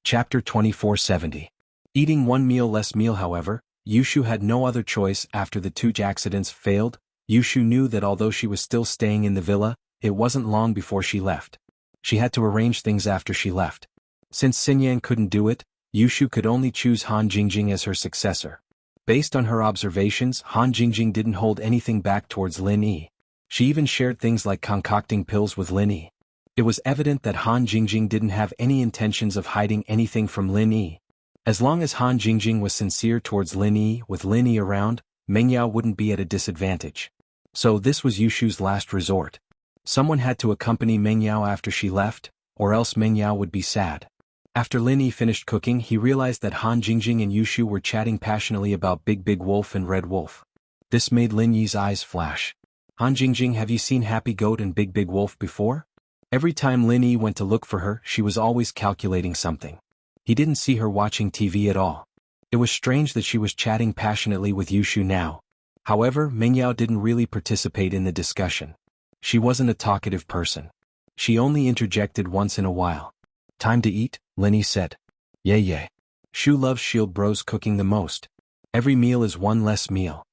Chapter 2470. Eating one meal less meal. However, Yushu had no other choice after the two accidents failed. Yushu knew that although she was still staying in the villa, it wasn't long before she left. She had to arrange things after she left. Since Xinyan couldn't do it, Yushu could only choose Han Jingjing as her successor. Based on her observations, Han Jingjing didn't hold anything back towards Lin Yi. She even shared things like concocting pills with Lin Yi. It was evident that Han Jingjing didn't have any intentions of hiding anything from Lin Yi. As long as Han Jingjing was sincere towards Lin Yi, with Lin Yi around, Mengyao wouldn't be at a disadvantage. So this was Yushu's last resort. Someone had to accompany Mengyao after she left, or else Mengyao would be sad. After Lin Yi finished cooking, he realized that Han Jingjing and Yushu were chatting passionately about Big Wolf and Red Wolf. This made Lin Yi's eyes flash. Han Jingjing, have you seen Happy Goat and Big Wolf before? Every time Lin Yi went to look for her, she was always calculating something. He didn't see her watching TV at all. It was strange that she was chatting passionately with Yushu now. However, Mengyao didn't really participate in the discussion. She wasn't a talkative person. She only interjected once in a while. Time to eat, Lin Yi said. Yay. Shu loves Shield Bro's cooking the most. Every meal is one less meal.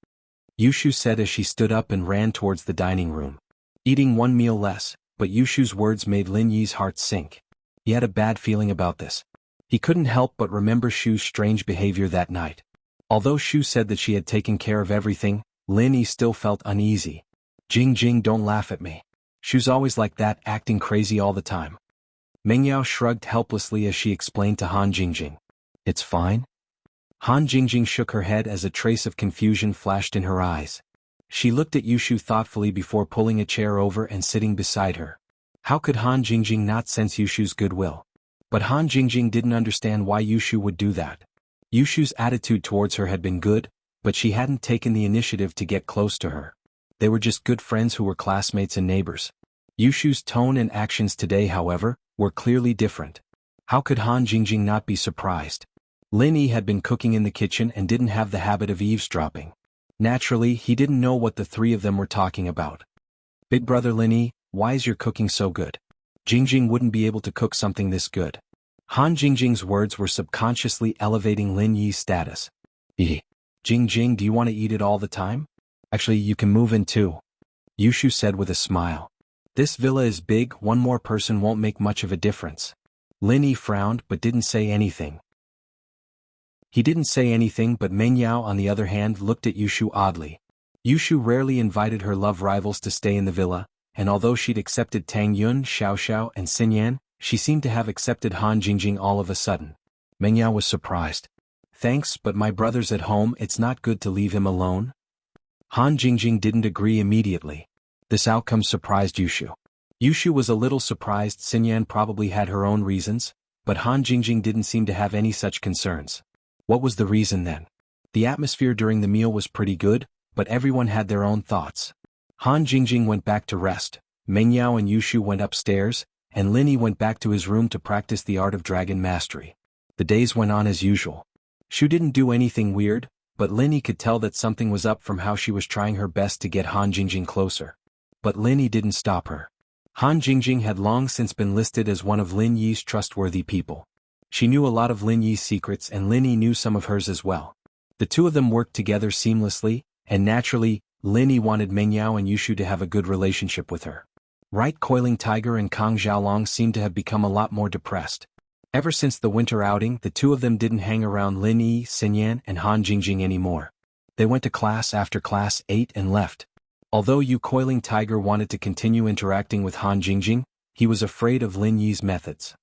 Yushu said as she stood up and ran towards the dining room. Eating one meal less, but Yushu's words made Lin Yi's heart sink. He had a bad feeling about this. He couldn't help but remember Shu's strange behavior that night. Although Shu said that she had taken care of everything, Lin Yi still felt uneasy. Jing, don't laugh at me. Shu's always like that, acting crazy all the time. Mengyao shrugged helplessly as she explained to Han Jingjing. It's fine? Han Jingjing shook her head as a trace of confusion flashed in her eyes. She looked at Yushu thoughtfully before pulling a chair over and sitting beside her. How could Han Jingjing not sense Yushu's goodwill? But Han Jingjing didn't understand why Yushu would do that. Yushu's attitude towards her had been good, but she hadn't taken the initiative to get close to her. They were just good friends who were classmates and neighbors. Yushu's tone and actions today, however, were clearly different. How could Han Jingjing not be surprised? Lin Yi had been cooking in the kitchen and didn't have the habit of eavesdropping. Naturally, he didn't know what the three of them were talking about. Big brother Lin Yi, why is your cooking so good? Jingjing wouldn't be able to cook something this good. Han Jingjing's words were subconsciously elevating Lin Yi's status. Jingjing, do you want to eat it all the time? Actually, you can move in too. Yushu said with a smile. This villa is big, one more person won't make much of a difference. Lin Yi frowned but didn't say anything. He didn't say anything, but Mengyao on the other hand looked at Yushu oddly. Yushu rarely invited her love rivals to stay in the villa, and although she'd accepted Tang Yun, Xiao, and Xinyan, she seemed to have accepted Han Jingjing all of a sudden. Mengyao was surprised. Thanks, but my brother's at home, it's not good to leave him alone. Han Jingjing didn't agree immediately. This outcome surprised Yushu. Yushu was a little surprised. Xinyan probably had her own reasons, but Han Jingjing didn't seem to have any such concerns. What was the reason then? The atmosphere during the meal was pretty good, but everyone had their own thoughts. Han Jingjing went back to rest, Mengyao and Yushu went upstairs, and Lin Yi went back to his room to practice the art of dragon mastery. The days went on as usual. Shu didn't do anything weird, but Lin Yi could tell that something was up from how she was trying her best to get Han Jingjing closer. But Lin Yi didn't stop her. Han Jingjing had long since been listed as one of Lin Yi's trustworthy people. She knew a lot of Lin Yi's secrets and Lin Yi knew some of hers as well. The two of them worked together seamlessly, and naturally, Lin Yi wanted Mengyao and Yushu to have a good relationship with her. Right, Coiling Tiger and Kang Xiaolong seemed to have become a lot more depressed. Ever since the winter outing, the two of them didn't hang around Lin Yi, Xinyan, and Han Jingjing anymore. They went to class after class, ate and left. Although Coiling Tiger wanted to continue interacting with Han Jingjing, he was afraid of Lin Yi's methods.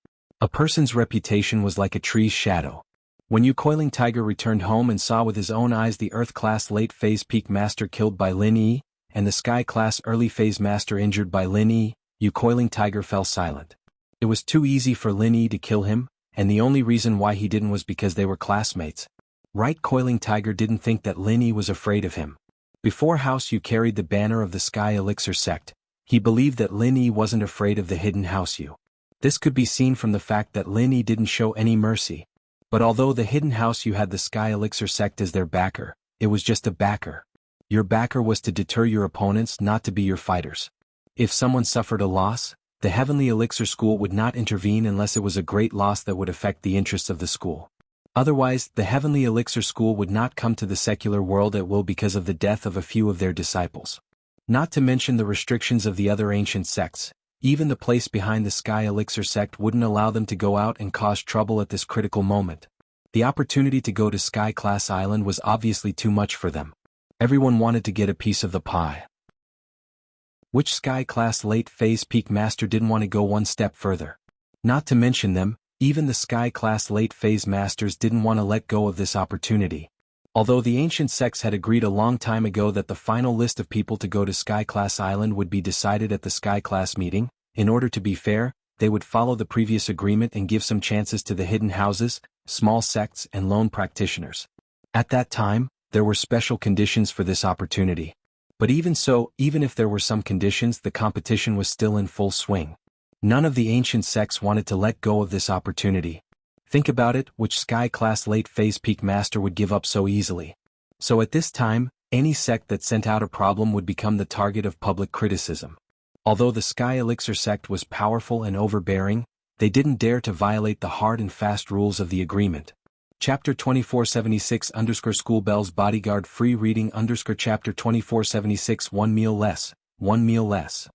A person's reputation was like a tree's shadow. When Coiling Tiger returned home and saw with his own eyes the Earth-class late-phase peak master killed by Lin Yi, and the Sky-class early-phase master injured by Lin Yi, Coiling Tiger fell silent. It was too easy for Lin Yi to kill him, and the only reason why he didn't was because they were classmates. Right, Coiling Tiger didn't think that Lin Yi was afraid of him. Before House Yu carried the banner of the Sky Elixir sect, he believed that Lin Yi wasn't afraid of the hidden House Yu. This could be seen from the fact that Lin Yi didn't show any mercy. But although the hidden House Yu had the Sky Elixir sect as their backer, it was just a backer. Your backer was to deter your opponents, not to be your fighters. If someone suffered a loss, the Heavenly Elixir School would not intervene unless it was a great loss that would affect the interests of the school. Otherwise, the Heavenly Elixir School would not come to the secular world at will because of the death of a few of their disciples. Not to mention the restrictions of the other ancient sects, even the place behind the Sky Elixir sect wouldn't allow them to go out and cause trouble at this critical moment. The opportunity to go to Sky Class Island was obviously too much for them. Everyone wanted to get a piece of the pie. Which Sky Class Late Phase Peak Master didn't want to go one step further? Not to mention them, even the Sky Class Late Phase Masters didn't want to let go of this opportunity. Although the ancient sects had agreed a long time ago that the final list of people to go to Sky Class Island would be decided at the Sky Class meeting, in order to be fair, they would follow the previous agreement and give some chances to the hidden houses, small sects and lone practitioners. At that time, there were special conditions for this opportunity. But even so, even if there were some conditions, the competition was still in full swing. None of the ancient sects wanted to let go of this opportunity. Think about it, which Sky Class Late Phase Peak Master would give up so easily? So at this time, any sect that sent out a problem would become the target of public criticism. Although the Sky Elixir sect was powerful and overbearing, they didn't dare to violate the hard and fast rules of the agreement. Chapter 2476 _ School Bells Bodyguard Free Reading _ Chapter 2476 1 meal less, 1 meal less.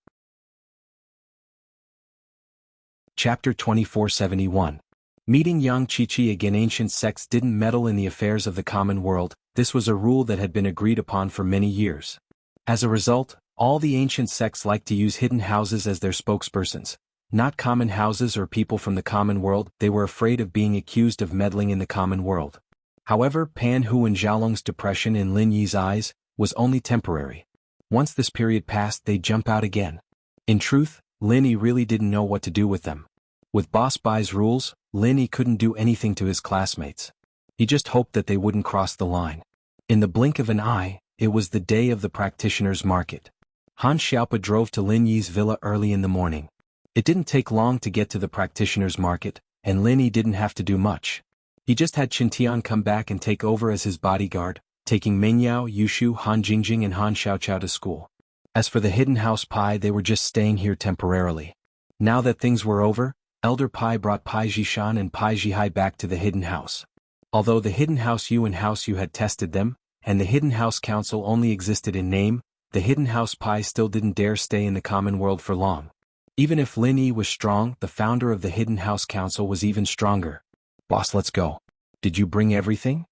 Chapter 2471. Meeting Yang Chi-Chi again. Ancient sects didn't meddle in the affairs of the common world. This was a rule that had been agreed upon for many years. As a result, all the ancient sects liked to use hidden houses as their spokespersons. Not common houses or people from the common world. They were afraid of being accused of meddling in the common world. However, Pan Hu and Xiaolong's depression in Lin Yi's eyes was only temporary. Once this period passed, they'd jump out again. In truth, Lin Yi really didn't know what to do with them. With Boss Bai's rules, Lin Yi couldn't do anything to his classmates. He just hoped that they wouldn't cross the line. In the blink of an eye, it was the day of the practitioners' market. Han Xiaopa drove to Lin Yi's villa early in the morning. It didn't take long to get to the practitioners' market, and Lin Yi didn't have to do much. He just had Chen Tian come back and take over as his bodyguard, taking Mengyao, Yushu, Han Jingjing and Han Xiaoqiao to school. As for the hidden house Pai, they were just staying here temporarily. Now that things were over, Elder Pai brought Pai Jishan and Pai Jihai back to the hidden house. Although the hidden house Yu and house Yu had tested them, and the hidden house council only existed in name, the hidden house Pai still didn't dare stay in the common world for long. Even if Lin Yi was strong, the founder of the hidden house council was even stronger. Boss, let's go. Did you bring everything?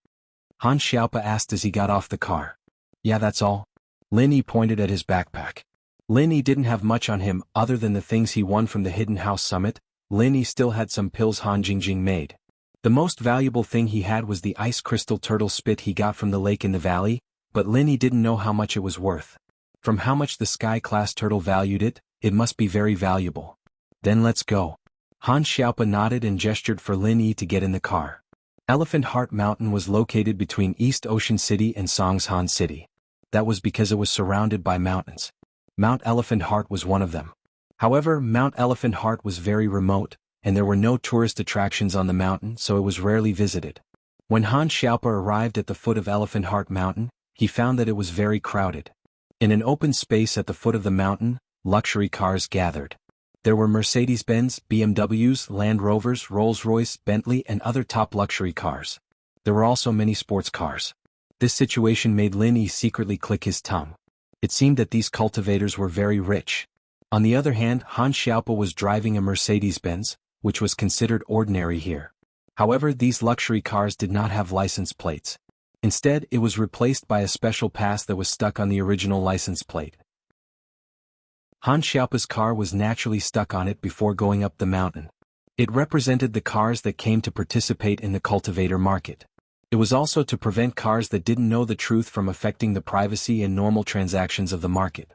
Han Xiaopa asked as he got off the car. Yeah, that's all. Lin Yi pointed at his backpack. Lin Yi didn't have much on him other than the things he won from the hidden house summit. Lin Yi still had some pills Han Jingjing made. The most valuable thing he had was the ice crystal turtle spit he got from the lake in the valley, but Lin Yi didn't know how much it was worth. From how much the Sky Class turtle valued it, it must be very valuable. Then let's go. Han Xiaopa nodded and gestured for Lin Yi to get in the car. Elephant Heart Mountain was located between East Ocean City and Songshan City. That was because it was surrounded by mountains. Mount Elephant Heart was one of them. However, Mount Elephant Heart was very remote, and there were no tourist attractions on the mountain, so it was rarely visited. When Han Xiaopa arrived at the foot of Elephant Heart Mountain, he found that it was very crowded. In an open space at the foot of the mountain, luxury cars gathered. There were Mercedes-Benz, BMWs, Land Rovers, Rolls-Royce, Bentley and other top luxury cars. There were also many sports cars. This situation made Lin Yi secretly click his tongue. It seemed that these cultivators were very rich. On the other hand, Han Xiaopa was driving a Mercedes-Benz, which was considered ordinary here. However, these luxury cars did not have license plates. Instead, it was replaced by a special pass that was stuck on the original license plate. Han Xiaopa's car was naturally stuck on it before going up the mountain. It represented the cars that came to participate in the cultivator market. It was also to prevent cars that didn't know the truth from affecting the privacy and normal transactions of the market.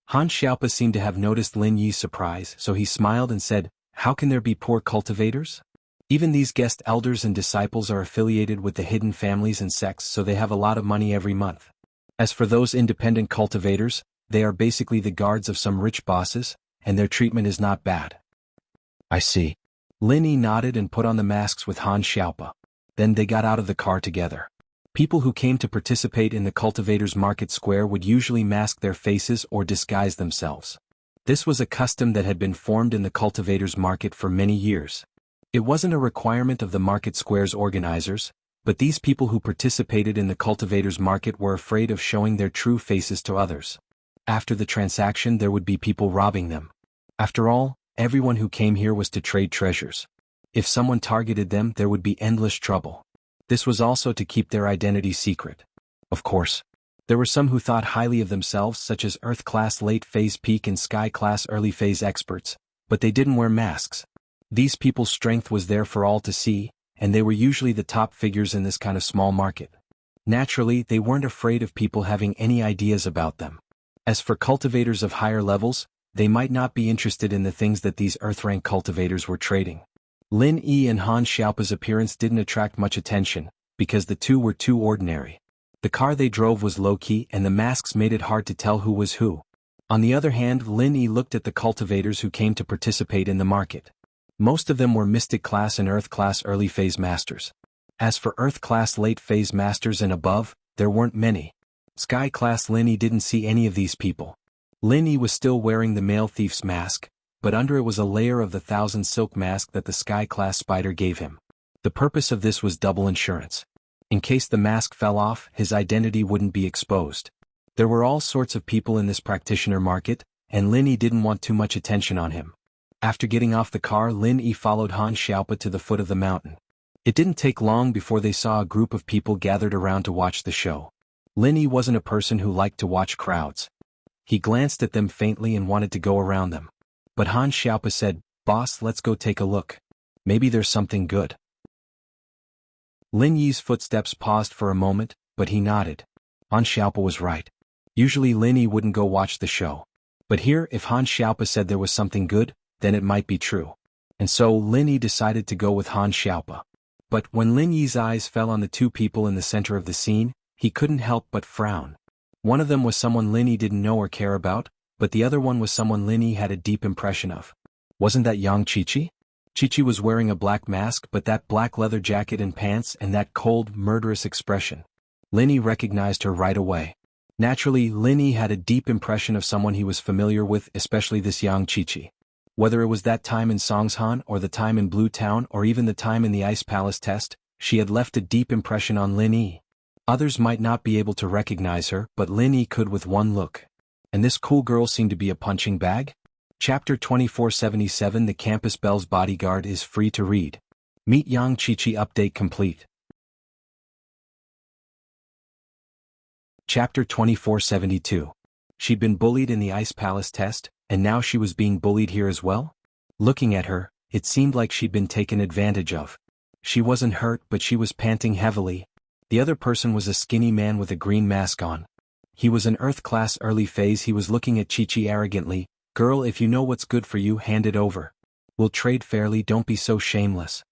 Han Xiaopa seemed to have noticed Lin Yi's surprise, so he smiled and said, "How can there be poor cultivators? Even these guest elders and disciples are affiliated with the hidden families and sects, so they have a lot of money every month. As for those independent cultivators, they are basically the guards of some rich bosses, and their treatment is not bad." I see. Lin Yi nodded and put on the masks with Han Xiaopa. Then they got out of the car together. People who came to participate in the cultivators' market square would usually mask their faces or disguise themselves. This was a custom that had been formed in the cultivators' market for many years. It wasn't a requirement of the market square's organizers, but these people who participated in the cultivators' market were afraid of showing their true faces to others. After the transaction there would be people robbing them. After all, everyone who came here was to trade treasures. If someone targeted them there would be endless trouble. This was also to keep their identity secret. Of course, there were some who thought highly of themselves, such as Earth-class late-phase peak and Sky-class early-phase experts, but they didn't wear masks. These people's strength was there for all to see, and they were usually the top figures in this kind of small market. Naturally, they weren't afraid of people having any ideas about them. As for cultivators of higher levels, they might not be interested in the things that these Earth-rank cultivators were trading. Lin Yi and Han Xiaopa's appearance didn't attract much attention, because the two were too ordinary. The car they drove was low-key and the masks made it hard to tell who was who. On the other hand, Lin Yi looked at the cultivators who came to participate in the market. Most of them were Mystic-class and Earth-class early-phase masters. As for Earth-class late-phase masters and above, there weren't many. Sky-class Lin Yi didn't see any of these people. Lin Yi was still wearing the male thief's mask, but under it was a layer of the 1,000 silk mask that the Sky-class spider gave him. The purpose of this was double insurance. In case the mask fell off, his identity wouldn't be exposed. There were all sorts of people in this practitioner market, and Lin Yi didn't want too much attention on him. After getting off the car, Lin Yi followed Han Xiaopa to the foot of the mountain. It didn't take long before they saw a group of people gathered around to watch the show. Lin Yi wasn't a person who liked to watch crowds. He glanced at them faintly and wanted to go around them. But Han Xiaopa said, "Boss, let's go take a look. Maybe there's something good." Lin Yi's footsteps paused for a moment, but he nodded. Han Xiaopa was right. Usually Lin Yi wouldn't go watch the show. But here, if Han Xiaopa said there was something good, then it might be true. And so Lin Yi decided to go with Han Xiaopa. But when Lin Yi's eyes fell on the two people in the center of the scene, he couldn't help but frown. One of them was someone Lin Yi didn't know or care about, but the other one was someone Lin Yi had a deep impression of. Wasn't that young Chi-Chi? Chi-Chi was wearing a black mask, but that black leather jacket and pants and that cold, murderous expression. Lin Yi recognized her right away. Naturally, Lin Yi had a deep impression of someone he was familiar with, especially this young Chi-Chi. Whether it was that time in Songshan or the time in Blue Town or even the time in the Ice Palace test, she had left a deep impression on Lin Yi. Others might not be able to recognize her, but Lin Yi could with one look. And this cool girl seemed to be a punching bag? Chapter 2477 The Campus Belle's Bodyguard is free to read. Meet Yang Chi-Chi update complete. Chapter 2472. She'd been bullied in the Ice Palace test, and now she was being bullied here as well? Looking at her, it seemed like she'd been taken advantage of. She wasn't hurt, but she was panting heavily. The other person was a skinny man with a green mask on. He was an Earth-class early phase. He was looking at Chi-Chi arrogantly. "Girl, if you know what's good for you, hand it over. We'll trade fairly, don't be so shameless."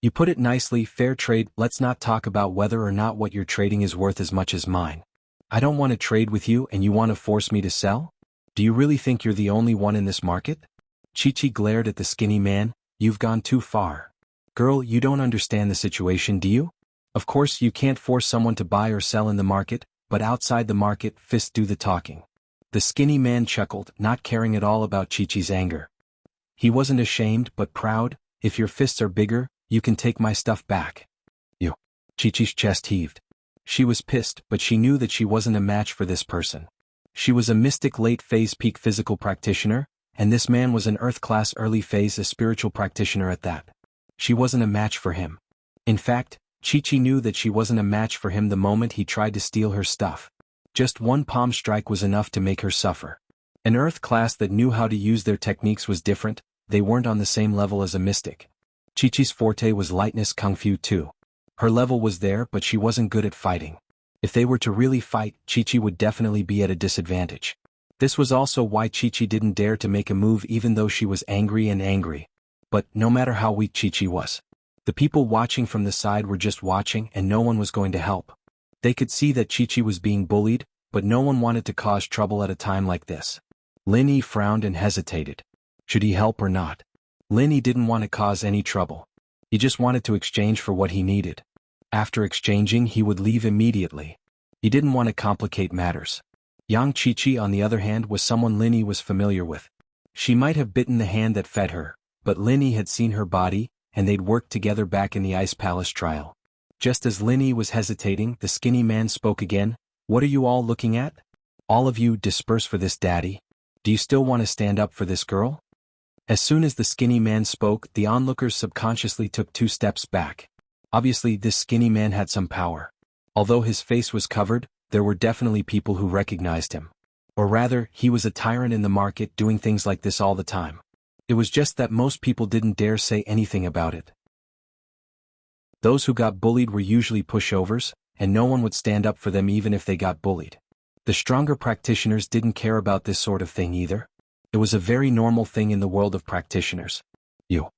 "You put it nicely, fair trade. Let's not talk about whether or not what you're trading is worth as much as mine. I don't want to trade with you and you want to force me to sell? Do you really think you're the only one in this market?" Chi-Chi glared at the skinny man. "You've gone too far. Girl, you don't understand the situation, do you? Of course you can't force someone to buy or sell in the market, but outside the market, fists do the talking." The skinny man chuckled, not caring at all about Chi-Chi's anger. He wasn't ashamed but proud. "If your fists are bigger, you can take my stuff back." "You." Chi-Chi's chest heaved. She was pissed, but she knew that she wasn't a match for this person. She was a mystic late-phase peak physical practitioner, and this man was an Earth-class early-phase a spiritual practitioner at that. She wasn't a match for him. In fact, Chi-Chi knew that she wasn't a match for him the moment he tried to steal her stuff. Just one palm strike was enough to make her suffer. An Earth class that knew how to use their techniques was different. They weren't on the same level as a mystic. Chi-Chi's forte was lightness kung fu too. Her level was there, but she wasn't good at fighting. If they were to really fight, Chi-Chi would definitely be at a disadvantage. This was also why Chi-Chi didn't dare to make a move even though she was angry. But no matter how weak Chi-Chi was, the people watching from the side were just watching and no one was going to help. They could see that Chi-Chi was being bullied, but no one wanted to cause trouble at a time like this. Lin Yi frowned and hesitated. Should he help or not? Lin Yi didn't want to cause any trouble. He just wanted to exchange for what he needed. After exchanging, he would leave immediately. He didn't want to complicate matters. Yang Qiqi, on the other hand, was someone Linny was familiar with. She might have bitten the hand that fed her, but Linny had seen her body, and they'd worked together back in the Ice Palace trial. Just as Linny was hesitating, the skinny man spoke again. "What are you all looking at? All of you disperse for this, daddy. Do you still want to stand up for this girl?" As soon as the skinny man spoke, the onlookers subconsciously took 2 steps back. Obviously, this skinny man had some power. Although his face was covered, there were definitely people who recognized him. Or rather, he was a tyrant in the market doing things like this all the time. It was just that most people didn't dare say anything about it. Those who got bullied were usually pushovers, and no one would stand up for them even if they got bullied. The stronger practitioners didn't care about this sort of thing either. It was a very normal thing in the world of practitioners. You.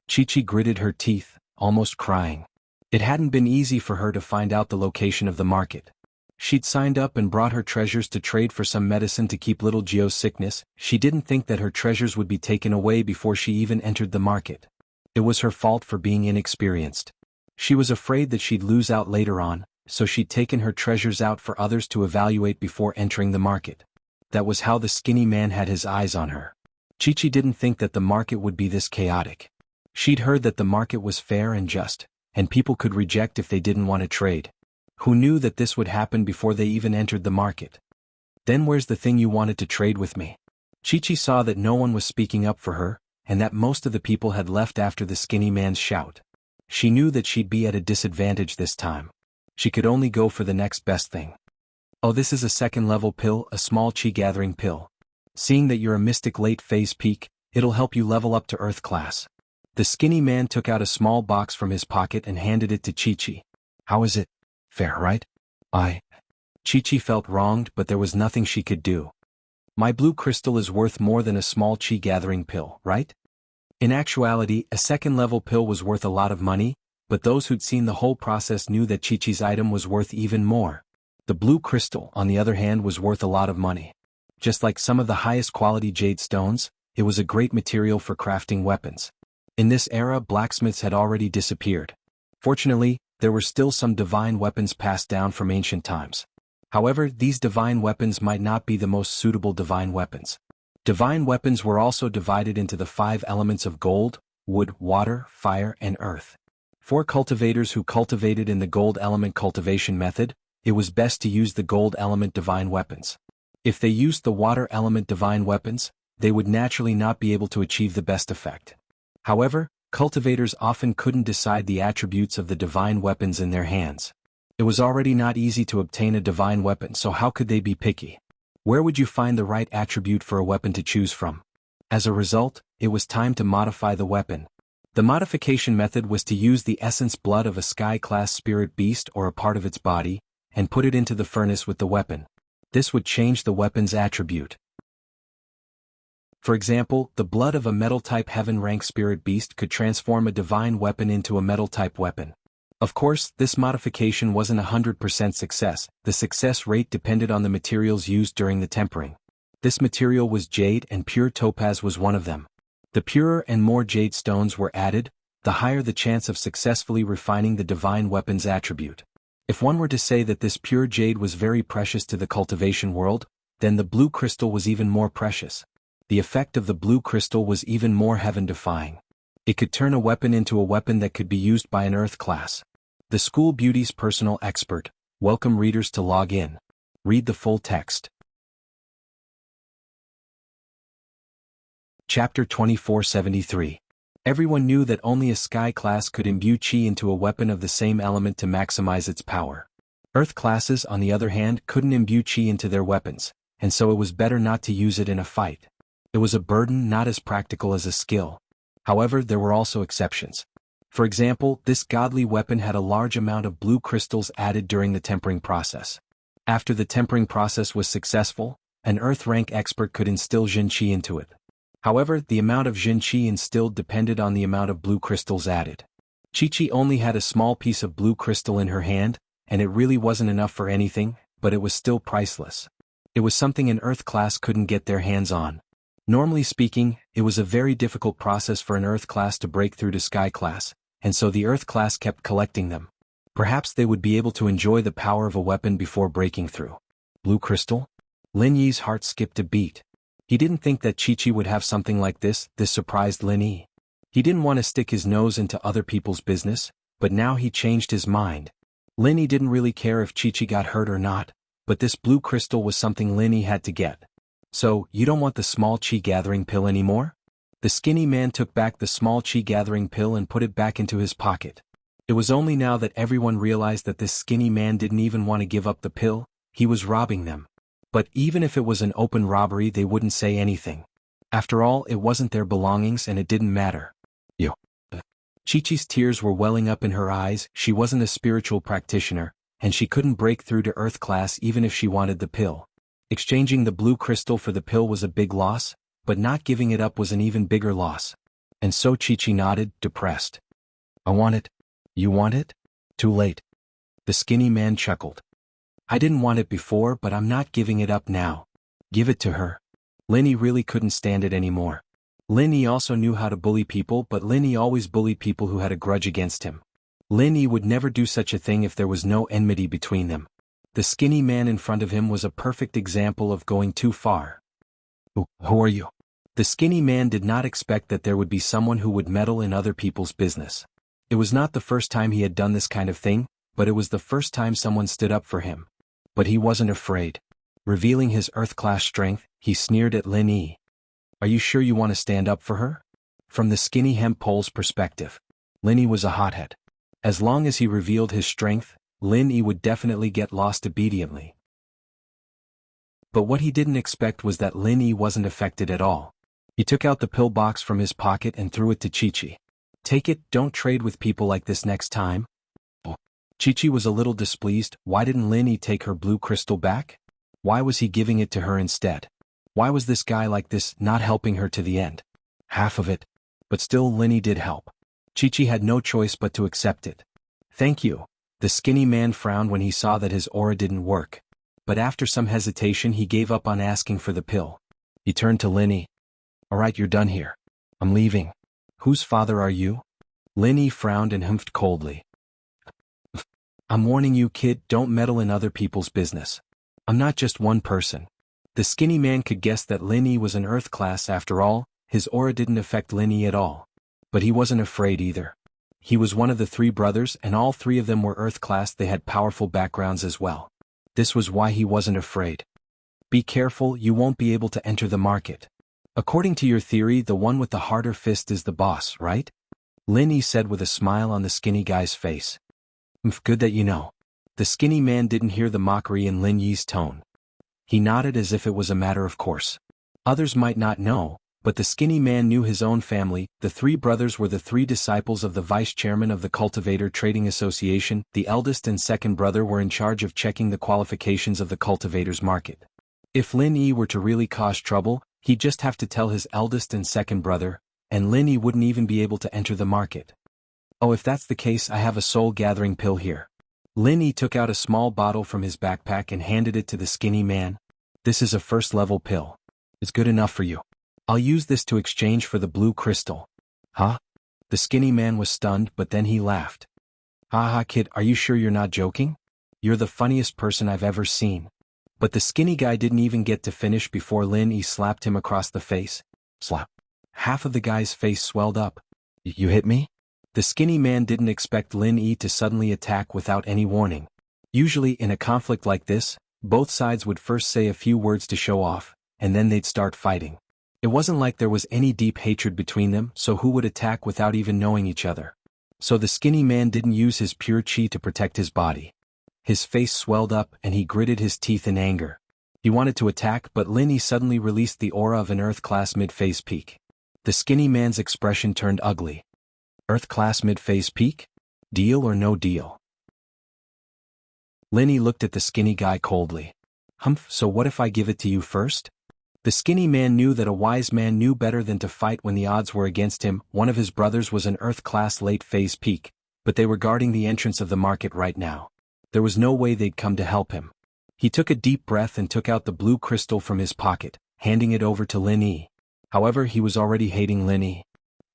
Qiqi gritted her teeth, almost crying. It hadn't been easy for her to find out the location of the market. She'd signed up and brought her treasures to trade for some medicine to keep little Gio's sickness. She didn't think that her treasures would be taken away before she even entered the market. It was her fault for being inexperienced. She was afraid that she'd lose out later on, so she'd taken her treasures out for others to evaluate before entering the market. That was how the skinny man had his eyes on her. Qiqi didn't think that the market would be this chaotic. She'd heard that the market was fair and just, and people could reject if they didn't want to trade. Who knew that this would happen before they even entered the market? "Then where's the thing you wanted to trade with me?" Qiqi saw that no one was speaking up for her, and that most of the people had left after the skinny man's shout. She knew that she'd be at a disadvantage this time. She could only go for the next best thing. "Oh, this is a 2nd level pill, a small chi gathering pill. Seeing that you're a mystic late phase peak, it'll help you level up to Earth class." The skinny man took out a small box from his pocket and handed it to Qiqi. "How is it? Fair, right?" Qiqi felt wronged, but there was nothing she could do. "My blue crystal is worth more than a small chi gathering pill, right?" In actuality, a 2nd level pill was worth a lot of money, but those who'd seen the whole process knew that Qiqi's item was worth even more. The blue crystal, on the other hand, was worth a lot of money. Just like some of the highest quality jade stones, it was a great material for crafting weapons. In this era, blacksmiths had already disappeared. Fortunately, there were still some divine weapons passed down from ancient times. However, these divine weapons might not be the most suitable divine weapons. Divine weapons were also divided into the 5 elements of gold, wood, water, fire, and earth. For cultivators who cultivated in the gold element cultivation method, it was best to use the gold element divine weapons. If they used the water element divine weapons, they would naturally not be able to achieve the best effect. However, cultivators often couldn't decide the attributes of the divine weapons in their hands. It was already not easy to obtain a divine weapon, so how could they be picky? Where would you find the right attribute for a weapon to choose from? As a result, it was time to modify the weapon. The modification method was to use the essence blood of a sky-class spirit beast or a part of its body, and put it into the furnace with the weapon. This would change the weapon's attribute. For example, the blood of a metal-type heaven-rank spirit beast could transform a divine weapon into a metal-type weapon. Of course, this modification wasn't a 100% success. The success rate depended on the materials used during the tempering. This material was jade, and pure topaz was one of them. The purer and more jade stones were added, the higher the chance of successfully refining the divine weapon's attribute. If one were to say that this pure jade was very precious to the cultivation world, then the blue crystal was even more precious. The effect of the blue crystal was even more heaven-defying. It could turn a weapon into a weapon that could be used by an earth class. The School Beauty's personal expert. Welcome readers to log in. Read the full text. Chapter 2473. Everyone knew that only a sky class could imbue chi into a weapon of the same element to maximize its power. Earth classes, on the other hand, couldn't imbue chi into their weapons, and so it was better not to use it in a fight. It was a burden, not as practical as a skill. However, there were also exceptions. For example, this godly weapon had a large amount of blue crystals added during the tempering process. After the tempering process was successful, an earth rank expert could instill Jin Chi into it. However, the amount of Jin Chi instilled depended on the amount of blue crystals added. Qiqi only had a small piece of blue crystal in her hand, and it really wasn't enough for anything, but it was still priceless. It was something an earth class couldn't get their hands on. Normally speaking, it was a very difficult process for an earth class to break through to sky class, and so the earth class kept collecting them. Perhaps they would be able to enjoy the power of a weapon before breaking through. Blue crystal? Lin Yi's heart skipped a beat. He didn't think that Chi-Chi would have something like this surprised Lin Yi. He didn't want to stick his nose into other people's business, but now he changed his mind. Lin Yi didn't really care if Chi-Chi got hurt or not, but this blue crystal was something Lin Yi had to get. So, you don't want the small chi gathering pill anymore? The skinny man took back the small chi gathering pill and put it back into his pocket. It was only now that everyone realized that this skinny man didn't even want to give up the pill, he was robbing them. But even if it was an open robbery, they wouldn't say anything. After all, it wasn't their belongings and it didn't matter. Chi-Chi's tears were welling up in her eyes. She wasn't a spiritual practitioner, and she couldn't break through to Earth class even if she wanted the pill. Exchanging the blue crystal for the pill was a big loss, but not giving it up was an even bigger loss. And so Chi-Chi nodded, depressed. I want it. You want it? Too late. The skinny man chuckled. I didn't want it before, but I'm not giving it up now. Give it to her. Lin Yi really couldn't stand it anymore. Lin Yi also knew how to bully people, but Lin Yi always bullied people who had a grudge against him. Lin Yi would never do such a thing if there was no enmity between them. The skinny man in front of him was a perfect example of going too far. Who are you? The skinny man did not expect that there would be someone who would meddle in other people's business. It was not the first time he had done this kind of thing, but it was the first time someone stood up for him. But he wasn't afraid. Revealing his Earth-class strength, he sneered at Lin Yi. Are you sure you want to stand up for her? From the skinny hemp pole's perspective, Lin Yi was a hothead. As long as he revealed his strength, Lin Yi would definitely get lost obediently. But what he didn't expect was that Lin Yi wasn't affected at all. He took out the pill box from his pocket and threw it to Chi-Chi. Take it, don't trade with people like this next time. Chi-Chi was a little displeased. Why didn't Lin Yi take her blue crystal back? Why was he giving it to her instead? Why was this guy like this, not helping her to the end? Half of it. But still Lin Yi did help. Chi-Chi had no choice but to accept it. Thank you. The skinny man frowned when he saw that his aura didn't work. But after some hesitation he gave up on asking for the pill. He turned to Lin Yi. Alright, you're done here. I'm leaving. Whose father are you? Lin Yi frowned and humphed coldly. I'm warning you, kid, don't meddle in other people's business. I'm not just one person. The skinny man could guess that Lin Yi was an Earth class after all. His aura didn't affect Lin Yi at all. But he wasn't afraid either. He was one of the three brothers and all three of them were Earth class. They had powerful backgrounds as well. This was why he wasn't afraid. Be careful, you won't be able to enter the market. According to your theory, the one with the harder fist is the boss, right? Lin Yi said with a smile on the skinny guy's face. Good that you know. The skinny man didn't hear the mockery in Lin Yi's tone. He nodded as if it was a matter of course. Others might not know, but the skinny man knew his own family. The three brothers were the three disciples of the vice chairman of the Cultivator Trading Association. The eldest and second brother were in charge of checking the qualifications of the cultivators market. If Lin Yi were to really cause trouble, he'd just have to tell his eldest and second brother, and Lin Yi wouldn't even be able to enter the market. Oh, if that's the case, I have a soul-gathering pill here. Lin Yi took out a small bottle from his backpack and handed it to the skinny man. This is a first-level pill. It's good enough for you. I'll use this to exchange for the blue crystal. Huh? The skinny man was stunned, but then he laughed. Haha, kid, are you sure you're not joking? You're the funniest person I've ever seen. But the skinny guy didn't even get to finish before Lin Yi slapped him across the face. Slap. Half of the guy's face swelled up. You hit me? The skinny man didn't expect Lin Yi to suddenly attack without any warning. Usually in a conflict like this, both sides would first say a few words to show off, and then they'd start fighting. It wasn't like there was any deep hatred between them, so who would attack without even knowing each other? So the skinny man didn't use his pure chi to protect his body. His face swelled up and he gritted his teeth in anger. He wanted to attack, but Lin Yi suddenly released the aura of an Earth-class mid-phase peak. The skinny man's expression turned ugly. Earth-class mid-phase peak? Deal or no deal? Lin Yi looked at the skinny guy coldly. Humph, so what if I give it to you first? The skinny man knew that a wise man knew better than to fight when the odds were against him. One of his brothers was an Earth-class late-phase peak, but they were guarding the entrance of the market right now. There was no way they'd come to help him. He took a deep breath and took out the blue crystal from his pocket, handing it over to Lin Yi. However, he was already hating Lin Yi.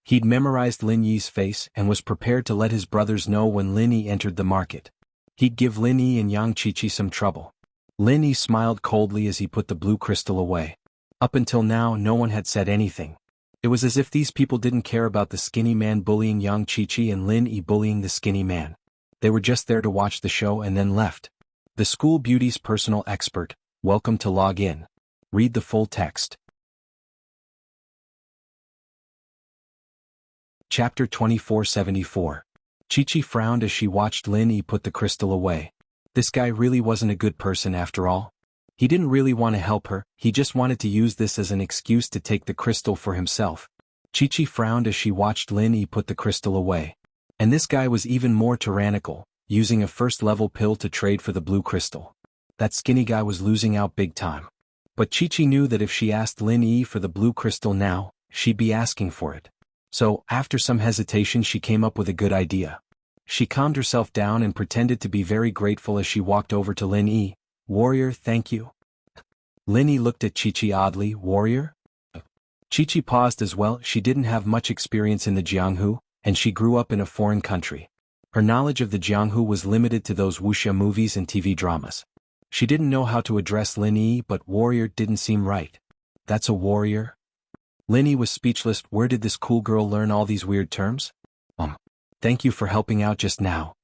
He'd memorized Lin Yi's face and was prepared to let his brothers know when Lin Yi entered the market. He'd give Lin Yi and Yang Chi-Chi some trouble. Lin Yi smiled coldly as he put the blue crystal away. Up until now no one had said anything. It was as if these people didn't care about the skinny man bullying Yang Qiqi and Lin Yi bullying the skinny man. They were just there to watch the show and then left. The school beauty's personal expert, welcome to log in. Read the full text. Chapter 2474. Qiqi frowned as she watched Lin Yi put the crystal away. This guy really wasn't a good person after all. He didn't really want to help her, he just wanted to use this as an excuse to take the crystal for himself. Qiqi frowned as she watched Lin Yi put the crystal away. And this guy was even more tyrannical, using a first-level pill to trade for the blue crystal. That skinny guy was losing out big time. But Qiqi knew that if she asked Lin Yi for the blue crystal now, she'd be asking for it. So, after some hesitation she came up with a good idea. She calmed herself down and pretended to be very grateful as she walked over to Lin Yi. "Warrior, thank you." Lin Yi looked at Qiqi oddly. "Warrior?" Qiqi paused as well. She didn't have much experience in the Jianghu, and she grew up in a foreign country. Her knowledge of the Jianghu was limited to those wuxia movies and TV dramas. She didn't know how to address Lin Yi, but warrior didn't seem right. "That's a warrior?" Lin Yi was speechless. Where did this cool girl learn all these weird terms? Thank you for helping out just now.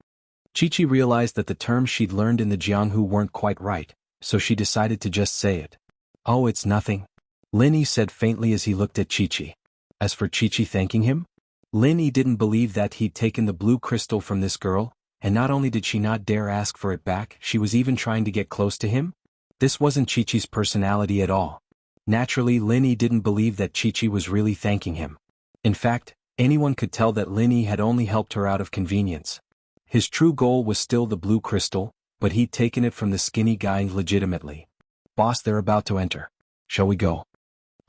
Qiqi realized that the terms she'd learned in the Jianghu weren't quite right, so she decided to just say it. "Oh, it's nothing," Lin Yi said faintly as he looked at Qiqi. As for Qiqi thanking him, Lin Yi didn't believe that he'd taken the blue crystal from this girl, and not only did she not dare ask for it back, she was even trying to get close to him? This wasn't Qiqi's personality at all. Naturally, Lin Yi didn't believe that Qiqi was really thanking him. In fact, anyone could tell that Lin Yi had only helped her out of convenience. His true goal was still the blue crystal, but he'd taken it from the skinny guy legitimately. "Boss, they're about to enter. Shall we go?"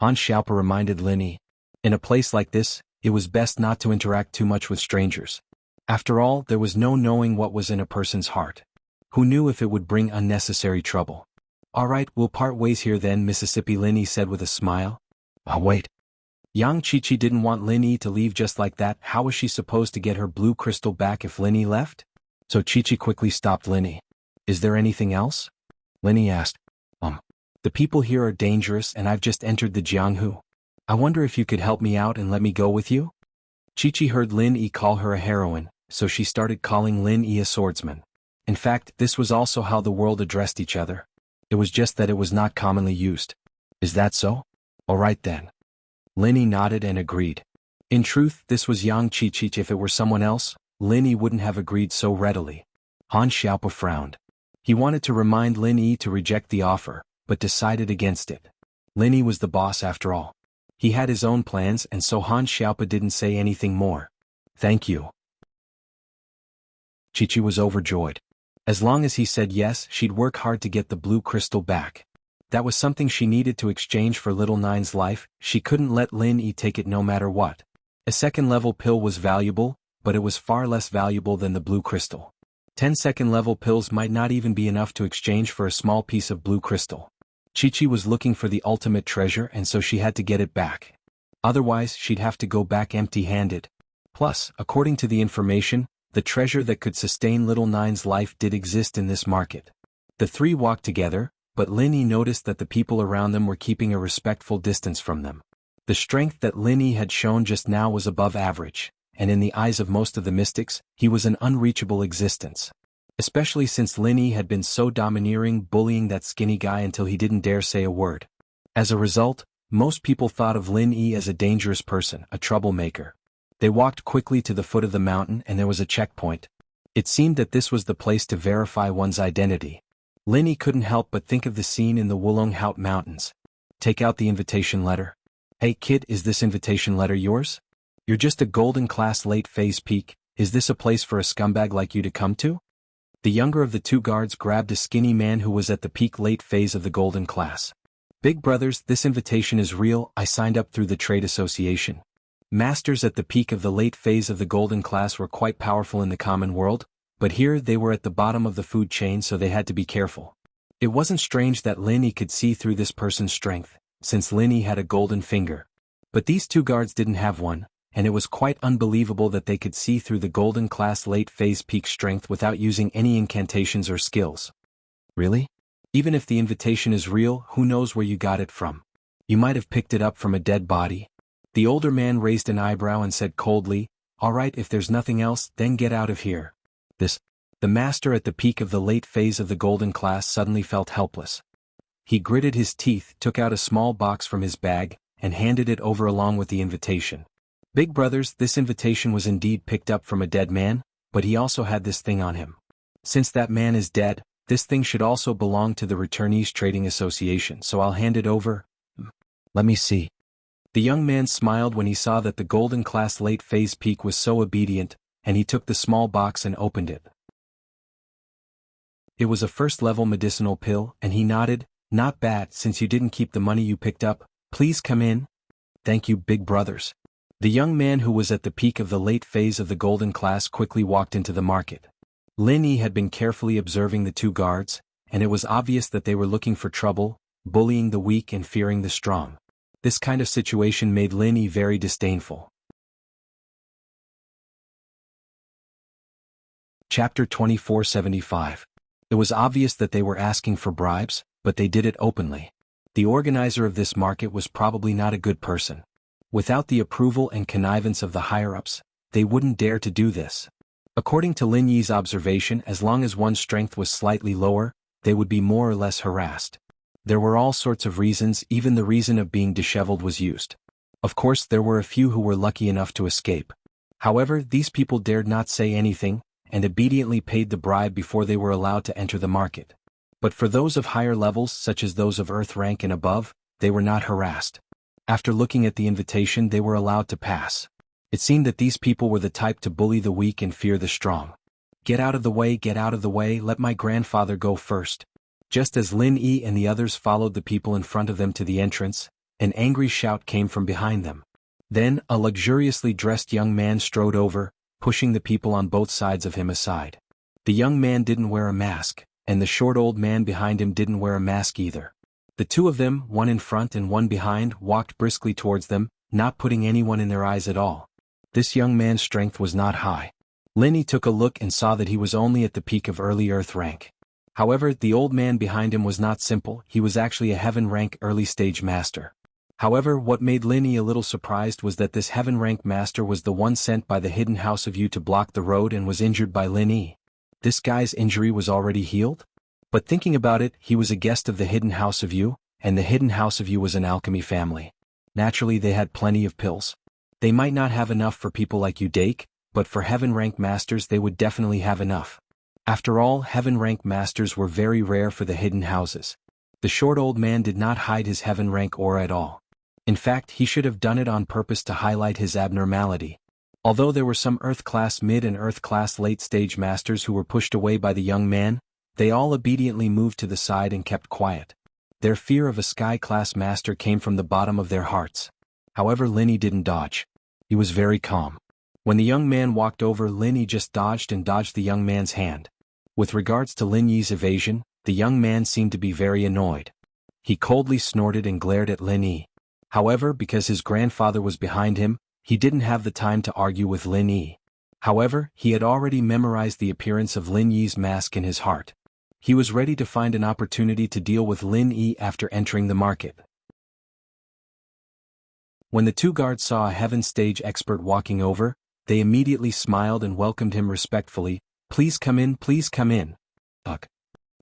Han Xiaopa reminded Lin Yi. In a place like this, it was best not to interact too much with strangers. After all, there was no knowing what was in a person's heart. Who knew if it would bring unnecessary trouble? "All right, we'll part ways here then," Mississippi Lin Yi said with a smile. "Oh, wait." Yang Qiqi didn't want Lin Yi to leave just like that. How was she supposed to get her blue crystal back if Lin Yi left? So Qiqi quickly stopped Lin Yi. "Is there anything else?" Lin Yi asked. The people here are dangerous and I've just entered the Jianghu. I wonder if you could help me out and let me go with you?" Qiqi heard Lin Yi call her a heroine, so she started calling Lin Yi a swordsman. In fact, this was also how the world addressed each other. It was just that it was not commonly used. "Is that so? All right then." Lin Yi nodded and agreed. In truth, this was Yang Qiqi. If it were someone else, Lin Yi wouldn't have agreed so readily. Han Xiaopa frowned. He wanted to remind Lin Yi to reject the offer, but decided against it. Lin Yi was the boss after all. He had his own plans, and so Han Xiaopa didn't say anything more. "Thank you." Qiqi was overjoyed. As long as he said yes, she'd work hard to get the blue crystal back. That was something she needed to exchange for little Nine's life. She couldn't let Lin Yi take it no matter what. A second-level pill was valuable, but it was far less valuable than the blue crystal. 10 second-level pills might not even be enough to exchange for a small piece of blue crystal. Qiqi was looking for the ultimate treasure, and so she had to get it back. Otherwise, she'd have to go back empty-handed. Plus, according to the information, the treasure that could sustain little Nine's life did exist in this market. The three walked together, but Lin Yi noticed that the people around them were keeping a respectful distance from them. The strength that Lin Yi had shown just now was above average, and in the eyes of most of the mystics, he was an unreachable existence. Especially since Lin Yi had been so domineering, bullying that skinny guy until he didn't dare say a word. As a result, most people thought of Lin Yi as a dangerous person, a troublemaker. They walked quickly to the foot of the mountain and there was a checkpoint. It seemed that this was the place to verify one's identity. Lin Yi couldn't help but think of the scene in the Wulonghout Mountains. "Take out the invitation letter." "Hey kid, is this invitation letter yours? You're just a golden class late phase peak. Is this a place for a scumbag like you to come to?" The younger of the two guards grabbed a skinny man who was at the peak late phase of the golden class. "Big brothers, this invitation is real. I signed up through the trade association." Masters at the peak of the late phase of the golden class were quite powerful in the common world, but here they were at the bottom of the food chain, so they had to be careful. It wasn't strange that Lin Yi could see through this person's strength, since Lin Yi had a golden finger. But these two guards didn't have one, and it was quite unbelievable that they could see through the golden class late phase peak strength without using any incantations or skills. "Really? Even if the invitation is real, who knows where you got it from? You might have picked it up from a dead body. The older man raised an eyebrow and said coldly, "All right, if there's nothing else, then get out of here." The master at the peak of the late phase of the golden class suddenly felt helpless. He gritted his teeth, took out a small box from his bag, and handed it over along with the invitation. Big brothers, this invitation was indeed picked up from a dead man, but he also had this thing on him. Since that man is dead, this thing should also belong to the Returnees Trading Association, so I'll hand it over. Let me see. The young man smiled when he saw that the golden class late phase peak was so obedient, and he took the small box and opened it. It was a first-level medicinal pill, and he nodded. "Not bad, since you didn't keep the money you picked up. Please come in." "Thank you, big brothers." The young man who was at the peak of the late phase of the golden class quickly walked into the market. Lin Yi had been carefully observing the two guards, and it was obvious that they were looking for trouble, bullying the weak and fearing the strong. This kind of situation made Lin Yi very disdainful. Chapter 2475. It was obvious that they were asking for bribes, but they did it openly. The organizer of this market was probably not a good person. Without the approval and connivance of the higher-ups, they wouldn't dare to do this. According to Lin Yi's observation, as long as one's strength was slightly lower, they would be more or less harassed. There were all sorts of reasons, even the reason of being disheveled was used. Of course, there were a few who were lucky enough to escape. However, these people dared not say anything, and obediently paid the bribe before they were allowed to enter the market. But for those of higher levels, such as those of Earth rank and above, they were not harassed. After looking at the invitation, they were allowed to pass. It seemed that these people were the type to bully the weak and fear the strong. "Get out of the way, get out of the way, let my grandfather go first." Just as Lin Yi and the others followed the people in front of them to the entrance, an angry shout came from behind them. Then, a luxuriously dressed young man strode over, pushing the people on both sides of him aside. The young man didn't wear a mask, and the short old man behind him didn't wear a mask either. The two of them, one in front and one behind, walked briskly towards them, not putting anyone in their eyes at all. This young man's strength was not high. Lin Yi took a look and saw that he was only at the peak of early Earth rank. However, the old man behind him was not simple, he was actually a heaven rank early stage master. However, what made Lin Yi a little surprised was that this heaven rank master was the one sent by the Hidden House of Yu to block the road and was injured by Lin Yi. This guy's injury was already healed? But thinking about it, he was a guest of the Hidden House of Yu, and the Hidden House of Yu was an alchemy family. Naturally, they had plenty of pills. They might not have enough for people like you, Dake, but for heaven rank masters they would definitely have enough. After all, heaven rank masters were very rare for the hidden houses. The short old man did not hide his heaven rank aura at all. In fact, he should have done it on purpose to highlight his abnormality. Although there were some Earth-class mid and Earth-class late-stage masters who were pushed away by the young man, they all obediently moved to the side and kept quiet. Their fear of a Sky-class master came from the bottom of their hearts. However, Lin Yi didn't dodge. He was very calm. When the young man walked over, Lin Yi just dodged the young man's hand. With regards to Lin Yi's evasion, the young man seemed to be very annoyed. He coldly snorted and glared at Lin Yi. However, because his grandfather was behind him, he didn't have the time to argue with Lin Yi. However, he had already memorized the appearance of Lin Yi's mask in his heart. He was ready to find an opportunity to deal with Lin Yi after entering the market. When the two guards saw a heaven stage expert walking over, they immediately smiled and welcomed him respectfully. Please come in, please come in." Ugh.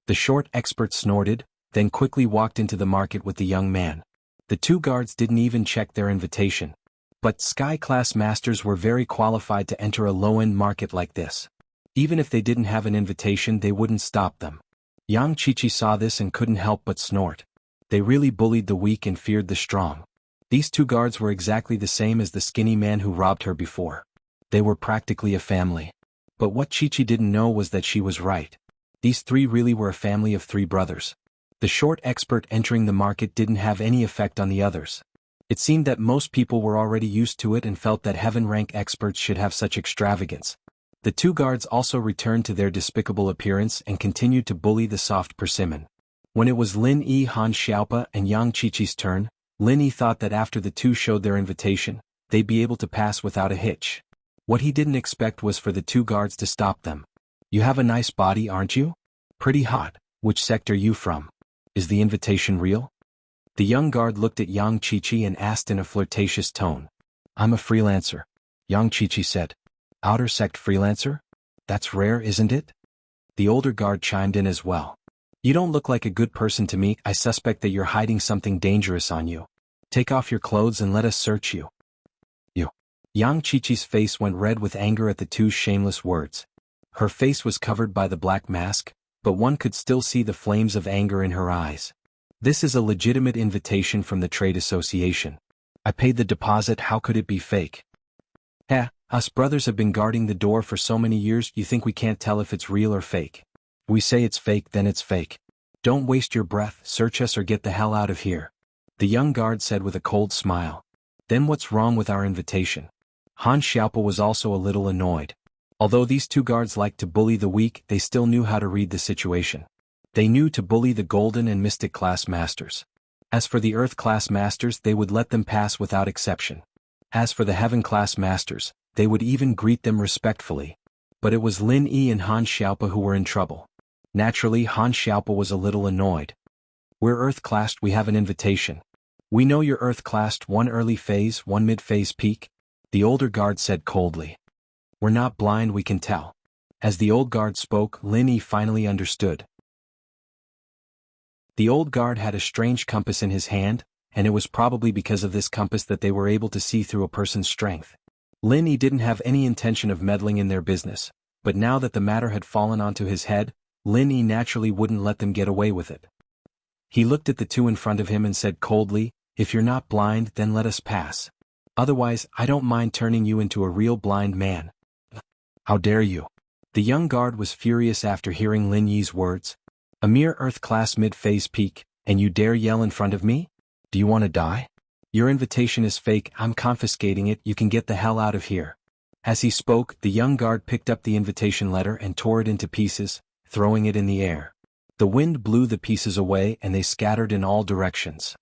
The short expert snorted, then quickly walked into the market with the young man. The two guards didn't even check their invitation. But Sky-class masters were very qualified to enter a low-end market like this. Even if they didn't have an invitation, they wouldn't stop them. Yang Qiqi saw this and couldn't help but snort. They really bullied the weak and feared the strong. These two guards were exactly the same as the skinny man who robbed her before. They were practically a family. But what Qiqi didn't know was that she was right. These three really were a family of three brothers. The short expert entering the market didn't have any effect on the others. It seemed that most people were already used to it and felt that heaven rank experts should have such extravagance. The two guards also returned to their despicable appearance and continued to bully the soft persimmon. When it was Lin Yi, Han Xiaopa and Yang Qiqi's turn, Lin Yi thought that after the two showed their invitation, they'd be able to pass without a hitch. What he didn't expect was for the two guards to stop them. "You have a nice body, aren't you? Pretty hot. Which sector you from?" Is the invitation real? The young guard looked at Yang Qiqi and asked in a flirtatious tone. I'm a freelancer, Yang Qiqi said. Outer sect freelancer? That's rare, isn't it? The older guard chimed in as well. You don't look like a good person to me. I suspect that you're hiding something dangerous on you. Take off your clothes and let us search you. You. Yang Qiqi's face went red with anger at the two shameless words. Her face was covered by the black mask, but one could still see the flames of anger in her eyes. This is a legitimate invitation from the trade association. I paid the deposit, how could it be fake? Us brothers have been guarding the door for so many years, you think we can't tell if it's real or fake? We say it's fake, then it's fake. Don't waste your breath, search us or get the hell out of here. The young guard said with a cold smile. Then what's wrong with our invitation? Han Xiaopo was also a little annoyed. Although these two guards liked to bully the weak, they still knew how to read the situation. They knew to bully the Golden and Mystic class masters. As for the Earth class masters, they would let them pass without exception. As for the Heaven class masters, they would even greet them respectfully. But it was Lin Yi and Han Xiaopo who were in trouble. Naturally, Han Xiaopo was a little annoyed. We're Earth-classed, we have an invitation. We know you're Earth-classed, 1 early phase, 1 mid-phase peak, the older guard said coldly. We're not blind, we can tell. As the old guard spoke, Lin Yi finally understood. The old guard had a strange compass in his hand, and it was probably because of this compass that they were able to see through a person's strength. Lin Yi didn't have any intention of meddling in their business, but now that the matter had fallen onto his head, Lin Yi naturally wouldn't let them get away with it. He looked at the two in front of him and said coldly, if you're not blind, then let us pass. Otherwise, I don't mind turning you into a real blind man. How dare you? The young guard was furious after hearing Lin Yi's words. A mere Earth-class mid-phase peak, and you dare yell in front of me? Do you want to die? Your invitation is fake, I'm confiscating it, you can get the hell out of here. As he spoke, the young guard picked up the invitation letter and tore it into pieces, throwing it in the air. The wind blew the pieces away and they scattered in all directions.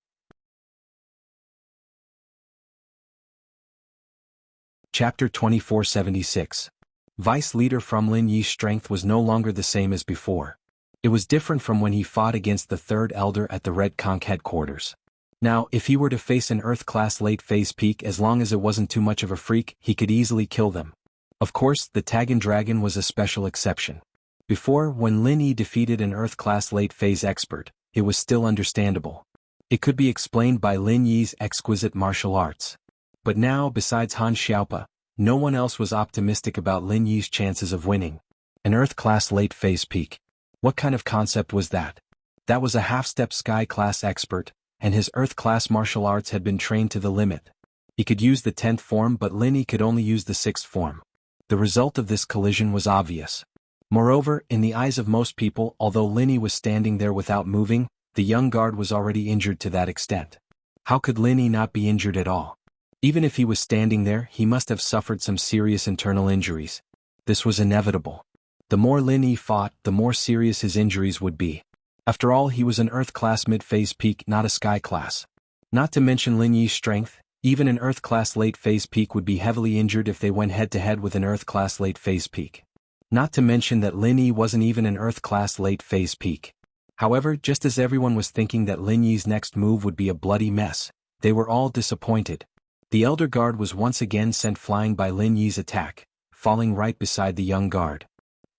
Chapter 2476. Vice Leader from Lin Yi's strength was no longer the same as before. It was different from when he fought against the Third Elder at the Red Conch headquarters. Now, if he were to face an Earth-class late-phase peak, as long as it wasn't too much of a freak, he could easily kill them. Of course, the Tagan Dragon was a special exception. Before, when Lin Yi defeated an Earth-class late-phase expert, it was still understandable. It could be explained by Lin Yi's exquisite martial arts. But now, besides Han Xiaopo, no one else was optimistic about Lin Yi's chances of winning. An Earth-class late-phase peak. What kind of concept was that? That was a half-step Sky-class expert, and his Earth-class martial arts had been trained to the limit. He could use the 10th form, but Lin Yi could only use the 6th form. The result of this collision was obvious. Moreover, in the eyes of most people, although Lin Yi was standing there without moving, the young guard was already injured to that extent. How could Lin Yi not be injured at all? Even if he was standing there, he must have suffered some serious internal injuries. This was inevitable. The more Lin Yi fought, the more serious his injuries would be. After all, he was an Earth-class mid-phase peak, not a Sky-class. Not to mention Lin Yi's strength, even an Earth-class late-phase peak would be heavily injured if they went head-to-head with an Earth-class late-phase peak. Not to mention that Lin Yi wasn't even an Earth-class late-phase peak. However, just as everyone was thinking that Lin Yi's next move would be a bloody mess, they were all disappointed. The Elder Guard was once again sent flying by Lin Yi's attack, falling right beside the young guard.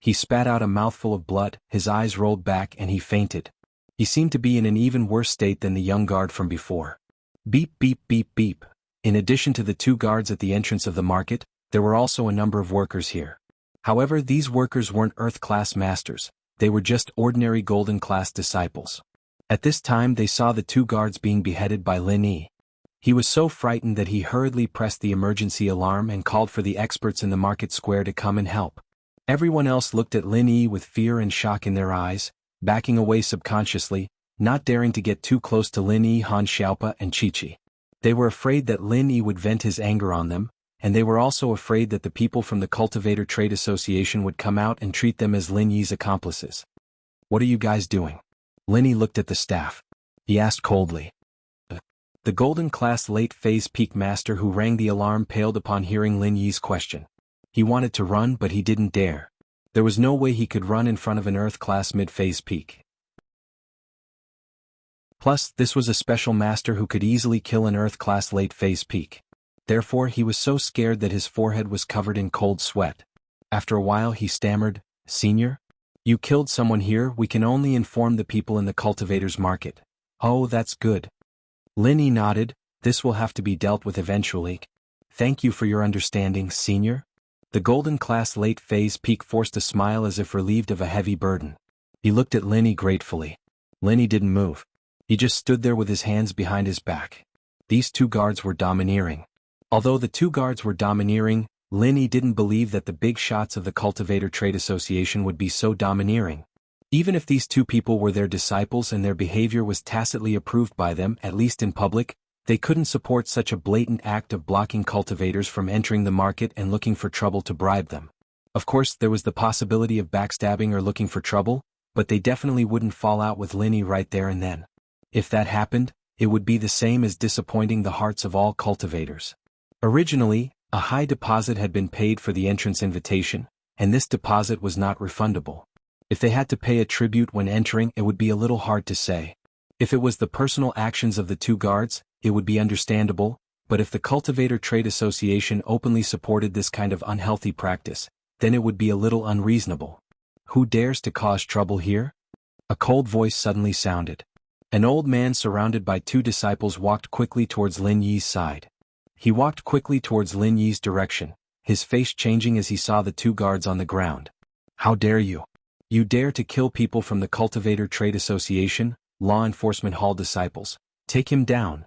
He spat out a mouthful of blood, his eyes rolled back and he fainted. He seemed to be in an even worse state than the young guard from before. Beep beep beep beep. In addition to the two guards at the entrance of the market, there were also a number of workers here. However, these workers weren't Earth-class masters, they were just ordinary Golden-class disciples. At this time they saw the two guards being beheaded by Lin Yi. He was so frightened that he hurriedly pressed the emergency alarm and called for the experts in the market square to come and help. Everyone else looked at Lin Yi with fear and shock in their eyes, backing away subconsciously, not daring to get too close to Lin Yi, Han Xiaopo and Qiqi. They were afraid that Lin Yi would vent his anger on them, and they were also afraid that the people from the Cultivator Trade Association would come out and treat them as Lin Yi's accomplices. What are you guys doing? Lin Yi looked at the staff. He asked coldly. The Golden-class late-phase peak master who rang the alarm paled upon hearing Lin Yi's question. He wanted to run, but he didn't dare. There was no way he could run in front of an Earth-class mid-phase peak. Plus, this was a special master who could easily kill an Earth-class late-phase peak. Therefore, he was so scared that his forehead was covered in cold sweat. After a while he stammered, "Senior? You killed someone here. We can only inform the people in the cultivators market." "Oh, that's good." Linny nodded. "This will have to be dealt with eventually. Thank you for your understanding, Senior." The golden-class late-phase peak forced a smile as if relieved of a heavy burden. He looked at Linny gratefully. Linny didn't move. He just stood there with his hands behind his back. These two guards were domineering. Although the two guards were domineering, Linny didn't believe that the big shots of the Cultivator Trade Association would be so domineering. Even if these two people were their disciples and their behavior was tacitly approved by them, at least in public, they couldn't support such a blatant act of blocking cultivators from entering the market and looking for trouble to bribe them. Of course, there was the possibility of backstabbing or looking for trouble, but they definitely wouldn't fall out with Linny right there and then. If that happened, it would be the same as disappointing the hearts of all cultivators. Originally, a high deposit had been paid for the entrance invitation, and this deposit was not refundable. If they had to pay a tribute when entering, it would be a little hard to say. If it was the personal actions of the two guards, it would be understandable, but if the Cultivator Trade Association openly supported this kind of unhealthy practice, then it would be a little unreasonable. "Who dares to cause trouble here?" A cold voice suddenly sounded. An old man surrounded by two disciples walked quickly towards Lin Yi's side. He walked quickly towards Lin Yi's direction, his face changing as he saw the two guards on the ground. "How dare you? You dare to kill people from the Cultivator Trade Association, Law Enforcement Hall disciples. Take him down."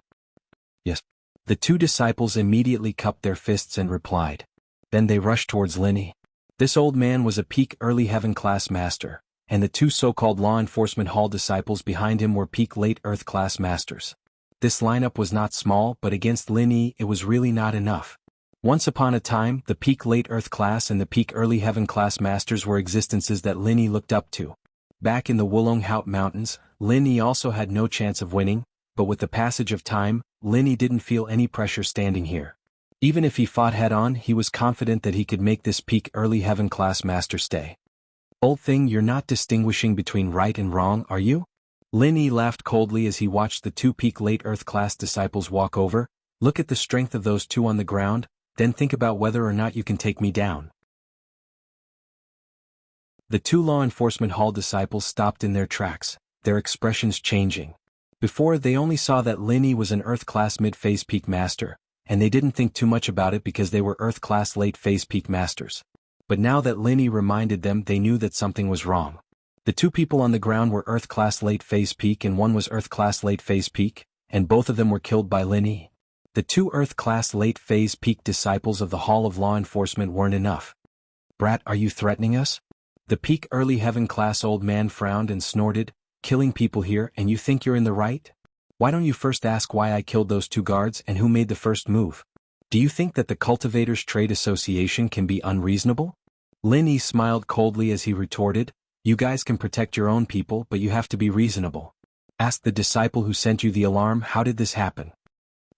"Yes." The two disciples immediately cupped their fists and replied. Then they rushed towards Linny. This old man was a peak early heaven class master, and the two so-called Law Enforcement Hall disciples behind him were peak late Earth class masters. This lineup was not small, but against Linny it was really not enough. Once upon a time, the peak late Earth class and the peak early heaven class masters were existences that Linny looked up to. Back in the Wulonghout Mountains, Linny also had no chance of winning, but with the passage of time, Linny didn't feel any pressure standing here. Even if he fought head-on, he was confident that he could make this peak early heaven class master stay. "Old thing, you're not distinguishing between right and wrong, are you?" Linny laughed coldly as he watched the two peak late Earth class disciples walk over. "Look at the strength of those two on the ground, then think about whether or not you can take me down." The two Law Enforcement Hall disciples stopped in their tracks, their expressions changing. Before, they only saw that Linny was an Earth class mid-phase peak master, and they didn't think too much about it because they were Earth class late phase peak masters. But now that Linny reminded them, they knew that something was wrong. The two people on the ground were Earth class late phase peak and one was Earth class late phase peak, and both of them were killed by Linny. The two Earth class late phase peak disciples of the Hall of Law Enforcement weren't enough. "Brat, are you threatening us?" The peak early heaven class old man frowned and snorted. "Killing people here and you think you're in the right? Why don't you first ask why I killed those two guards and who made the first move? Do you think that the Cultivators Trade Association can be unreasonable?" Linny smiled coldly as he retorted, "You guys can protect your own people, but you have to be reasonable. Ask the disciple who sent you the alarm, how did this happen?"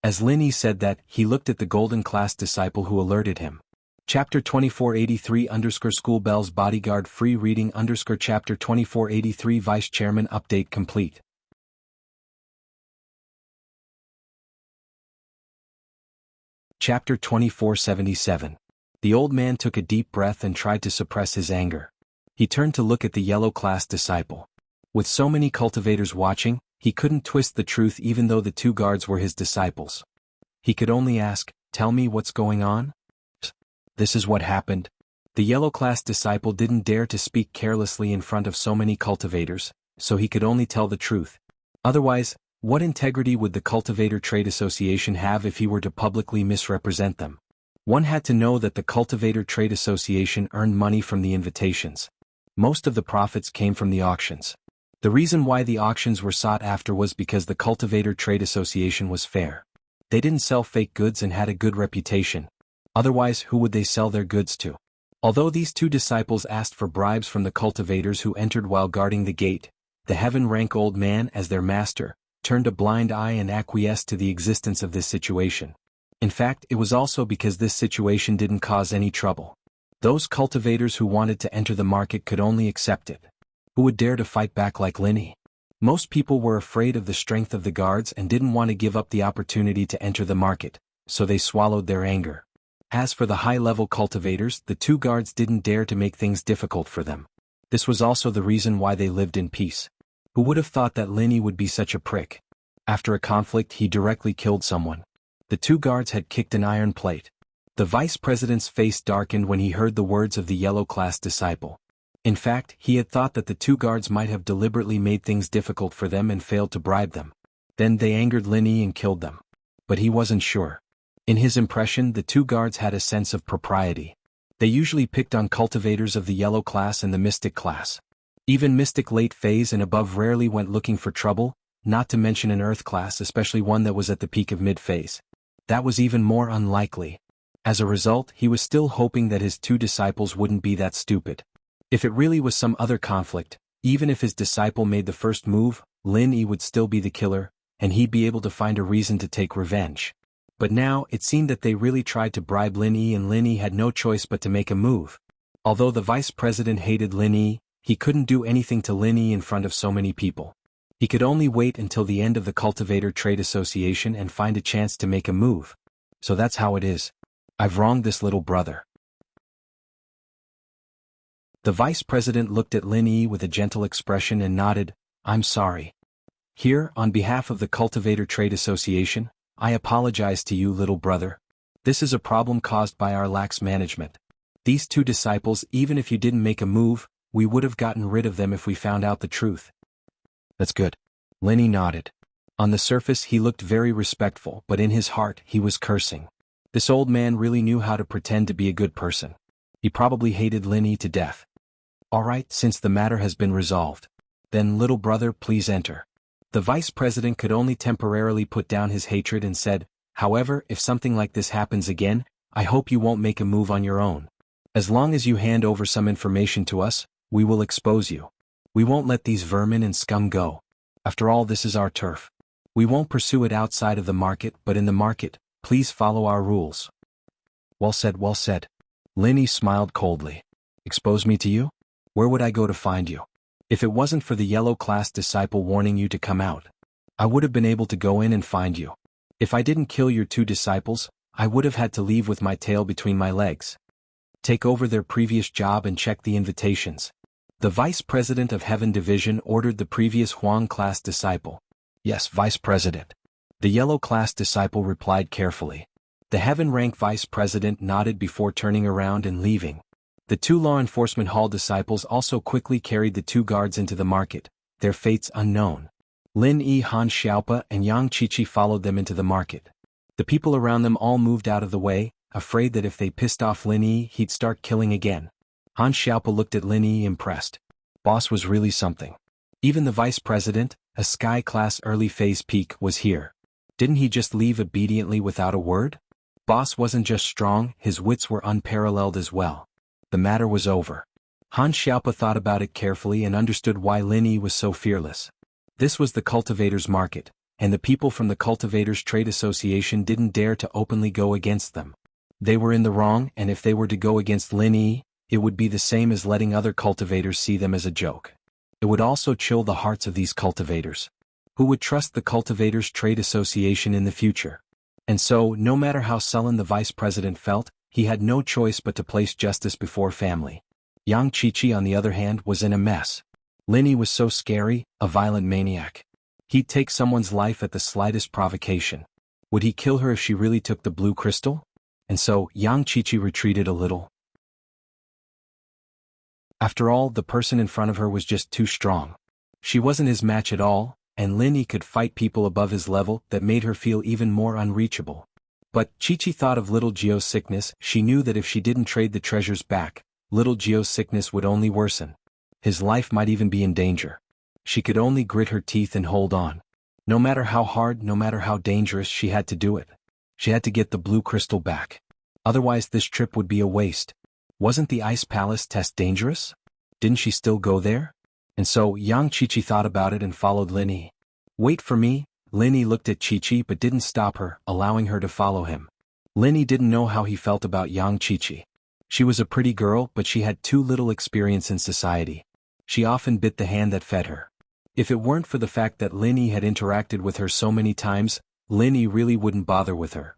As Linny said that, he looked at the golden class disciple who alerted him. Chapter 2483 _ School Bells Bodyguard Free Reading _ Chapter 2483 Vice Chairman Update Complete. Chapter 2477. The old man took a deep breath and tried to suppress his anger. He turned to look at the yellow class disciple. With so many cultivators watching, he couldn't twist the truth even though the two guards were his disciples. He could only ask, "Tell me what's going on?" This is what happened. The yellow class disciple didn't dare to speak carelessly in front of so many cultivators, so he could only tell the truth. Otherwise, what integrity would the Cultivator Trade Association have if he were to publicly misrepresent them? One had to know that the Cultivator Trade Association earned money from the invitations. Most of the profits came from the auctions. The reason why the auctions were sought after was because the Cultivator Trade Association was fair. They didn't sell fake goods and had a good reputation. Otherwise, who would they sell their goods to? Although these two disciples asked for bribes from the cultivators who entered while guarding the gate, the heaven-rank old man, as their master, turned a blind eye and acquiesced to the existence of this situation. In fact, it was also because this situation didn't cause any trouble. Those cultivators who wanted to enter the market could only accept it. Who would dare to fight back like Linny? Most people were afraid of the strength of the guards and didn't want to give up the opportunity to enter the market, so they swallowed their anger. As for the high-level cultivators, the two guards didn't dare to make things difficult for them. This was also the reason why they lived in peace. Who would have thought that Linny would be such a prick? After a conflict, he directly killed someone. The two guards had kicked an iron plate. The vice president's face darkened when he heard the words of the yellow-class disciple. In fact, he had thought that the two guards might have deliberately made things difficult for them and failed to bribe them. Then they angered Linny and killed them. But he wasn't sure. In his impression, the two guards had a sense of propriety. They usually picked on cultivators of the yellow class and the mystic class. Even mystic late phase and above rarely went looking for trouble, not to mention an earth class, especially one that was at the peak of mid-phase. That was even more unlikely. As a result, he was still hoping that his two disciples wouldn't be that stupid. If it really was some other conflict, even if his disciple made the first move, Lin Yi would still be the killer, and he'd be able to find a reason to take revenge. But now, it seemed that they really tried to bribe Lin Yi, and Lin Yi had no choice but to make a move. Although the vice president hated Lin Yi, he couldn't do anything to Lin Yi in front of so many people. He could only wait until the end of the Cultivator Trade Association and find a chance to make a move. So that's how it is. I've wronged this little brother. The vice president looked at Lin Yi with a gentle expression and nodded, I'm sorry. Here, on behalf of the Cultivator Trade Association, I apologize to you, little brother. This is a problem caused by our lax management. These two disciples, even if you didn't make a move, we would have gotten rid of them if we found out the truth. That's good. Lin Yi nodded. On the surface he looked very respectful, but in his heart he was cursing. This old man really knew how to pretend to be a good person. He probably hated Lin Yi to death. Alright, since the matter has been resolved. Then little brother, please enter. The vice president could only temporarily put down his hatred and said, however, if something like this happens again, I hope you won't make a move on your own. As long as you hand over some information to us, we will expose you. We won't let these vermin and scum go. After all, this is our turf. We won't pursue it outside of the market, but in the market, please follow our rules. Well said, well said. Lin Yi smiled coldly. Expose me to you? Where would I go to find you? If it wasn't for the yellow class disciple warning you to come out, I would have been able to go in and find you. If I didn't kill your two disciples, I would have had to leave with my tail between my legs. Take over their previous job and check the invitations. The vice president of Heaven Division ordered the previous Huang class disciple. Yes, vice president. The yellow class disciple replied carefully. The Heaven rank vice president nodded before turning around and leaving. The two law enforcement hall disciples also quickly carried the two guards into the market, their fates unknown. Lin Yi, Han Xiaopa, and Yang Qiqi followed them into the market. The people around them all moved out of the way, afraid that if they pissed off Lin Yi, he'd start killing again. Han Xiaopa looked at Lin Yi impressed. Boss was really something. Even the vice president, a sky-class early-phase peak, was here. Didn't he just leave obediently without a word? Boss wasn't just strong, his wits were unparalleled as well. The matter was over. Han Xiaopa thought about it carefully and understood why Lin Yi was so fearless. This was the cultivators' market, and the people from the Cultivators Trade Association didn't dare to openly go against them. They were in the wrong, and if they were to go against Lin Yi, it would be the same as letting other cultivators see them as a joke. It would also chill the hearts of these cultivators. Who would trust the Cultivators Trade Association in the future? And so, no matter how sullen the vice president felt, he had no choice but to place justice before family. Yang Qiqi, on the other hand, was in a mess. Lin Yi was so scary, a violent maniac. He'd take someone's life at the slightest provocation. Would he kill her if she really took the blue crystal? And so, Yang Qiqi retreated a little. After all, the person in front of her was just too strong. She wasn't his match at all, and Lin Yi could fight people above his level that made her feel even more unreachable. But Qiqi thought of little Gio's sickness. She knew that if she didn't trade the treasures back, little Gio's sickness would only worsen. His life might even be in danger. She could only grit her teeth and hold on. No matter how hard, no matter how dangerous, she had to do it. She had to get the blue crystal back. Otherwise this trip would be a waste. Wasn't the Ice Palace test dangerous? Didn't she still go there? And so Yang Qiqi thought about it and followed Lin Yi. Wait for me. Lin Yi looked at Qiqi but didn't stop her, allowing her to follow him. Lin Yi didn't know how he felt about Yang Qiqi. She was a pretty girl, but she had too little experience in society. She often bit the hand that fed her. If it weren't for the fact that Lin Yi had interacted with her so many times, Lin Yi really wouldn't bother with her.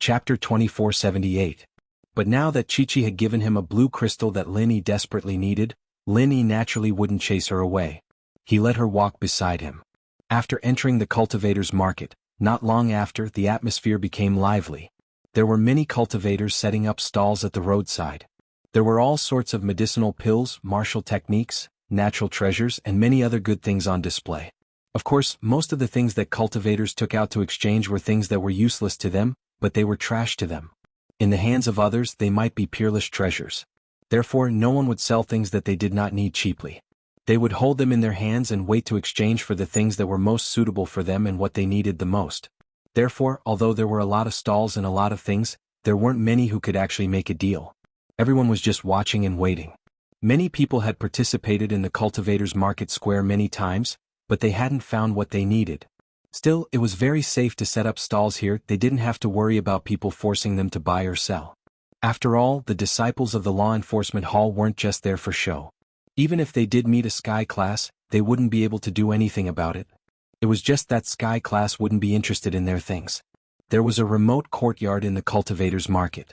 Chapter 2478. But now that Chi-Chi had given him a blue crystal that Lin Yi desperately needed, Lin Yi naturally wouldn't chase her away. He let her walk beside him. After entering the cultivator's market, not long after, the atmosphere became lively. There were many cultivators setting up stalls at the roadside. There were all sorts of medicinal pills, martial techniques, natural treasures, and many other good things on display. Of course, most of the things that cultivators took out to exchange were things that were useless to them, but they were trash to them. In the hands of others, they might be peerless treasures. Therefore, no one would sell things that they did not need cheaply. They would hold them in their hands and wait to exchange for the things that were most suitable for them and what they needed the most. Therefore, although there were a lot of stalls and a lot of things, there weren't many who could actually make a deal. Everyone was just watching and waiting. Many people had participated in the cultivators' market square many times, but they hadn't found what they needed. Still, it was very safe to set up stalls here. They didn't have to worry about people forcing them to buy or sell. After all, the disciples of the law enforcement hall weren't just there for show. Even if they did meet a sky class, they wouldn't be able to do anything about it. It was just that sky class wouldn't be interested in their things. There was a remote courtyard in the cultivators' market.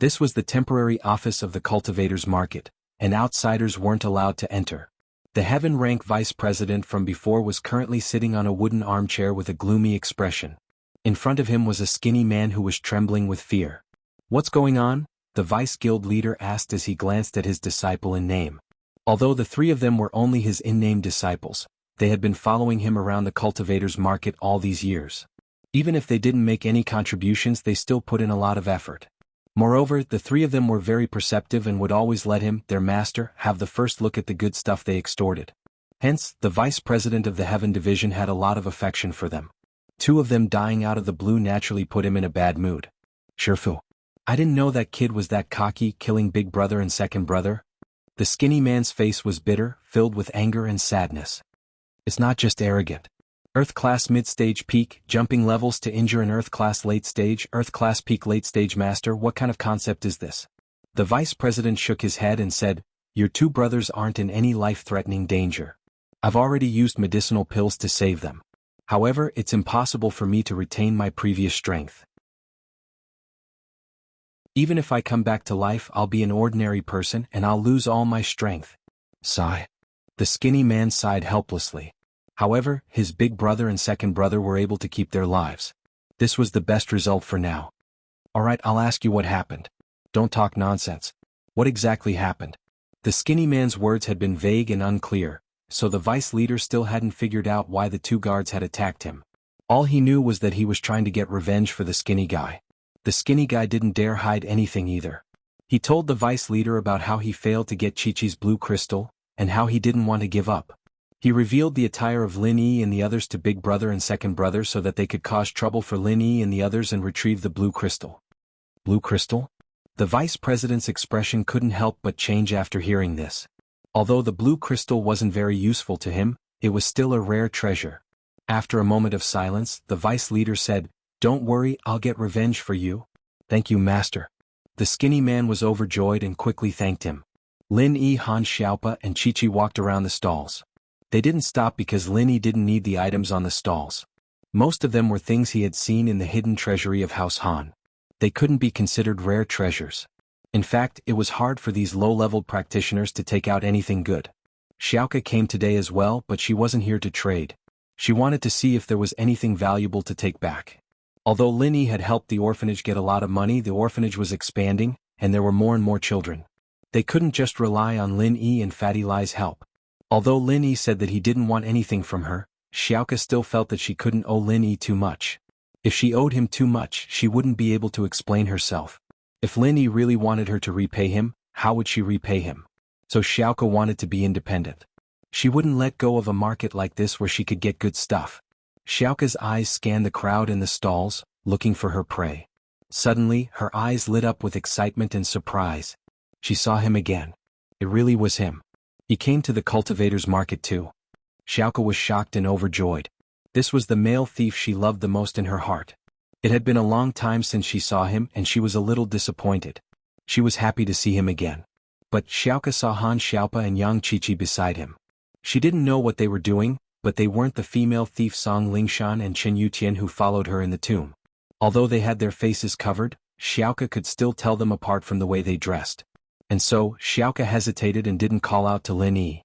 This was the temporary office of the cultivators' market, and outsiders weren't allowed to enter. The heaven-rank vice president from before was currently sitting on a wooden armchair with a gloomy expression. In front of him was a skinny man who was trembling with fear. "What's going on?" the vice guild leader asked as he glanced at his disciple in name. Although the three of them were only his in-name disciples, they had been following him around the cultivators' market all these years. Even if they didn't make any contributions, they still put in a lot of effort. Moreover, the three of them were very perceptive and would always let him, their master, have the first look at the good stuff they extorted. Hence, the vice president of the Heaven Division had a lot of affection for them. Two of them dying out of the blue naturally put him in a bad mood. "Shifu, I didn't know that kid was that cocky, killing big brother and second brother." The skinny man's face was bitter, filled with anger and sadness. "It's not just arrogant. Earth-class mid-stage peak, jumping levels to injure an Earth-class late-stage, Earth-class peak late-stage master. What kind of concept is this?" The vice president shook his head and said, "Your two brothers aren't in any life-threatening danger. I've already used medicinal pills to save them. However, it's impossible for me to retain my previous strength. Even if I come back to life, I'll be an ordinary person and I'll lose all my strength." Sigh. The skinny man sighed helplessly. However, his big brother and second brother were able to keep their lives. This was the best result for now. "Alright, I'll ask you what happened. Don't talk nonsense. What exactly happened?" The skinny man's words had been vague and unclear, so the vice leader still hadn't figured out why the two guards had attacked him. All he knew was that he was trying to get revenge for the skinny guy. The skinny guy didn't dare hide anything either. He told the vice leader about how he failed to get Chi-Chi's blue crystal, and how he didn't want to give up. He revealed the attire of Lin Yi and the others to big brother and second brother so that they could cause trouble for Lin Yi and the others and retrieve the blue crystal. Blue crystal? The vice president's expression couldn't help but change after hearing this. Although the blue crystal wasn't very useful to him, it was still a rare treasure. After a moment of silence, the vice leader said, "Don't worry, I'll get revenge for you." "Thank you, master." The skinny man was overjoyed and quickly thanked him. Lin Yi, Han Xiaopa and Chi-Chi walked around the stalls. They didn't stop because Lin Yi didn't need the items on the stalls. Most of them were things he had seen in the hidden treasury of House Han. They couldn't be considered rare treasures. In fact, it was hard for these low-leveled practitioners to take out anything good. Xiaoka came today as well, but she wasn't here to trade. She wanted to see if there was anything valuable to take back. Although Lin Yi had helped the orphanage get a lot of money, the orphanage was expanding, and there were more and more children. They couldn't just rely on Lin Yi and Fatty Lai's help. Although Lin Yi said that he didn't want anything from her, Xiaoka still felt that she couldn't owe Lin Yi too much. If she owed him too much, she wouldn't be able to explain herself. If Lin Yi really wanted her to repay him, how would she repay him? So Xiaoka wanted to be independent. She wouldn't let go of a market like this where she could get good stuff. Xiaoka's eyes scanned the crowd in the stalls, looking for her prey. Suddenly, her eyes lit up with excitement and surprise. She saw him again. It really was him. He came to the cultivators' market too. Xiaoka was shocked and overjoyed. This was the male thief she loved the most in her heart. It had been a long time since she saw him and she was a little disappointed. She was happy to see him again. But Xiaoke saw Han Xiaopa and Yang Qiqi beside him. She didn't know what they were doing, but they weren't the female thief Song Lingshan and Chen Yutian who followed her in the tomb. Although they had their faces covered, Xiaoke could still tell them apart from the way they dressed. And so, Xiaoke hesitated and didn't call out to Lin Yi.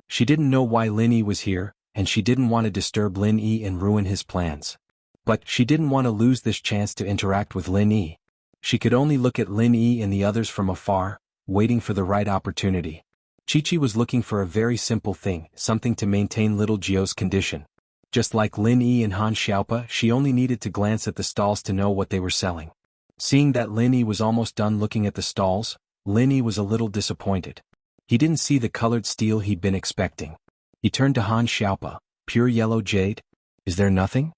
She didn't know why Lin Yi was here, and she didn't want to disturb Lin Yi and ruin his plans. But she didn't want to lose this chance to interact with Lin Yi. She could only look at Lin Yi and the others from afar, waiting for the right opportunity. Qiqi was looking for a very simple thing, something to maintain little Jio's condition. Just like Lin Yi and Han Xiaopa, she only needed to glance at the stalls to know what they were selling. Seeing that Lin Yi was almost done looking at the stalls, Lin Yi was a little disappointed. He didn't see the colored steel he'd been expecting. He turned to Han Xiaopa. Pure yellow jade? Is there nothing?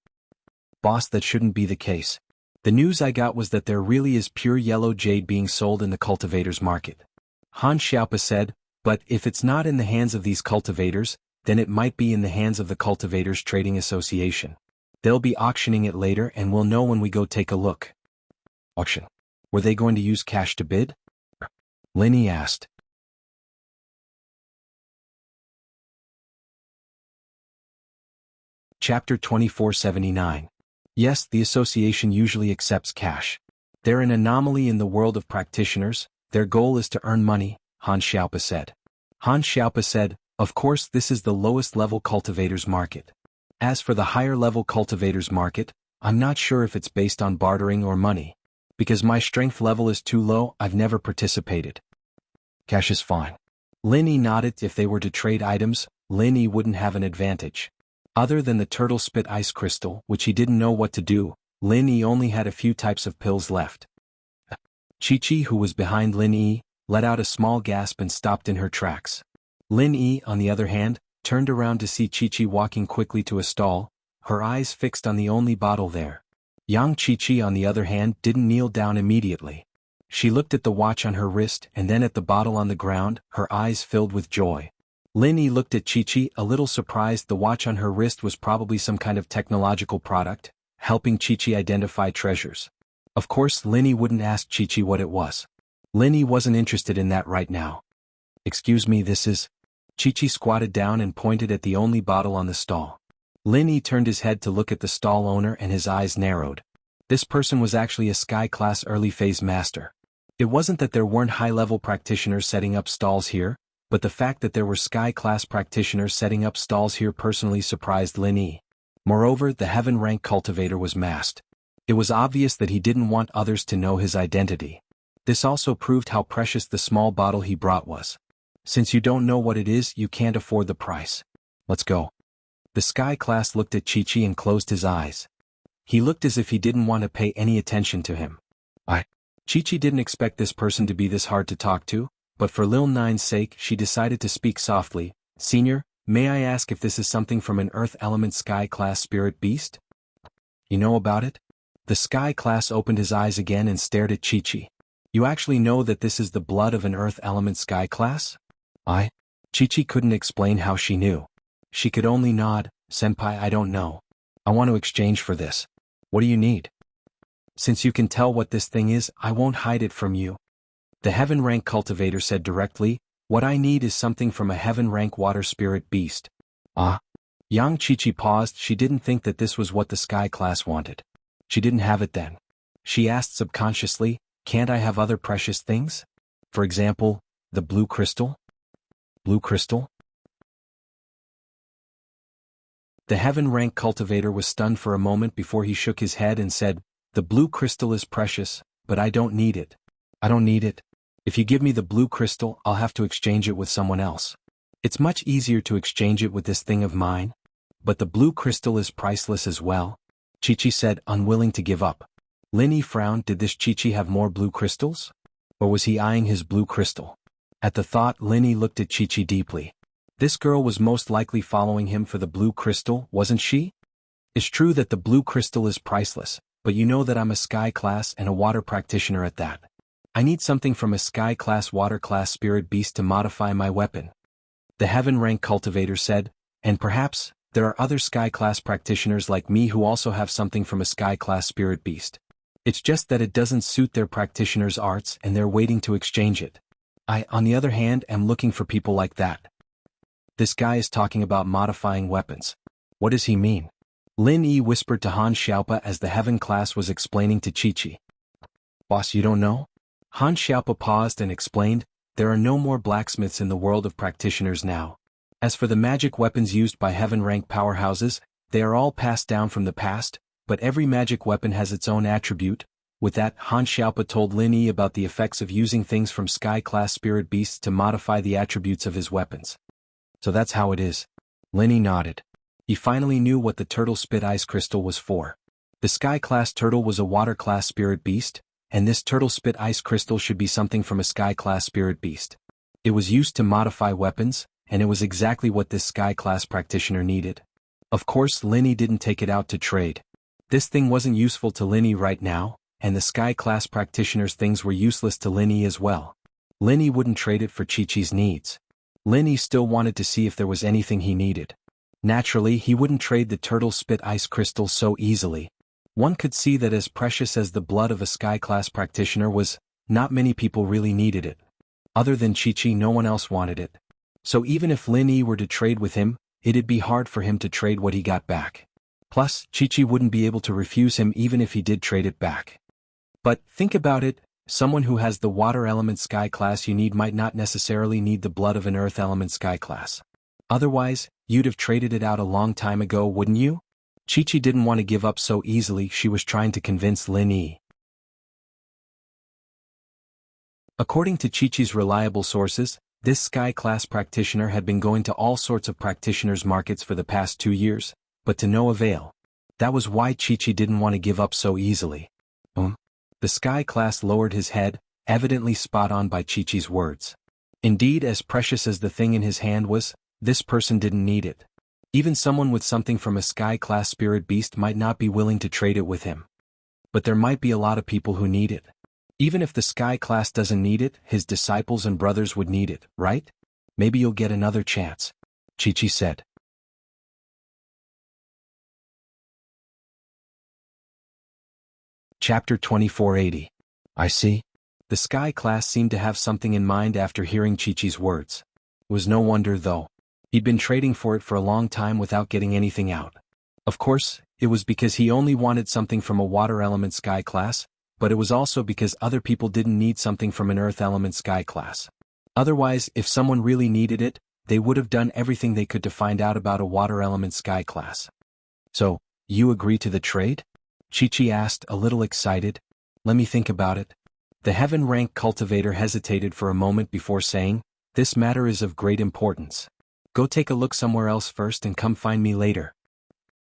Boss, that shouldn't be the case. The news I got was that there really is pure yellow jade being sold in the cultivators market. Han Xiaopa said, but if it's not in the hands of these cultivators, then it might be in the hands of the Cultivators Trading Association. They'll be auctioning it later and we'll know when we go take a look. Auction? Were they going to use cash to bid? Lin Yi asked. Chapter 2479. Yes, the association usually accepts cash. They're an anomaly in the world of practitioners. Their goal is to earn money, Han Xiaopa said. Han Xiaopa said, of course this is the lowest level cultivators market. As for the higher level cultivators market, I'm not sure if it's based on bartering or money. Because my strength level is too low, I've never participated. Cash is fine. Lin Yi nodded. If they were to trade items, Lin Yi wouldn't have an advantage. Other than the turtle spit ice crystal, which he didn't know what to do, Lin Yi only had a few types of pills left. Qiqi, who was behind Lin Yi, let out a small gasp and stopped in her tracks. Lin Yi, on the other hand, turned around to see Qiqi walking quickly to a stall, her eyes fixed on the only bottle there. Yang Qiqi, on the other hand, didn't kneel down immediately. She looked at the watch on her wrist and then at the bottle on the ground, her eyes filled with joy. Lin Yi looked at Qiqi, a little surprised. The watch on her wrist was probably some kind of technological product, helping Qiqi identify treasures. Of course, Lin Yi wouldn't ask Qiqi what it was. Lin Yi wasn't interested in that right now. Excuse me, this is... Qiqi squatted down and pointed at the only bottle on the stall. Lin Yi turned his head to look at the stall owner and his eyes narrowed. This person was actually a sky-class early-phase master. It wasn't that there weren't high-level practitioners setting up stalls here, but the fact that there were sky-class practitioners setting up stalls here personally surprised Lin Yi. Moreover, the heaven-rank cultivator was masked. It was obvious that he didn't want others to know his identity. This also proved how precious the small bottle he brought was. Since you don't know what it is, you can't afford the price. Let's go. The sky-class looked at Qiqi and closed his eyes. He looked as if he didn't want to pay any attention to him. Qiqi didn't expect this person to be this hard to talk to, but for Lil Nine's sake, she decided to speak softly. Senior, may I ask if this is something from an Earth Element Sky-class spirit beast? You know about it? The Sky-class opened his eyes again and stared at Qiqi. You actually know that this is the blood of an Earth Element Sky-class? Qiqi couldn't explain how she knew. She could only nod. Senpai, I don't know. I want to exchange for this. What do you need? Since you can tell what this thing is, I won't hide it from you. The heaven rank cultivator said directly, what I need is something from a heaven rank water spirit beast. Yang Qiqi paused. She didn't think that this was what the sky class wanted. She didn't have it then. She asked subconsciously, can't I have other precious things? For example, the blue crystal? Blue crystal? The heaven rank cultivator was stunned for a moment before he shook his head and said, the blue crystal is precious, but I don't need it. I don't need it. If you give me the blue crystal, I'll have to exchange it with someone else. It's much easier to exchange it with this thing of mine. But the blue crystal is priceless as well, Qiqi said, unwilling to give up. Lin Yi frowned. Did this Qiqi have more blue crystals? Or was he eyeing his blue crystal? At the thought, Lin Yi looked at Qiqi deeply. This girl was most likely following him for the blue crystal, wasn't she? It's true that the blue crystal is priceless, but you know that I'm a sky class and a water practitioner at that. I need something from a sky class water class spirit beast to modify my weapon. The heaven rank cultivator said, and perhaps, there are other sky class practitioners like me who also have something from a sky class spirit beast. It's just that it doesn't suit their practitioner's arts and they're waiting to exchange it. I, on the other hand, am looking for people like that. This guy is talking about modifying weapons. What does he mean? Lin Yi whispered to Han Xiaopa as the Heaven class was explaining to Chi-Chi. Boss, you don't know? Han Xiaopa paused and explained, there are no more blacksmiths in the world of practitioners now. As for the magic weapons used by Heaven-rank powerhouses, they are all passed down from the past, but every magic weapon has its own attribute. With that, Han Xiaopa told Lin Yi about the effects of using things from Sky-class spirit beasts to modify the attributes of his weapons. So that's how it is. Lin Yi nodded. He finally knew what the turtle spit ice crystal was for. The Sky-class turtle was a water-class spirit beast, and this turtle spit ice crystal should be something from a Sky-class spirit beast. It was used to modify weapons, and it was exactly what this Sky-class practitioner needed. Of course, Lin Yi didn't take it out to trade. This thing wasn't useful to Lin Yi right now, and the Sky-class practitioner's things were useless to Lin Yi as well. Lin Yi wouldn't trade it for Chi-Chi's needs. Lin Yi still wanted to see if there was anything he needed. Naturally, he wouldn't trade the turtle spit ice crystal so easily. One could see that as precious as the blood of a Sky-class practitioner was, not many people really needed it. Other than Chi-Chi, no one else wanted it. So even if Lin Yi were to trade with him, it'd be hard for him to trade what he got back. Plus, Chi-Chi wouldn't be able to refuse him even if he did trade it back. But, think about it, someone who has the water element Sky class you need might not necessarily need the blood of an earth element Sky class. Otherwise, you'd have traded it out a long time ago, wouldn't you? Chi-Chi didn't want to give up so easily. She was trying to convince Lin Yi. According to Chi-Chi's reliable sources, this Sky-class practitioner had been going to all sorts of practitioners' markets for the past 2 years, but to no avail. That was why Chi-Chi didn't want to give up so easily. The Sky-class lowered his head, evidently spot on by Chi-Chi's words. Indeed, as precious as the thing in his hand was, this person didn't need it. Even someone with something from a Sky-class spirit beast might not be willing to trade it with him. But there might be a lot of people who need it. Even if the Sky-class doesn't need it, his disciples and brothers would need it, right? Maybe you'll get another chance, Chi-Chi said. Chapter 2480. I see. The Sky-class seemed to have something in mind after hearing Chi-Chi's words. It was no wonder, though. He'd been trading for it for a long time without getting anything out. Of course, it was because he only wanted something from a water element Sky class, but it was also because other people didn't need something from an earth element Sky class. Otherwise, if someone really needed it, they would have done everything they could to find out about a water element Sky class. So, you agree to the trade? Chi-Chi asked, a little excited. Let me think about it. The heaven-rank cultivator hesitated for a moment before saying, this matter is of great importance. Go take a look somewhere else first and come find me later.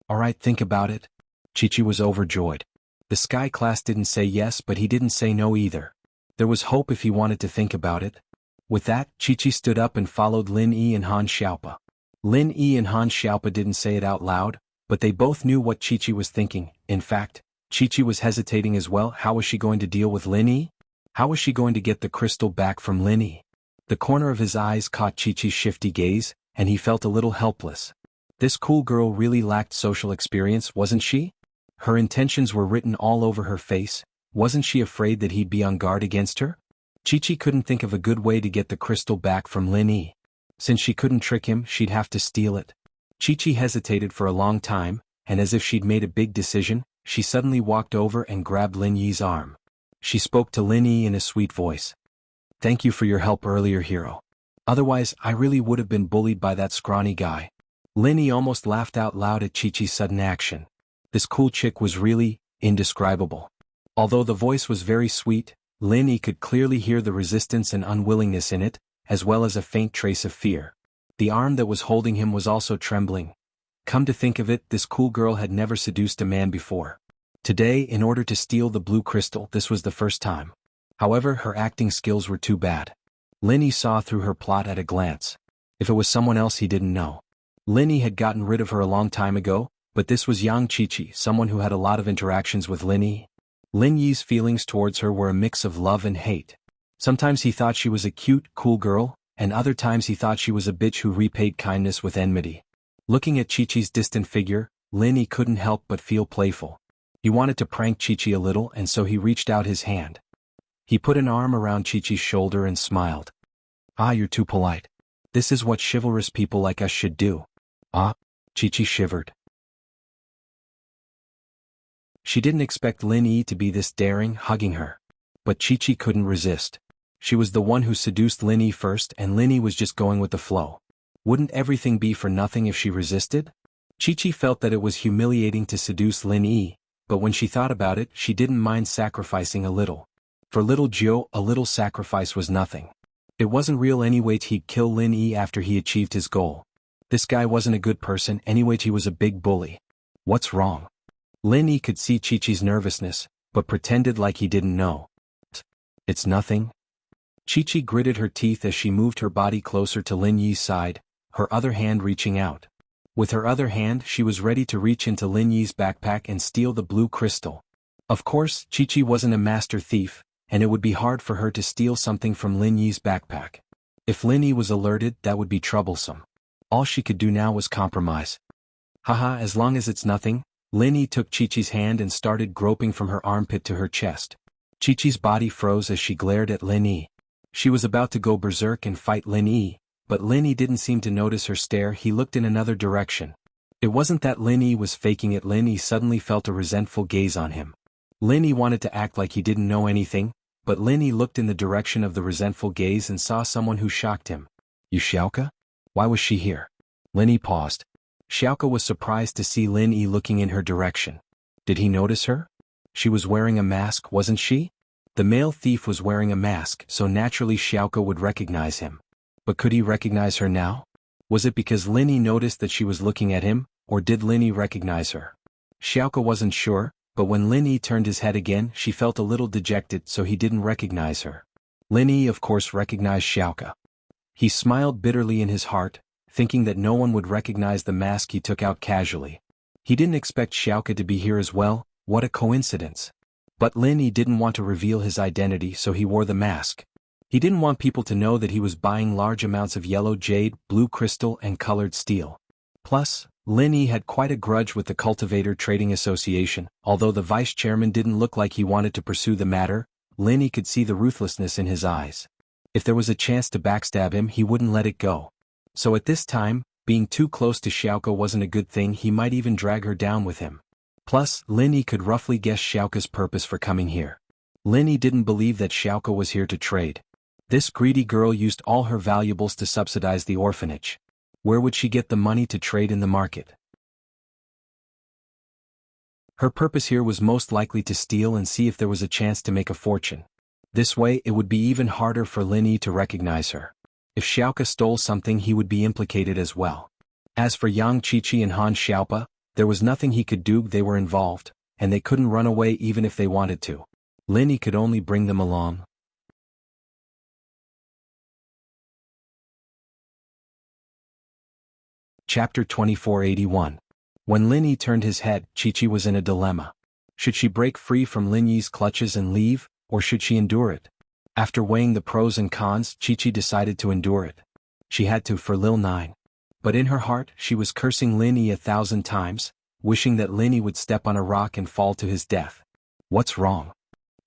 Alright, think about it. Chi-Chi was overjoyed. The Sky class didn't say yes, but he didn't say no either. There was hope if he wanted to think about it. With that, Chi-Chi stood up and followed Lin Yi and Han Xiaopa. Lin Yi and Han Xiaopa didn't say it out loud, but they both knew what Chi-Chi was thinking. In fact, Chi-Chi was hesitating as well. How was she going to deal with Lin Yi? How was she going to get the crystal back from Lin Yi? The corner of his eyes caught Chi-Chi's shifty gaze, and he felt a little helpless. This cool girl really lacked social experience, wasn't she? Her intentions were written all over her face. Wasn't she afraid that he'd be on guard against her? Chi-Chi couldn't think of a good way to get the crystal back from Lin Yi. Since she couldn't trick him, she'd have to steal it. Chi-Chi hesitated for a long time, and as if she'd made a big decision, she suddenly walked over and grabbed Lin Yi's arm. She spoke to Lin Yi in a sweet voice. Thank you for your help earlier, hero. Otherwise, I really would have been bullied by that scrawny guy. Lin Yi almost laughed out loud at Chi-Chi's sudden action. This cool chick was really indescribable. Although the voice was very sweet, Lin Yi could clearly hear the resistance and unwillingness in it, as well as a faint trace of fear. The arm that was holding him was also trembling. Come to think of it, this cool girl had never seduced a man before. Today, in order to steal the blue crystal, this was the first time. However, her acting skills were too bad. Lin Yi saw through her plot at a glance. If it was someone else, he didn't know. Lin Yi had gotten rid of her a long time ago, but this was young Chi-Chi, someone who had a lot of interactions with Lin Yi. Lin Yi's feelings towards her were a mix of love and hate. Sometimes he thought she was a cute, cool girl, and other times he thought she was a bitch who repaid kindness with enmity. Looking at Chi-Chi's distant figure, Lin Yi couldn't help but feel playful. He wanted to prank Chi-Chi a little, and so he reached out his hand. He put an arm around Chi-Chi's shoulder and smiled. "Ah, you're too polite. This is what chivalrous people like us should do." "Ah," Chi-Chi shivered. She didn't expect Lin Yi to be this daring, hugging her. But Chi-Chi couldn't resist. She was the one who seduced Lin Yi first, and Lin Yi was just going with the flow. Wouldn't everything be for nothing if she resisted? Chi-Chi felt that it was humiliating to seduce Lin Yi, but when she thought about it, she didn't mind sacrificing a little. For little Jiu, a little sacrifice was nothing. It wasn't real anyway. He'd kill Lin Yi after he achieved his goal. This guy wasn't a good person anyway. He was a big bully. What's wrong? Lin Yi could see Chi-Chi's nervousness, but pretended like he didn't know. "It's nothing." Chi-Chi gritted her teeth as she moved her body closer to Lin Yi's side, her other hand reaching out. With her other hand, she was ready to reach into Lin Yi's backpack and steal the blue crystal. Of course, Chi-Chi wasn't a master thief, and it would be hard for her to steal something from Lin Yi's backpack. If Lin Yi was alerted, that would be troublesome. All she could do now was compromise. "Haha, as long as it's nothing." Lin Yi took Chi-Chi's hand and started groping from her armpit to her chest. Chi-Chi's body froze as she glared at Lin Yi. She was about to go berserk and fight Lin Yi, but Lin Yi didn't seem to notice her stare. He looked in another direction. It wasn't that Lin Yi was faking it. Lin Yi suddenly felt a resentful gaze on him. Lin Yi wanted to act like he didn't know anything, but Lin Yi looked in the direction of the resentful gaze and saw someone who shocked him. "You Xiaoka? Why was she here?" Lin Yi paused. Xiaoka was surprised to see Lin Yi looking in her direction. Did he notice her? She was wearing a mask, wasn't she? The male thief was wearing a mask, so naturally Xiaoka would recognize him. But could he recognize her now? Was it because Lin Yi noticed that she was looking at him, or did Lin Yi recognize her? Xiaoka wasn't sure, but when Lin Yi turned his head again, she felt a little dejected, so he didn't recognize her. Lin Yi of course recognized Xiaoka. He smiled bitterly in his heart, thinking that no one would recognize the mask he took out casually. He didn't expect Xiaoka to be here as well. What a coincidence. But Lin Yi didn't want to reveal his identity, so he wore the mask. He didn't want people to know that he was buying large amounts of yellow jade, blue crystal, and colored steel. Plus, Lin Yi had quite a grudge with the Cultivator Trading Association. Although the vice chairman didn't look like he wanted to pursue the matter, Lin Yi could see the ruthlessness in his eyes. If there was a chance to backstab him, he wouldn't let it go. So at this time, being too close to Xiaoka wasn't a good thing. He might even drag her down with him. Plus, Lin Yi could roughly guess Xiaoka's purpose for coming here. Lin Yi didn't believe that Xiaoka was here to trade. This greedy girl used all her valuables to subsidize the orphanage. Where would she get the money to trade in the market? Her purpose here was most likely to steal and see if there was a chance to make a fortune. This way, it would be even harder for Lin Yi to recognize her. If Xiaoka stole something, he would be implicated as well. As for Yang Chi-Chi and Han Xiaopa, there was nothing he could do. They were involved, and they couldn't run away even if they wanted to. Lin Yi could only bring them along. Chapter 2481. When Lin Yi turned his head, Chi-Chi was in a dilemma. Should she break free from Lin Yi's clutches and leave, or should she endure it? After weighing the pros and cons, Chi-Chi decided to endure it. She had to for Lil 9. But in her heart, she was cursing Lin Yi 1,000 times, wishing that Lin Yi would step on a rock and fall to his death. What's wrong?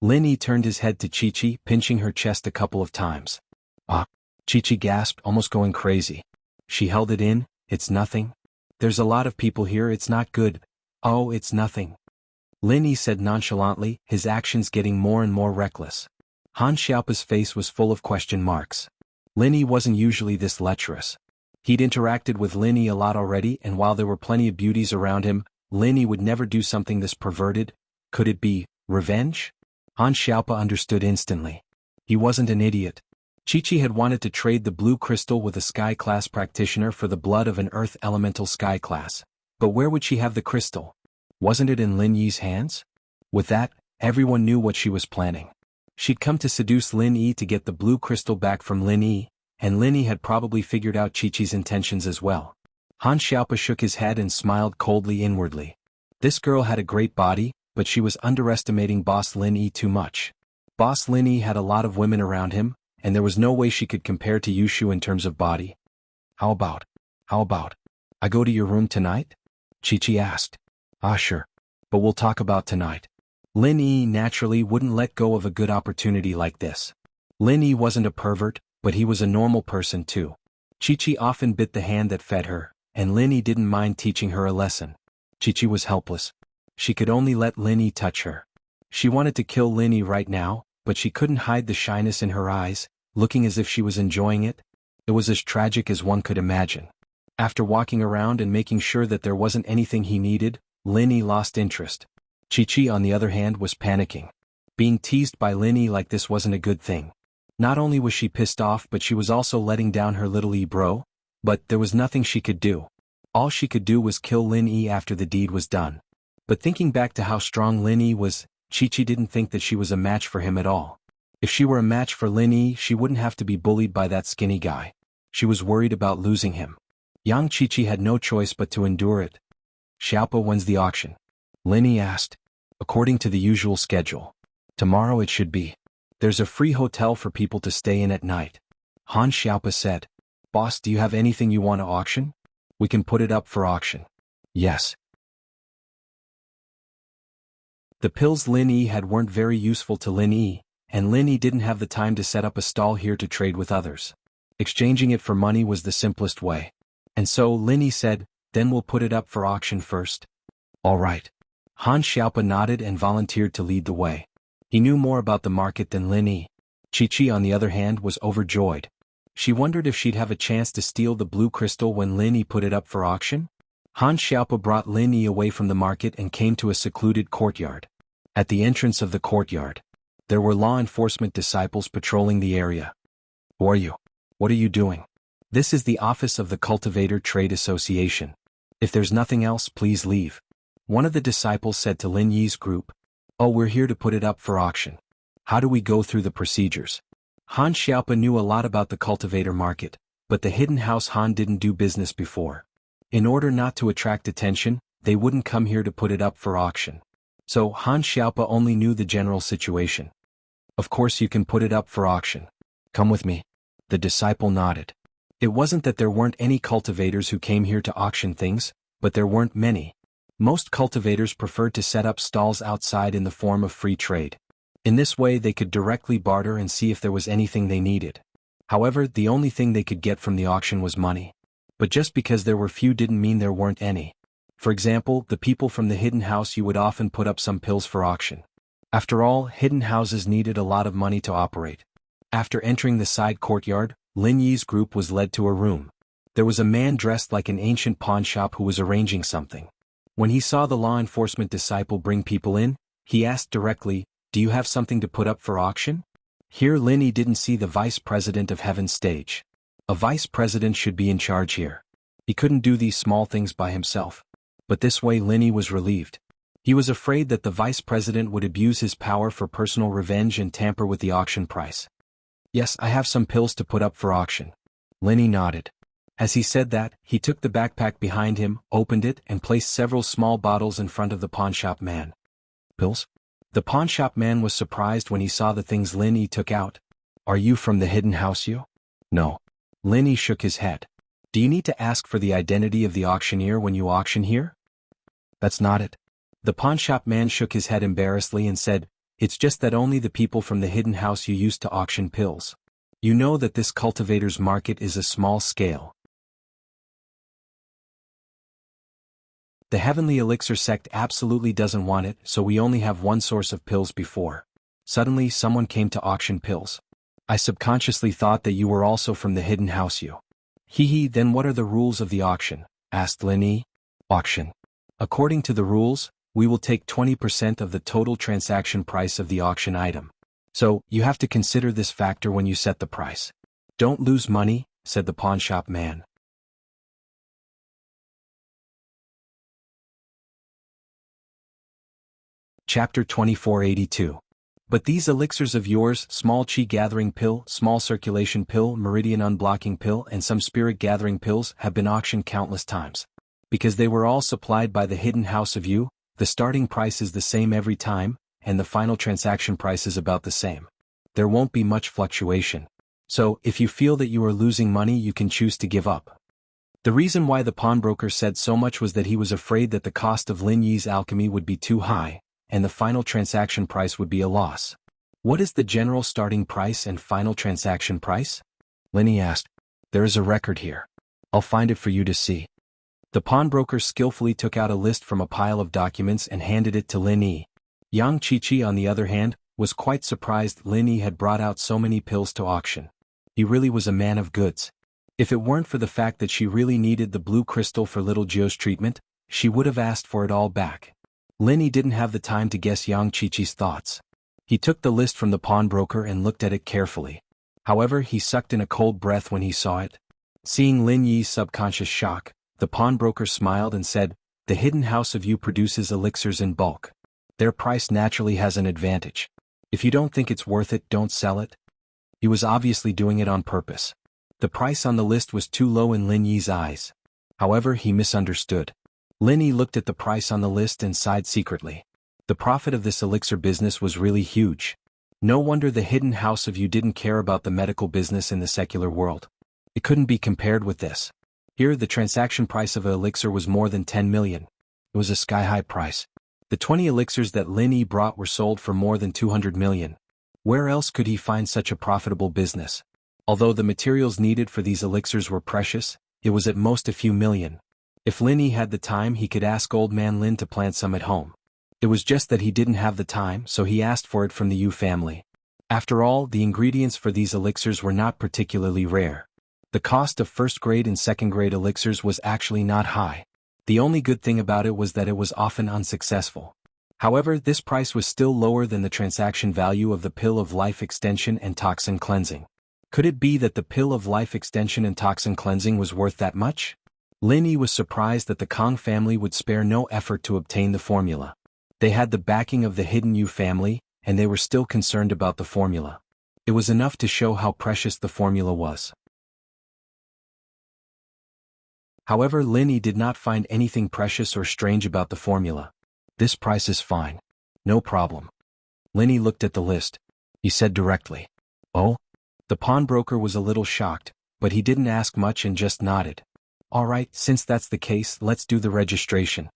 Lin Yi turned his head to Chi-Chi, pinching her chest a couple of times. "Ah," Chi-Chi gasped, almost going crazy. She held it in. "It's nothing. There's a lot of people here. It's not good." "Oh, it's nothing," Lin Yi said nonchalantly, his actions getting more and more reckless. Han Xiaopa's face was full of question marks. Lin Yi wasn't usually this lecherous. He'd interacted with Lin Yi a lot already, and while there were plenty of beauties around him, Lin Yi would never do something this perverted. Could it be revenge? Han Xiaopa understood instantly. He wasn't an idiot. Chi-Chi had wanted to trade the blue crystal with a Sky Class practitioner for the blood of an Earth Elemental Sky Class. But where would she have the crystal? Wasn't it in Lin Yi's hands? With that, everyone knew what she was planning. She'd come to seduce Lin Yi to get the blue crystal back from Lin Yi, and Lin Yi had probably figured out Chi-Chi's intentions as well. Han Xiaopa shook his head and smiled coldly inwardly. This girl had a great body, but she was underestimating Boss Lin Yi too much. Boss Lin Yi had a lot of women around him, and there was no way she could compare to Yushu in terms of body. How about, I go to your room tonight?" Chi-Chi asked. "Ah, sure. but we'll talk about tonight. Lin Yi naturally wouldn't let go of a good opportunity like this. Lin Yi wasn't a pervert, but he was a normal person too. Chi-Chi often bit the hand that fed her, and Lin Yi didn't mind teaching her a lesson. Chi-Chi was helpless. She could only let Lin Yi touch her. She wanted to kill Lin Yi right now, but she couldn't hide the shyness in her eyes, looking as if she was enjoying it. It was as tragic as one could imagine. After walking around and making sure that there wasn't anything he needed, Lin Yi lost interest. Chi-Chi, on the other hand, was panicking. Being teased by Lin Yi like this wasn't a good thing. Not only was she pissed off, but she was also letting down her little Yi bro. But there was nothing she could do. All she could do was kill Lin Yi after the deed was done. But thinking back to how strong Lin Yi was, Chi-Chi didn't think that she was a match for him at all. If she were a match for Lin Yi, she wouldn't have to be bullied by that skinny guy. She was worried about losing him. Young Chi-Chi had no choice but to endure it. Xiaopa, when's the auction? Lin Yi asked. According to the usual schedule. Tomorrow it should be. There's a free hotel for people to stay in at night. Han Xiaopa said. Boss, do you have anything you want to auction? We can put it up for auction. Yes. The pills Lin Yi had weren't very useful to Lin Yi, and Lin Yi didn't have the time to set up a stall here to trade with others. Exchanging it for money was the simplest way. And so Lin Yi said, then we'll put it up for auction first. All right. Han Xiaopa nodded and volunteered to lead the way. He knew more about the market than Lin Yi. Chi-Chi, on the other hand, was overjoyed. She wondered if she'd have a chance to steal the blue crystal when Lin Yi put it up for auction. Han Xiaopa brought Lin Yi away from the market and came to a secluded courtyard. At the entrance of the courtyard, there were law enforcement disciples patrolling the area. Who are you? What are you doing? This is the office of the Cultivator Trade Association. If there's nothing else, please leave. One of the disciples said to Lin Yi's group. Oh, we're here to put it up for auction. How do we go through the procedures? Han Xiaopa knew a lot about the cultivator market, but the hidden house Han didn't do business before. In order not to attract attention, they wouldn't come here to put it up for auction. So Han Xiaopa only knew the general situation. Of course you can put it up for auction. Come with me. The disciple nodded. It wasn't that there weren't any cultivators who came here to auction things, but there weren't many. Most cultivators preferred to set up stalls outside in the form of free trade. In this way they could directly barter and see if there was anything they needed. However, the only thing they could get from the auction was money. But just because there were few didn't mean there weren't any. For example, the people from the hidden house, you would often put up some pills for auction. After all, hidden houses needed a lot of money to operate. After entering the side courtyard, Lin Yi's group was led to a room. There was a man dressed like an ancient pawn shop who was arranging something. When he saw the law enforcement disciple bring people in, he asked directly, "Do you have something to put up for auction?" Here Lin Yi didn't see the vice president of Heaven's stage. A vice president should be in charge here. He couldn't do these small things by himself. But this way Lin Yi was relieved. He was afraid that the vice president would abuse his power for personal revenge and tamper with the auction price. Yes, I have some pills to put up for auction. Lin Yi nodded. As he said that, he took the backpack behind him, opened it, and placed several small bottles in front of the pawnshop man. Pills? The pawnshop man was surprised when he saw the things Lin Yi took out. Are you from the hidden house, you? No. Lin Yi shook his head. Do you need to ask for the identity of the auctioneer when you auction here? That's not it. The pawnshop man shook his head embarrassedly and said, It's just that only the people from the hidden house you used to auction pills. You know that this cultivator's market is a small scale. The Heavenly Elixir sect absolutely doesn't want it, so we only have one source of pills before. Suddenly someone came to auction pills. I subconsciously thought that you were also from the hidden house, you. Hee, then what are the rules of the auction? Asked Lin Yi. Auction. According to the rules, we will take 20% of the total transaction price of the auction item. So, you have to consider this factor when you set the price. Don't lose money, said the pawnshop man. Chapter 2482. But these elixirs of yours, small chi gathering pill, small circulation pill, meridian unblocking pill, and some spirit gathering pills have been auctioned countless times. Because they were all supplied by the hidden house of you, the starting price is the same every time, and the final transaction price is about the same. There won't be much fluctuation. So, if you feel that you are losing money, you can choose to give up. The reason why the pawnbroker said so much was that he was afraid that the cost of Lin Yi's alchemy would be too high, and the final transaction price would be a loss. What is the general starting price and final transaction price? Lin Yi asked. There is a record here. I'll find it for you to see. The pawnbroker skillfully took out a list from a pile of documents and handed it to Lin Yi. Yang Qiqi, on the other hand, was quite surprised Lin Yi had brought out so many pills to auction. He really was a man of goods. If it weren't for the fact that she really needed the blue crystal for little Jio's treatment, she would have asked for it all back. Lin Yi didn't have the time to guess Yang Qiqi's thoughts. He took the list from the pawnbroker and looked at it carefully. However, he sucked in a cold breath when he saw it. Seeing Lin Yi's subconscious shock, the pawnbroker smiled and said, "The hidden house of you produces elixirs in bulk. Their price naturally has an advantage. If you don't think it's worth it, don't sell it." He was obviously doing it on purpose. The price on the list was too low in Lin Yi's eyes. However, he misunderstood. Lin Yi looked at the price on the list and sighed secretly. The profit of this elixir business was really huge. No wonder the hidden house of you didn't care about the medical business in the secular world. It couldn't be compared with this. Here, the transaction price of an elixir was more than 10 million. It was a sky-high price. The 20 elixirs that Lin Yi brought were sold for more than 200 million. Where else could he find such a profitable business? Although the materials needed for these elixirs were precious, it was at most a few million. If Lin Yi had the time, he could ask Old Man Lin to plant some at home. It was just that he didn't have the time, so he asked for it from the Yu family. After all, the ingredients for these elixirs were not particularly rare. The cost of first-grade and second-grade elixirs was actually not high. The only good thing about it was that it was often unsuccessful. However, this price was still lower than the transaction value of the pill of life extension and toxin cleansing. Could it be that the pill of life extension and toxin cleansing was worth that much? Lin Yi was surprised that the Kong family would spare no effort to obtain the formula. They had the backing of the hidden Yu family, and they were still concerned about the formula. It was enough to show how precious the formula was. However, Lin Yi did not find anything precious or strange about the formula. This price is fine. No problem. Lin Yi looked at the list. He said directly. Oh? The pawnbroker was a little shocked, but he didn't ask much and just nodded. All right, since that's the case, let's do the registration.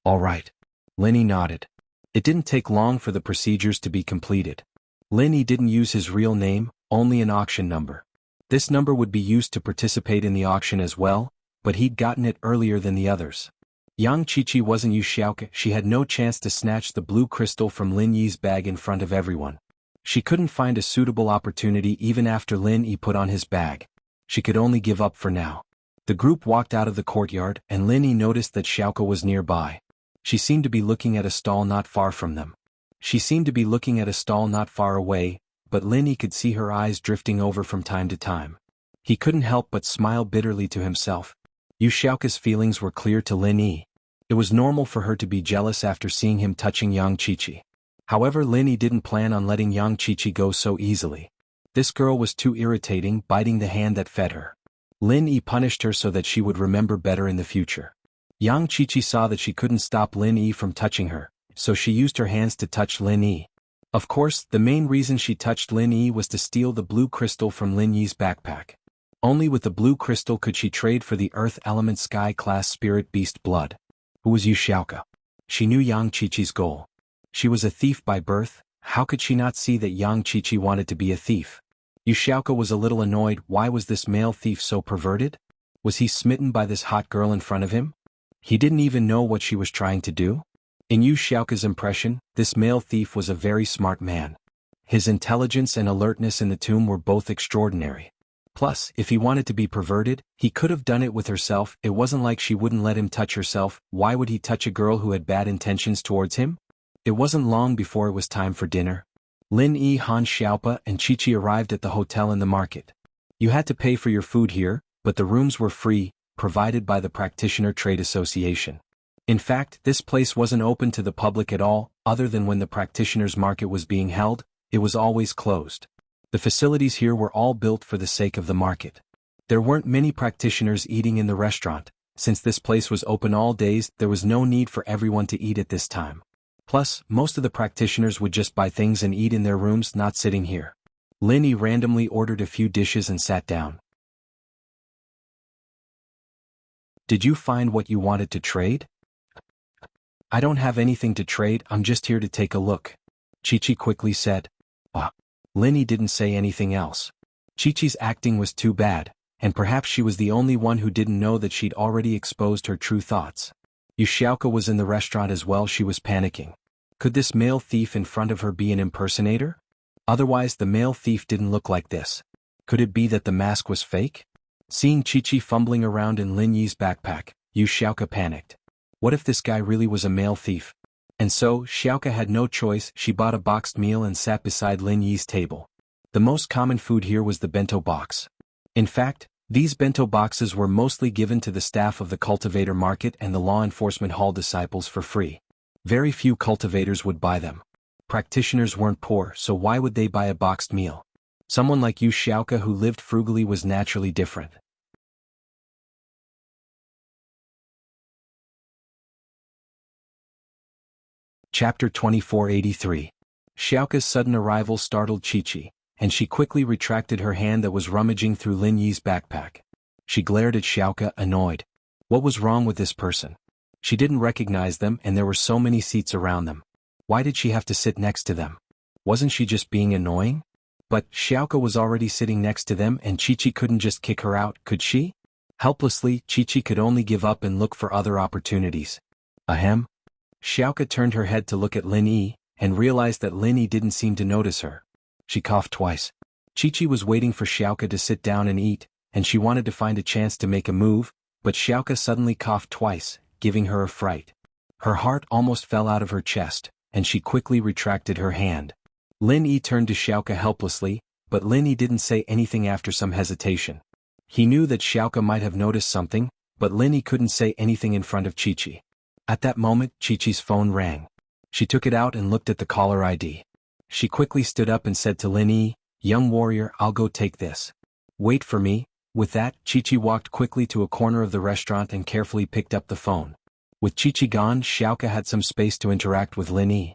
All right. Lin Yi nodded. It didn't take long for the procedures to be completed. Lin Yi didn't use his real name, only an auction number. This number would be used to participate in the auction as well, but he'd gotten it earlier than the others. Yang Qiqi wasn't Yu Xiaoke. She had no chance to snatch the blue crystal from Lin Yi's bag in front of everyone. She couldn't find a suitable opportunity even after Lin Yi put on his bag. She could only give up for now. The group walked out of the courtyard, and Lin Yi noticed that Xiaoke was nearby. She seemed to be looking at a stall not far from them. She seemed to be looking at a stall not far away, but Lin Yi could see her eyes drifting over from time to time. He couldn't help but smile bitterly to himself. Yu Xiaoke's feelings were clear to Lin Yi. It was normal for her to be jealous after seeing him touching Yang Qiqi. However, Lin Yi didn't plan on letting Yang Qiqi go so easily. This girl was too irritating, biting the hand that fed her. Lin Yi punished her so that she would remember better in the future. Yang Qiqi saw that she couldn't stop Lin Yi from touching her, so she used her hands to touch Lin Yi. Of course, the main reason she touched Lin Yi was to steal the blue crystal from Lin Yi's backpack. Only with the blue crystal could she trade for the Earth Element Sky Class Spirit Beast blood. Who was Yu Xiaoke? She knew Yang Qiqi's goal. She was a thief by birth. How could she not see that Yang Qiqi wanted to be a thief? Yu Xiaoke was a little annoyed. Why was this male thief so perverted? Was he smitten by this hot girl in front of him? He didn't even know what she was trying to do? In Yu Xiaoke's impression, this male thief was a very smart man. His intelligence and alertness in the tomb were both extraordinary. Plus, if he wanted to be perverted, he could have done it with herself. It wasn't like she wouldn't let him touch herself. Why would he touch a girl who had bad intentions towards him? It wasn't long before it was time for dinner. Lin Yi, Han Xiaopa, and Qiqi arrived at the hotel in the market. You had to pay for your food here, but the rooms were free, provided by the Practitioner Trade Association. In fact, this place wasn't open to the public at all, other than when the practitioners' market was being held. It was always closed. The facilities here were all built for the sake of the market. There weren't many practitioners eating in the restaurant. Since this place was open all days, there was no need for everyone to eat at this time. Plus, most of the practitioners would just buy things and eat in their rooms, not sitting here. Lin Yi randomly ordered a few dishes and sat down. Did you find what you wanted to trade? I don't have anything to trade, I'm just here to take a look, Chi-Chi quickly said. Linny didn't say anything else. Chi-Chi's acting was too bad, and perhaps she was the only one who didn't know that she'd already exposed her true thoughts. Yushioka was in the restaurant as well. She was panicking. Could this male thief in front of her be an impersonator? Otherwise the male thief didn't look like this. Could it be that the mask was fake? Seeing Chi-Chi fumbling around in Lin Yi's backpack, Yushioka panicked. What if this guy really was a male thief? And so, Xiaoka had no choice. She bought a boxed meal and sat beside Lin Yi's table. The most common food here was the bento box. In fact, these bento boxes were mostly given to the staff of the cultivator market and the law enforcement hall disciples for free. Very few cultivators would buy them. Practitioners weren't poor, so why would they buy a boxed meal? Someone like Yu Xiaoka who lived frugally was naturally different. Chapter 2483. Xiaoka's sudden arrival startled Chi-Chi, and she quickly retracted her hand that was rummaging through Lin Yi's backpack. She glared at Xiaoka, annoyed. What was wrong with this person? She didn't recognize them and there were so many seats around them. Why did she have to sit next to them? Wasn't she just being annoying? But Xiaoka was already sitting next to them and Chi-Chi couldn't just kick her out, could she? Helplessly, Chi-Chi could only give up and look for other opportunities. Ahem. Xiaoka turned her head to look at Lin Yi, and realized that Lin Yi didn't seem to notice her. She coughed twice. Chi-Chi was waiting for Xiaoka to sit down and eat, and she wanted to find a chance to make a move, but Xiaoka suddenly coughed twice, giving her a fright. Her heart almost fell out of her chest, and she quickly retracted her hand. Lin Yi turned to Xiaoka helplessly, but Lin Yi didn't say anything after some hesitation. He knew that Xiaoka might have noticed something, but Lin Yi couldn't say anything in front of Chi-Chi. At that moment, Chi-Chi's phone rang. She took it out and looked at the caller ID. She quickly stood up and said to Lin Yi, "Young warrior, I'll go take this. Wait for me." With that, Chi-Chi walked quickly to a corner of the restaurant and carefully picked up the phone. With Chi-Chi gone, Xiaoka had some space to interact with Lin Yi.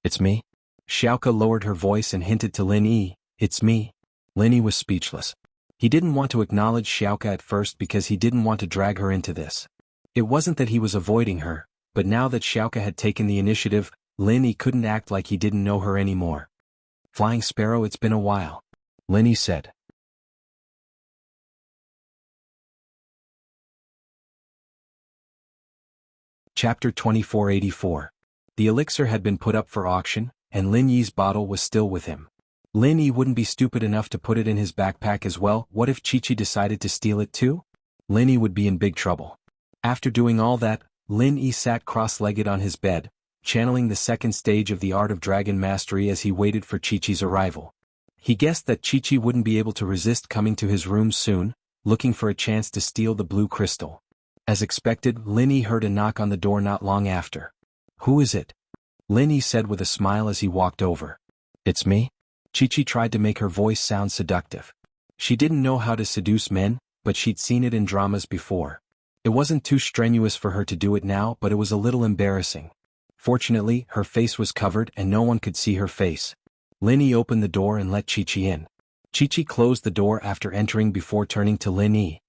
It's me?" Xiaoka lowered her voice and hinted to Lin Yi, "It's me." Lin Yi was speechless. He didn't want to acknowledge Xiaoka at first because he didn't want to drag her into this. It wasn't that he was avoiding her, but now that Xiaoka had taken the initiative, Lin Yi couldn't act like he didn't know her anymore. "Flying Sparrow, it's been a while," Lin Yi said. Chapter 2484. The elixir had been put up for auction, and Lin Yi's bottle was still with him. Lin Yi wouldn't be stupid enough to put it in his backpack as well. What if Chi-Chi decided to steal it too? Lin Yi would be in big trouble. After doing all that, Lin Yi sat cross-legged on his bed, channeling the second stage of the art of dragon mastery as he waited for Chi-Chi's arrival. He guessed that Chi-Chi wouldn't be able to resist coming to his room soon, looking for a chance to steal the blue crystal. As expected, Lin Yi heard a knock on the door not long after. "Who is it?" Lin Yi said with a smile as he walked over. "It's me." Chi-Chi tried to make her voice sound seductive. She didn't know how to seduce men, but she'd seen it in dramas before. It wasn't too strenuous for her to do it now, but it was a little embarrassing. Fortunately, her face was covered and no one could see her face. Lin Yi opened the door and let Chi-Chi in. Chi-Chi closed the door after entering before turning to Lin Yi.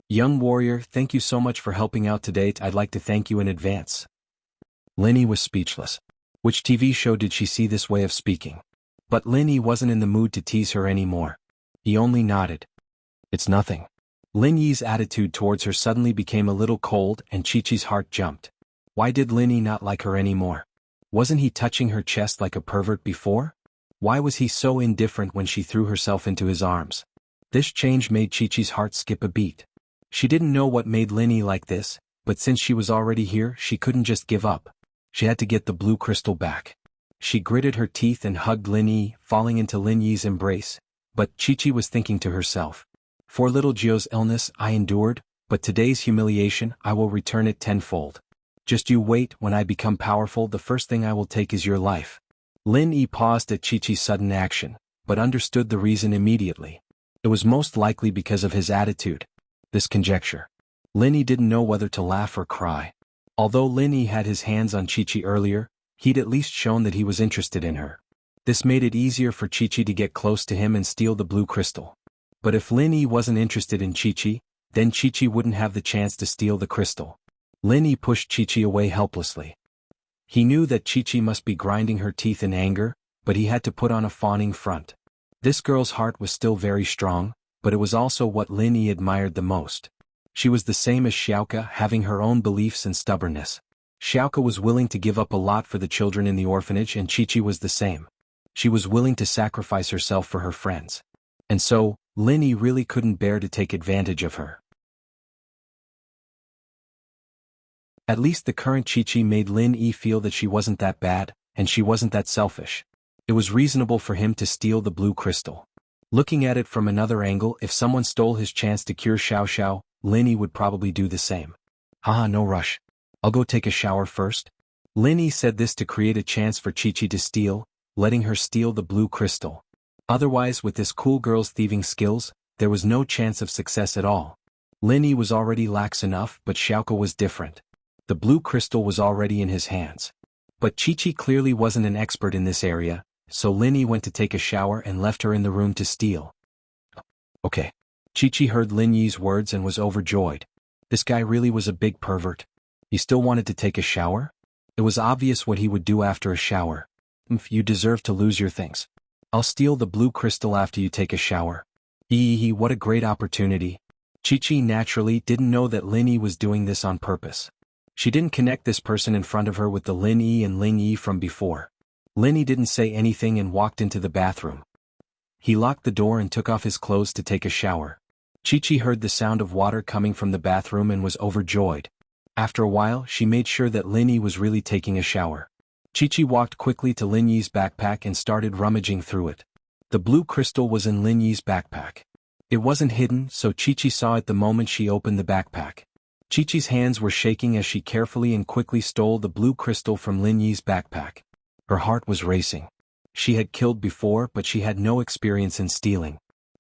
"Young warrior, thank you so much for helping out today. I'd like to thank you in advance." Lin Yi was speechless. Which TV show did she see this way of speaking? But Lin Yi wasn't in the mood to tease her anymore. He only nodded. "It's nothing." Lin Yi's attitude towards her suddenly became a little cold and Chi-Chi's heart jumped. Why did Lin Yi not like her anymore? Wasn't he touching her chest like a pervert before? Why was he so indifferent when she threw herself into his arms? This change made Chi-Chi's heart skip a beat. She didn't know what made Lin Yi like this, but since she was already here, she couldn't just give up. She had to get the blue crystal back. She gritted her teeth and hugged Lin Yi, falling into Lin Yi's embrace, but Chi-Chi was thinking to herself, "For little Jio's illness I endured, but today's humiliation I will return it tenfold. Just you wait, when I become powerful the first thing I will take is your life." Lin Yi paused at Chi-Chi's sudden action, but understood the reason immediately. It was most likely because of his attitude. This conjecture. Lin Yi didn't know whether to laugh or cry. Although Lin Yi had his hands on Chi-Chi earlier, he'd at least shown that he was interested in her. This made it easier for Chi-Chi to get close to him and steal the blue crystal. But if Lin Yi wasn't interested in Chi-Chi, then Chi-Chi wouldn't have the chance to steal the crystal. Lin Yi pushed Chi-Chi away helplessly. He knew that Chi-Chi must be grinding her teeth in anger, but he had to put on a fawning front. This girl's heart was still very strong, but it was also what Lin Yi admired the most. She was the same as Xiaoke, having her own beliefs and stubbornness. Xiaoke was willing to give up a lot for the children in the orphanage, and Chi-Chi was the same. She was willing to sacrifice herself for her friends. And so, Lin Yi really couldn't bear to take advantage of her. At least the current Chi-Chi made Lin Yi feel that she wasn't that bad, and she wasn't that selfish. It was reasonable for him to steal the blue crystal. Looking at it from another angle, if someone stole his chance to cure Xiao Xiao, Lin Yi would probably do the same. Haha, no rush. I'll go take a shower first. Lin Yi said this to create a chance for Chi-Chi to steal, letting her steal the blue crystal. Otherwise, with this cool girl's thieving skills, there was no chance of success at all. Lin Yi was already lax enough, but Xiaoke was different. The blue crystal was already in his hands. But Chi-Chi clearly wasn't an expert in this area, so Lin Yi went to take a shower and left her in the room to steal. Okay. Chi-Chi heard Lin Yi's words and was overjoyed. This guy really was a big pervert. He still wanted to take a shower? It was obvious what he would do after a shower. You deserve to lose your things. I'll steal the blue crystal after you take a shower. What a great opportunity. Chi-Chi naturally didn't know that Lin Yi was doing this on purpose. She didn't connect this person in front of her with the Lin Yi and Ling Yi from before. Lin Yi didn't say anything and walked into the bathroom. He locked the door and took off his clothes to take a shower. Chi-Chi heard the sound of water coming from the bathroom and was overjoyed. After a while, she made sure that Lin Yi was really taking a shower. Chi-Chi walked quickly to Lin Yi's backpack and started rummaging through it. The blue crystal was in Lin Yi's backpack. It wasn't hidden, so Chi-Chi saw it the moment she opened the backpack. Chi-Chi's hands were shaking as she carefully and quickly stole the blue crystal from Lin Yi's backpack. Her heart was racing. She had killed before, but she had no experience in stealing.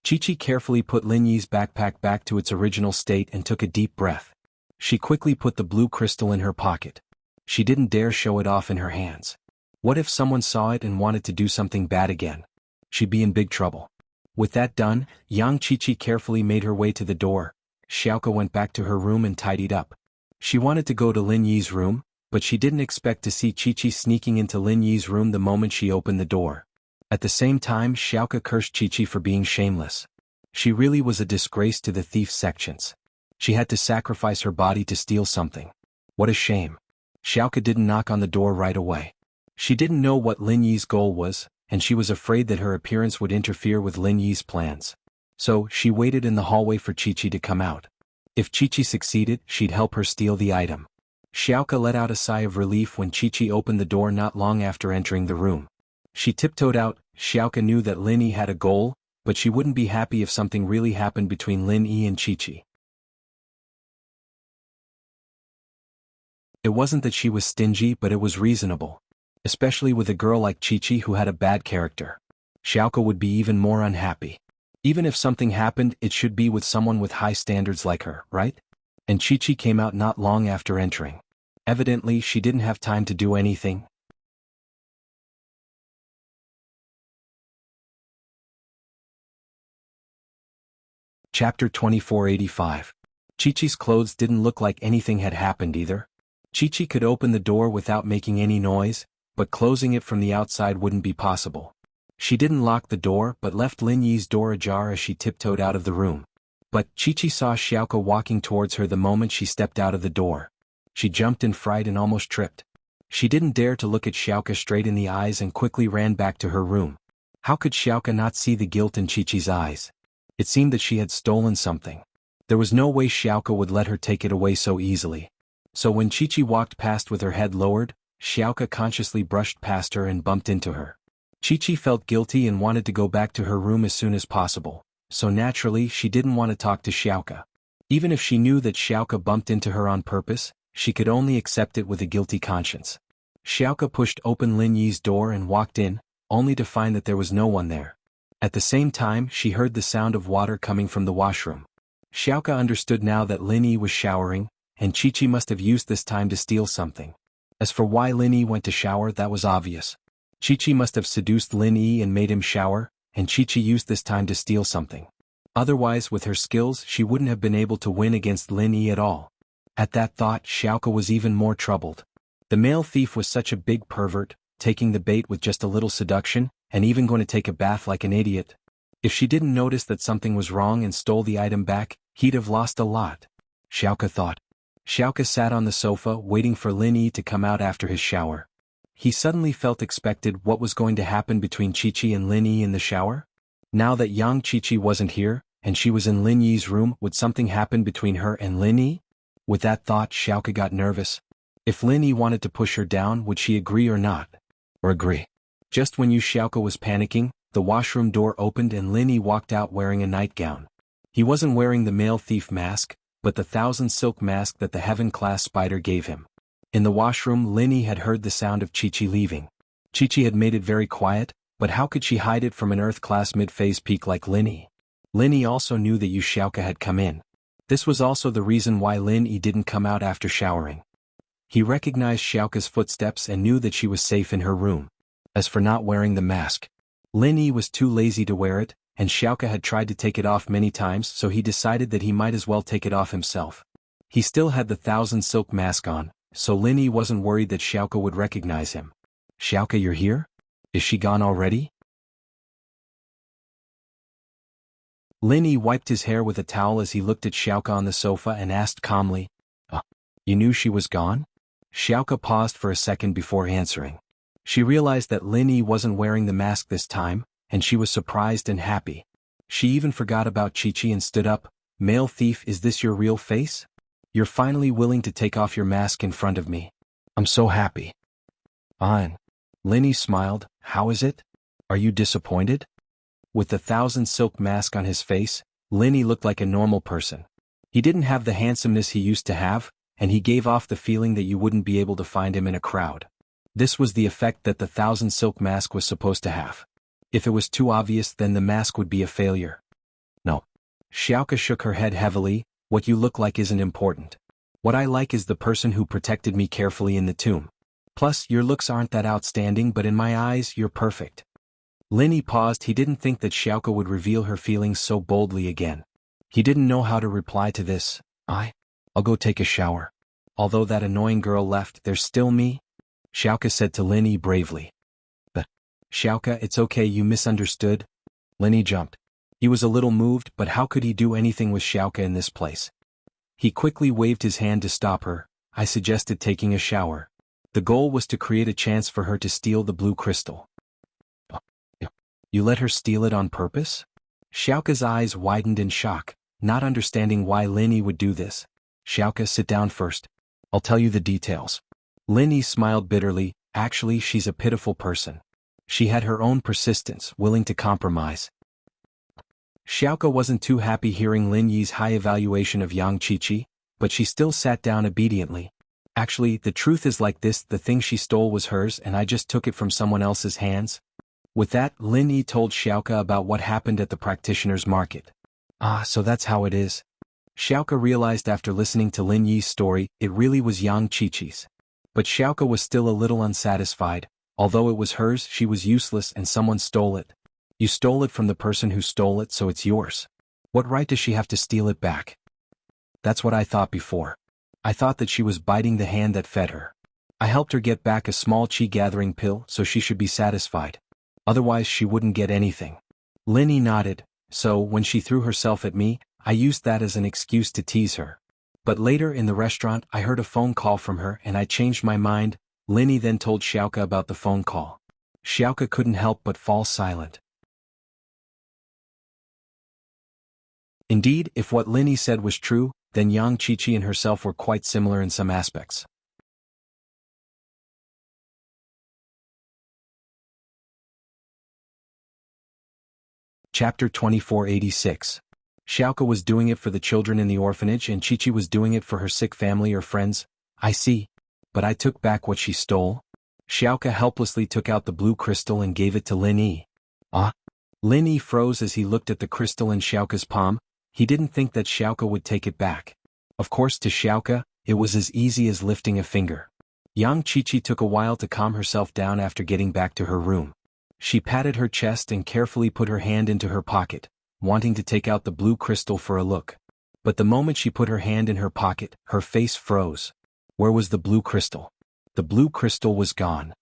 Chi-Chi carefully put Lin Yi's backpack back to its original state and took a deep breath. She quickly put the blue crystal in her pocket. She didn't dare show it off in her hands. What if someone saw it and wanted to do something bad again? She'd be in big trouble. With that done, young Chi-Chi carefully made her way to the door. Xiaoke went back to her room and tidied up. She wanted to go to Lin Yi's room, but she didn't expect to see Chi-Chi sneaking into Lin Yi's room the moment she opened the door. At the same time, Xiaoke cursed Chi-Chi for being shameless. She really was a disgrace to the thief sections. She had to sacrifice her body to steal something. What a shame. Xiaoke didn't knock on the door right away. She didn't know what Lin Yi's goal was, and she was afraid that her appearance would interfere with Lin Yi's plans. So, she waited in the hallway for Chi-Chi to come out. If Chi-Chi succeeded, she'd help her steal the item. Xiaoke let out a sigh of relief when Chi-Chi opened the door not long after entering the room. She tiptoed out. Xiaoke knew that Lin Yi had a goal, but she wouldn't be happy if something really happened between Lin Yi and Chi-Chi. It wasn't that she was stingy, but it was reasonable. Especially with a girl like Chi-Chi who had a bad character. Xiaoke would be even more unhappy. Even if something happened, it should be with someone with high standards like her, right? And Chi-Chi came out not long after entering. Evidently, she didn't have time to do anything. Chapter 2485. Chi-Chi's clothes didn't look like anything had happened either. Chi-Chi could open the door without making any noise, but closing it from the outside wouldn't be possible. She didn't lock the door but left Lin Yi's door ajar as she tiptoed out of the room. But Chi-Chi saw Xiaoke walking towards her the moment she stepped out of the door. She jumped in fright and almost tripped. She didn't dare to look at Xiaoke straight in the eyes and quickly ran back to her room. How could Xiaoke not see the guilt in Chi-Chi's eyes? It seemed that she had stolen something. There was no way Xiaoke would let her take it away so easily. So when Chi-Chi walked past with her head lowered, Xiaoke consciously brushed past her and bumped into her. Chi-Chi felt guilty and wanted to go back to her room as soon as possible, so naturally she didn't want to talk to Xiaoke. Even if she knew that Xiaoke bumped into her on purpose, she could only accept it with a guilty conscience. Xiaoke pushed open Lin Yi's door and walked in, only to find that there was no one there. At the same time, she heard the sound of water coming from the washroom. Xiaoke understood now that Lin Yi was showering, and Chi-Chi must have used this time to steal something. As for why Lin Yi went to shower, that was obvious. Chi-Chi must have seduced Lin Yi and made him shower, and Chi-Chi used this time to steal something. Otherwise, with her skills, she wouldn't have been able to win against Lin Yi at all. At that thought, Xiaoke was even more troubled. The male thief was such a big pervert, taking the bait with just a little seduction, and even going to take a bath like an idiot. If she didn't notice that something was wrong and stole the item back, he'd have lost a lot. Xiaoke thought. Xiaoke sat on the sofa waiting for Lin Yi to come out after his shower. He suddenly felt expected what was going to happen between Qiqi and Lin Yi in the shower. Now that Yang Qiqi wasn't here, and she was in Lin Yi's room, would something happen between her and Lin Yi? With that thought, Xiaoke got nervous. If Lin Yi wanted to push her down, would she agree or not? Or agree? Just when Xiaoke was panicking, the washroom door opened and Lin Yi walked out wearing a nightgown. He wasn't wearing the male thief mask, but the 1,000 silk mask that the heaven-class spider gave him. In the washroom, Lin Yi had heard the sound of Qiqi leaving. Qiqi had made it very quiet, but how could she hide it from an Earth-class mid-phase peak like Lin Yi? Lin Yi also knew that Xiaoke had come in. This was also the reason why Lin Yi didn't come out after showering. He recognized Xiaoke's footsteps and knew that she was safe in her room. As for not wearing the mask, Lin Yi was too lazy to wear it, and Xiaoke had tried to take it off many times, so he decided that he might as well take it off himself. He still had the 1,000 silk mask on, so Lin Yi wasn't worried that Xiaoke would recognize him. "Xiaoke, you're here? Is she gone already?" Lin Yi wiped his hair with a towel as he looked at Xiaoke on the sofa and asked calmly, "You knew she was gone?" Xiaoke paused for a second before answering. She realized that Lin Yi wasn't wearing the mask this time, and she was surprised and happy. She even forgot about Qiqi and stood up. "Male thief, is this your real face? You're finally willing to take off your mask in front of me. I'm so happy." "Fine." Lin Yi smiled. "How is it? Are you disappointed?" With the 1,000 silk mask on his face, Lin Yi looked like a normal person. He didn't have the handsomeness he used to have, and he gave off the feeling that you wouldn't be able to find him in a crowd. This was the effect that the 1,000 silk mask was supposed to have. If it was too obvious, then the mask would be a failure. "No." Xiaoke shook her head heavily. "What you look like isn't important. What I like is the person who protected me carefully in the tomb. Plus, your looks aren't that outstanding, but in my eyes, you're perfect." Lin Yi paused. He didn't think that Xiaoke would reveal her feelings so boldly again. He didn't know how to reply to this. I'll go take a shower. Although that annoying girl left, there's still me," Xiaoke said to Lin Yi bravely. "But, Xiaoke, it's okay, you misunderstood." Lin Yi jumped. He was a little moved, but how could he do anything with Xiaoke in this place? He quickly waved his hand to stop her. "I suggested taking a shower. The goal was to create a chance for her to steal the blue crystal." "You let her steal it on purpose?" Xiaoke's eyes widened in shock, not understanding why Lin Yi would do this. "Xiaoke, sit down first. I'll tell you the details." Lin Yi smiled bitterly. Actually, she's a pitiful person. She had her own persistence, willing to compromise. Xiaoke wasn't too happy hearing Lin Yi's high evaluation of Yang Qiqi, but she still sat down obediently. "Actually, the truth is like this, the thing she stole was hers and I just took it from someone else's hands." With that, Lin Yi told Xiaoke about what happened at the practitioner's market. So that's how it is." Xiaoke realized after listening to Lin Yi's story, it really was Yang Qiqi's. But Xiaoke was still a little unsatisfied. Although it was hers, she was useless and someone stole it. "You stole it from the person who stole it, so it's yours. What right does she have to steal it back?" "That's what I thought before. I thought that she was biting the hand that fed her. I helped her get back a small chi-gathering pill, so she should be satisfied. Otherwise she wouldn't get anything." Lin Yi nodded. "So, when she threw herself at me, I used that as an excuse to tease her. But later in the restaurant I heard a phone call from her and I changed my mind." Lin Yi then told Xiaoke about the phone call. Xiaoke couldn't help but fall silent. Indeed, if what Lin Yi said was true, then Yang Qiqi and herself were quite similar in some aspects. Chapter 2486. Xiaoke was doing it for the children in the orphanage and Qiqi was doing it for her sick family or friends. "I see. But I took back what she stole." Xiaoke helplessly took out the blue crystal and gave it to Lin Yi. Lin Yi froze as he looked at the crystal in Xiaoke's palm. He didn't think that Xiaoke would take it back. Of course, to Xiaoke, it was as easy as lifting a finger. Yang Qiqi took a while to calm herself down after getting back to her room. She patted her chest and carefully put her hand into her pocket. wanting to take out the blue crystal for a look. But the moment she put her hand in her pocket, her face froze. Where was the blue crystal? The blue crystal was gone.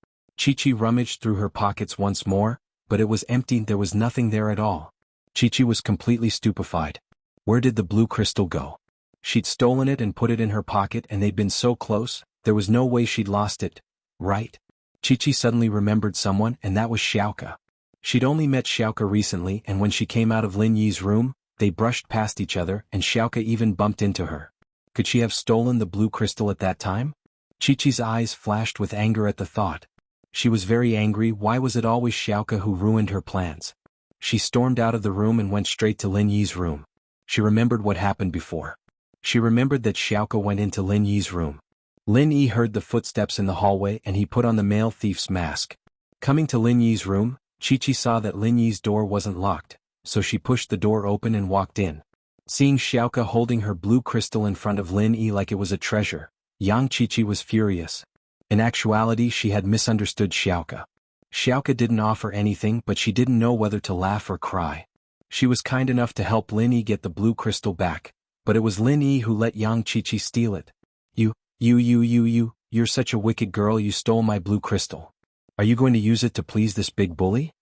Chi-Chi rummaged through her pockets once more, but it was empty. There was nothing there at all. Chi-Chi was completely stupefied. Where did the blue crystal go? She'd stolen it and put it in her pocket, and they'd been so close, there was no way she'd lost it, right? Chi-Chi suddenly remembered someone, and that was Xiaoka. She'd only met Xiaoka recently, and when she came out of Lin Yi's room, they brushed past each other, and Xiaoka even bumped into her. Could she have stolen the blue crystal at that time? Chi-Chi's eyes flashed with anger at the thought. She was very angry. Why was it always Xiaoka who ruined her plans? She stormed out of the room and went straight to Lin Yi's room. She remembered what happened before. She remembered that Xiaoka went into Lin Yi's room. Lin Yi heard the footsteps in the hallway and he put on the male thief's mask. Coming to Lin Yi's room, Chi-Chi saw that Lin Yi's door wasn't locked, so she pushed the door open and walked in. Seeing Xiaoka holding her blue crystal in front of Lin Yi like it was a treasure, young Chi-Chi was furious. In actuality, she had misunderstood Xiaoka. Xiaoka didn't offer anything, but she didn't know whether to laugh or cry. She was kind enough to help Lin Yi get the blue crystal back, but it was Lin Yi who let young Chi-Chi steal it. You're such a wicked girl. You stole my blue crystal. Are you going to use it to please this big bully?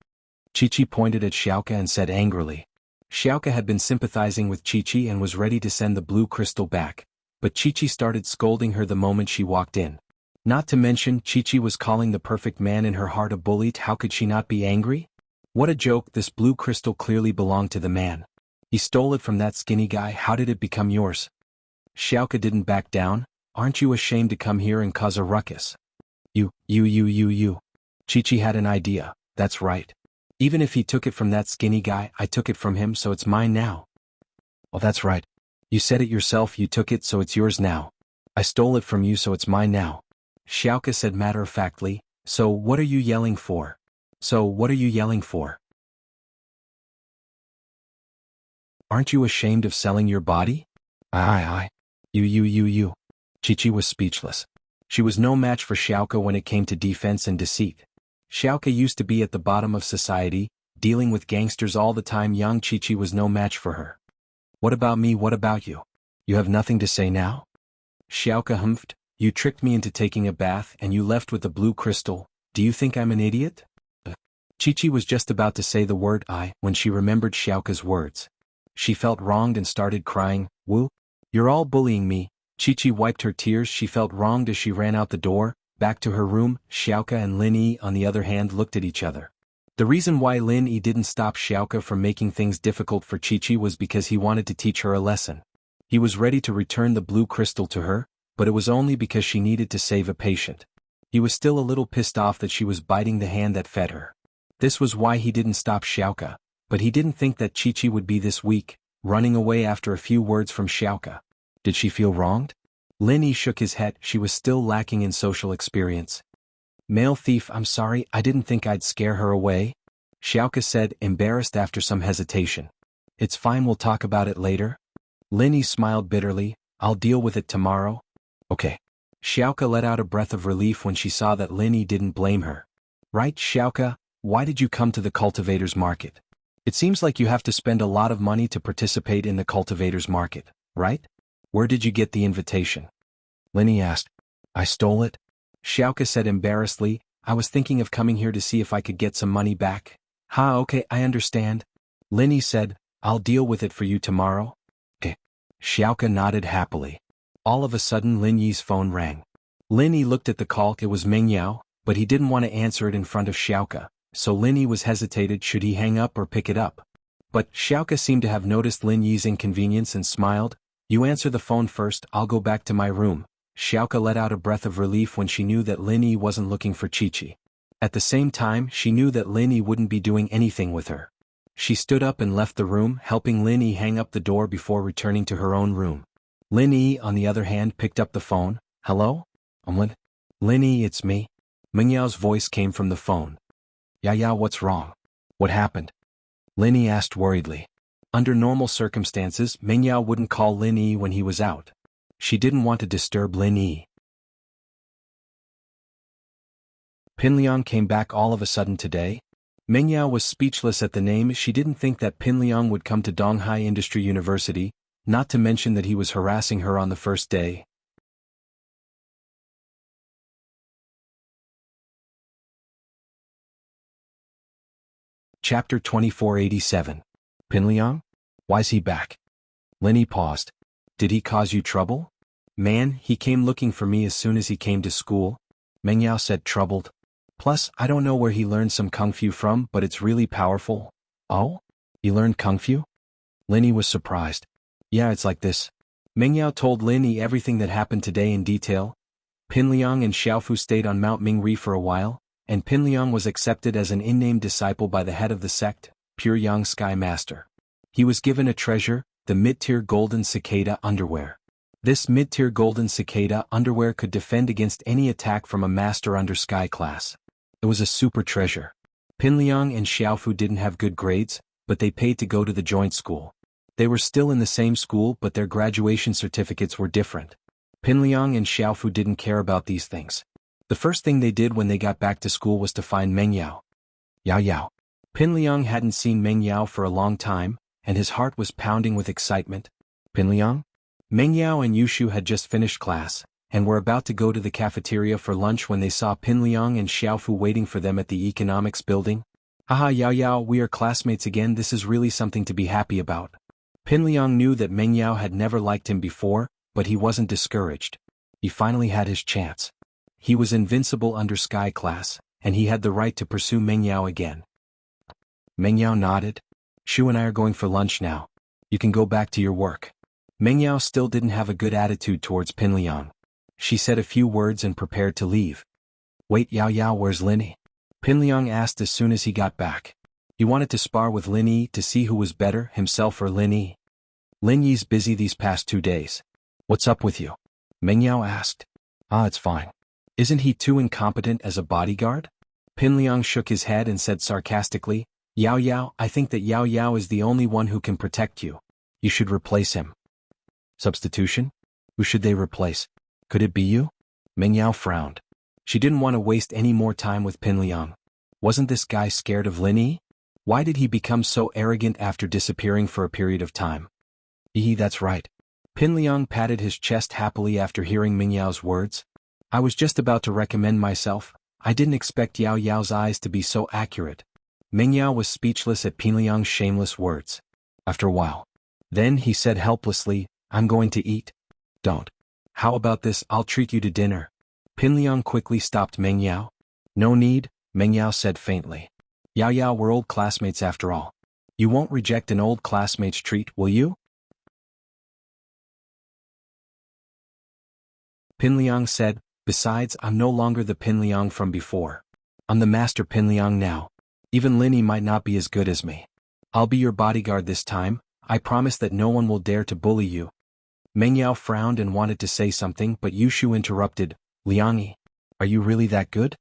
Chi-Chi pointed at Xiaoka and said angrily. Xiaoka had been sympathizing with Chi-Chi and was ready to send the blue crystal back, but Chi-Chi started scolding her the moment she walked in. Not to mention, Chi-Chi was calling the perfect man in her heart a bully. How could she not be angry? What a joke. This blue crystal clearly belonged to the man. He stole it from that skinny guy. How did it become yours? Xiaoka didn't back down. Aren't you ashamed to come here and cause a ruckus? You. Chi-Chi had an idea. That's right. Even if he took it from that skinny guy, I took it from him, so it's mine now. Oh, that's right. You said it yourself. You took it, so it's yours now. I stole it from you, so it's mine now. Xiaoka said matter-of-factly. So what are you yelling for? Aren't you ashamed of selling your body? You. Chi-Chi was speechless. She was no match for Xiaoka when it came to defense and deceit. Xiaoka used to be at the bottom of society, dealing with gangsters all the time. Young Chi-Chi was no match for her. What about me? What about you? You have nothing to say now? Xiaoka humphed. You tricked me into taking a bath and you left with the blue crystal. Do you think I'm an idiot? Chi-Chi was just about to say the word I when she remembered Xiaoka's words. She felt wronged and started crying. Wu, you're all bullying me. Chi-Chi wiped her tears. She felt wronged as she ran out the door, back to her room. Xiaoka and Lin Yi, on the other hand, looked at each other. The reason why Lin Yi didn't stop Xiaoka from making things difficult for Chi-Chi was because he wanted to teach her a lesson. He was ready to return the blue crystal to her, but it was only because she needed to save a patient. He was still a little pissed off that she was biting the hand that fed her. This was why he didn't stop Xiaoka, but he didn't think that Chi-Chi would be this weak, running away after a few words from Xiaoka. Did she feel wronged? Lin Yi shook his head. She was still lacking in social experience. Male thief, I'm sorry, I didn't think I'd scare her away. Xiaoka said, embarrassed after some hesitation. It's fine, we'll talk about it later. Lin Yi smiled bitterly. I'll deal with it tomorrow. Okay. Xiaoka let out a breath of relief when she saw that Lin Yi didn't blame her. Right, Xiaoka, why did you come to the cultivators market? It seems like you have to spend a lot of money to participate in the cultivators market, right? Where did you get the invitation? Lin Yi asked. I stole it. Xiaoka said embarrassedly. I was thinking of coming here to see if I could get some money back. Okay, I understand. Lin Yi said, I'll deal with it for you tomorrow. Okay. Xiaoka nodded happily. All of a sudden Lin Yi's phone rang. Lin Yi looked at the call. It was Meng Yao, but he didn't want to answer it in front of Xiaoka, so Lin Yi was hesitated should he hang up or pick it up. But Xiaoka seemed to have noticed Lin Yi's inconvenience and smiled. You answer the phone first, I'll go back to my room. Xiaoka let out a breath of relief when she knew that Lin Yi wasn't looking for Chi-Chi. At the same time, she knew that Lin Yi wouldn't be doing anything with her. She stood up and left the room, helping Lin Yi hang up the door before returning to her own room. Lin Yi, on the other hand, picked up the phone. Hello? Lin Yi, it's me. Meng Yao's voice came from the phone. Yeah, what's wrong? What happened? Lin Yi asked worriedly. Under normal circumstances, Meng Yao wouldn't call Lin Yi when he was out. She didn't want to disturb Lin Yi. Pinliang came back all of a sudden today. Meng Yao was speechless at the name. She didn't think that Pin Liang would come to Donghai Industry University, not to mention that he was harassing her on the first day. Chapter 2487. Pin Liang? Why's he back? Linny paused. Did he cause you trouble? Man, he came looking for me as soon as he came to school. Meng Yao said, troubled. Plus, I don't know where he learned some kung fu from, but it's really powerful. Oh? He learned kung fu? Linny was surprised. Yeah, it's like this. Meng Yao told Linny everything that happened today in detail. Pin Liang and Xiaofu stayed on Mount Mingri for a while, and Pin Liang was accepted as an unnamed disciple by the head of the sect, Pure Yang Sky Master. He was given a treasure, the mid-tier golden cicada underwear. This mid-tier golden cicada underwear could defend against any attack from a master under sky class. It was a super treasure. Pin Liang and Xiaofu didn't have good grades, but they paid to go to the joint school. They were still in the same school, but their graduation certificates were different. Pin Liang and Xiaofu didn't care about these things. The first thing they did when they got back to school was to find Meng Yao. Yao Yao. Pin Liang hadn't seen Meng Yao for a long time, and his heart was pounding with excitement. Pin Liang? Meng Yao and Yushu had just finished class, and were about to go to the cafeteria for lunch when they saw Pin Liang and Xiaofu waiting for them at the economics building. Haha, Yao Yao, we are classmates again. This is really something to be happy about. Pin Liang knew that Meng Yao had never liked him before, but he wasn't discouraged. He finally had his chance. He was invincible under sky class, and he had the right to pursue Meng Yao again. Meng Yao nodded. Shu and I are going for lunch now. You can go back to your work. Meng Yao still didn't have a good attitude towards Pin Liang. She said a few words and prepared to leave. Wait, Yao Yao, where's Linny? Pin Liang asked as soon as he got back. He wanted to spar with Lin Yi to see who was better, himself or Lin Yi. Lin Yi's busy these past 2 days. What's up with you? Meng Yao asked. It's fine. Isn't he too incompetent as a bodyguard? Pin Liang shook his head and said sarcastically, Yao Yao, I think that Yao Yao is the only one who can protect you. You should replace him. Substitution? Who should they replace? Could it be you? Meng Yao frowned. She didn't want to waste any more time with Pin Liang. Wasn't this guy scared of Lin Yi? Why did he become so arrogant after disappearing for a period of time? That's right. Pin Liang patted his chest happily after hearing Meng Yao's words. I was just about to recommend myself. I didn't expect Yao Yao's eyes to be so accurate. Meng Yao was speechless at Pin Liang's shameless words. After a while. Then he said helplessly, I'm going to eat. Don't. How about this, I'll treat you to dinner. Pin Liang quickly stopped Meng Yao. No need, Meng Yao said faintly. Yao Yao, we're old classmates after all. You won't reject an old classmate's treat, will you? Pin Liang said, besides, I'm no longer the Pin Liang from before. I'm the master Pin Liang now. Even Lin Yi might not be as good as me. I'll be your bodyguard this time. I promise that no one will dare to bully you. Meng Yao frowned and wanted to say something, but Yushu interrupted. Liang Yi, are you really that good?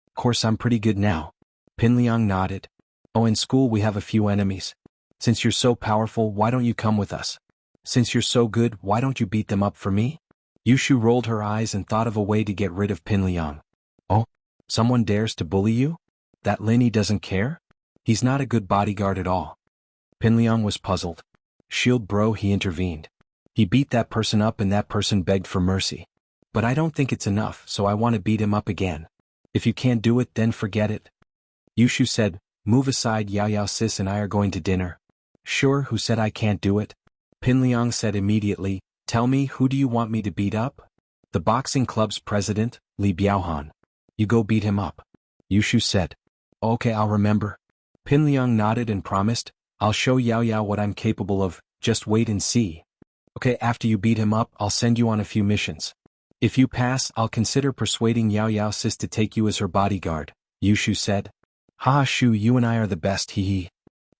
Of course I'm pretty good now. Pin Liang nodded. Oh, in school we have a few enemies. Since you're so powerful, why don't you come with us? Since you're so good, why don't you beat them up for me? Yushu rolled her eyes and thought of a way to get rid of Pin Liang. Oh? Someone dares to bully you? That Lin Yi doesn't care? He's not a good bodyguard at all. Pin Liang was puzzled. Shield bro, he intervened. He beat that person up and that person begged for mercy. But I don't think it's enough, so I want to beat him up again. If you can't do it, then forget it. Yushu said, move aside, Yao Yao, sis and I are going to dinner. Sure, who said I can't do it? Pin Liang said immediately, tell me, who do you want me to beat up? The boxing club's president, Li Biaohan. You go beat him up. Yushu said. Okay, I'll remember. Pin Liang nodded and promised, I'll show Yao Yao what I'm capable of, just wait and see. Okay, after you beat him up, I'll send you on a few missions. If you pass, I'll consider persuading Yao Yao sis to take you as her bodyguard, Yushu said. Ha Shu, you and I are the best, hee hee.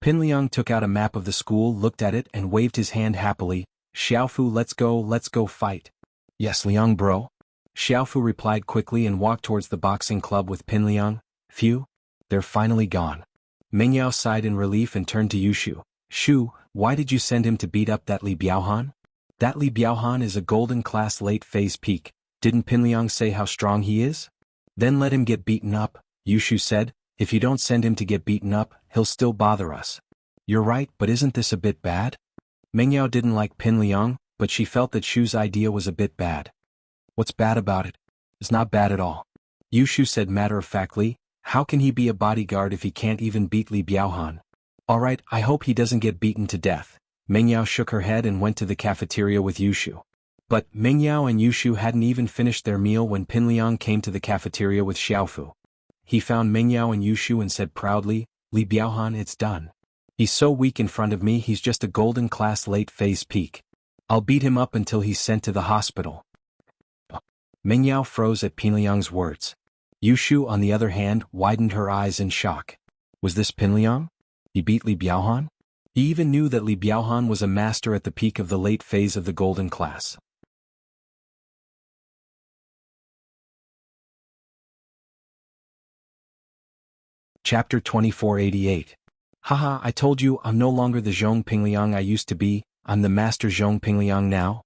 Pin Liang took out a map of the school, looked at it and waved his hand happily. Xiaofu, let's go fight. Yes, Liang bro. Xiaofu replied quickly and walked towards the boxing club with Pin Liang. Phew. They're finally gone. Meng Yao sighed in relief and turned to Yushu. Shu, why did you send him to beat up that Li Biaohan? That Li Biaohan is a golden class late phase peak. Didn't Pin Liang say how strong he is? Then let him get beaten up, Yushu said. If you don't send him to get beaten up, he'll still bother us. You're right, but isn't this a bit bad? Mengyao didn't like Pin Liang, but she felt that Shu's idea was a bit bad. What's bad about it? It's not bad at all. Yushu said matter-of-factly, how can he be a bodyguard if he can't even beat Li Biaohan? Alright, I hope he doesn't get beaten to death. Mengyao shook her head and went to the cafeteria with Yushu. But Mengyao and Yushu hadn't even finished their meal when Pin Liang came to the cafeteria with Xiaofu. He found Mengyao and Yushu and said proudly, Li Biaohan, it's done. He's so weak in front of me, he's just a golden class late phase peak. I'll beat him up until he's sent to the hospital. Mengyao froze at Pin Liang's words. Yushu, on the other hand, widened her eyes in shock. Was this Pin Liang? He beat Li Biaohan? He even knew that Li Biaohan was a master at the peak of the late phase of the golden class. Chapter 2488. Haha, I told you I'm no longer the Zhong Pingliang I used to be, I'm the Master Zhong Pingliang now.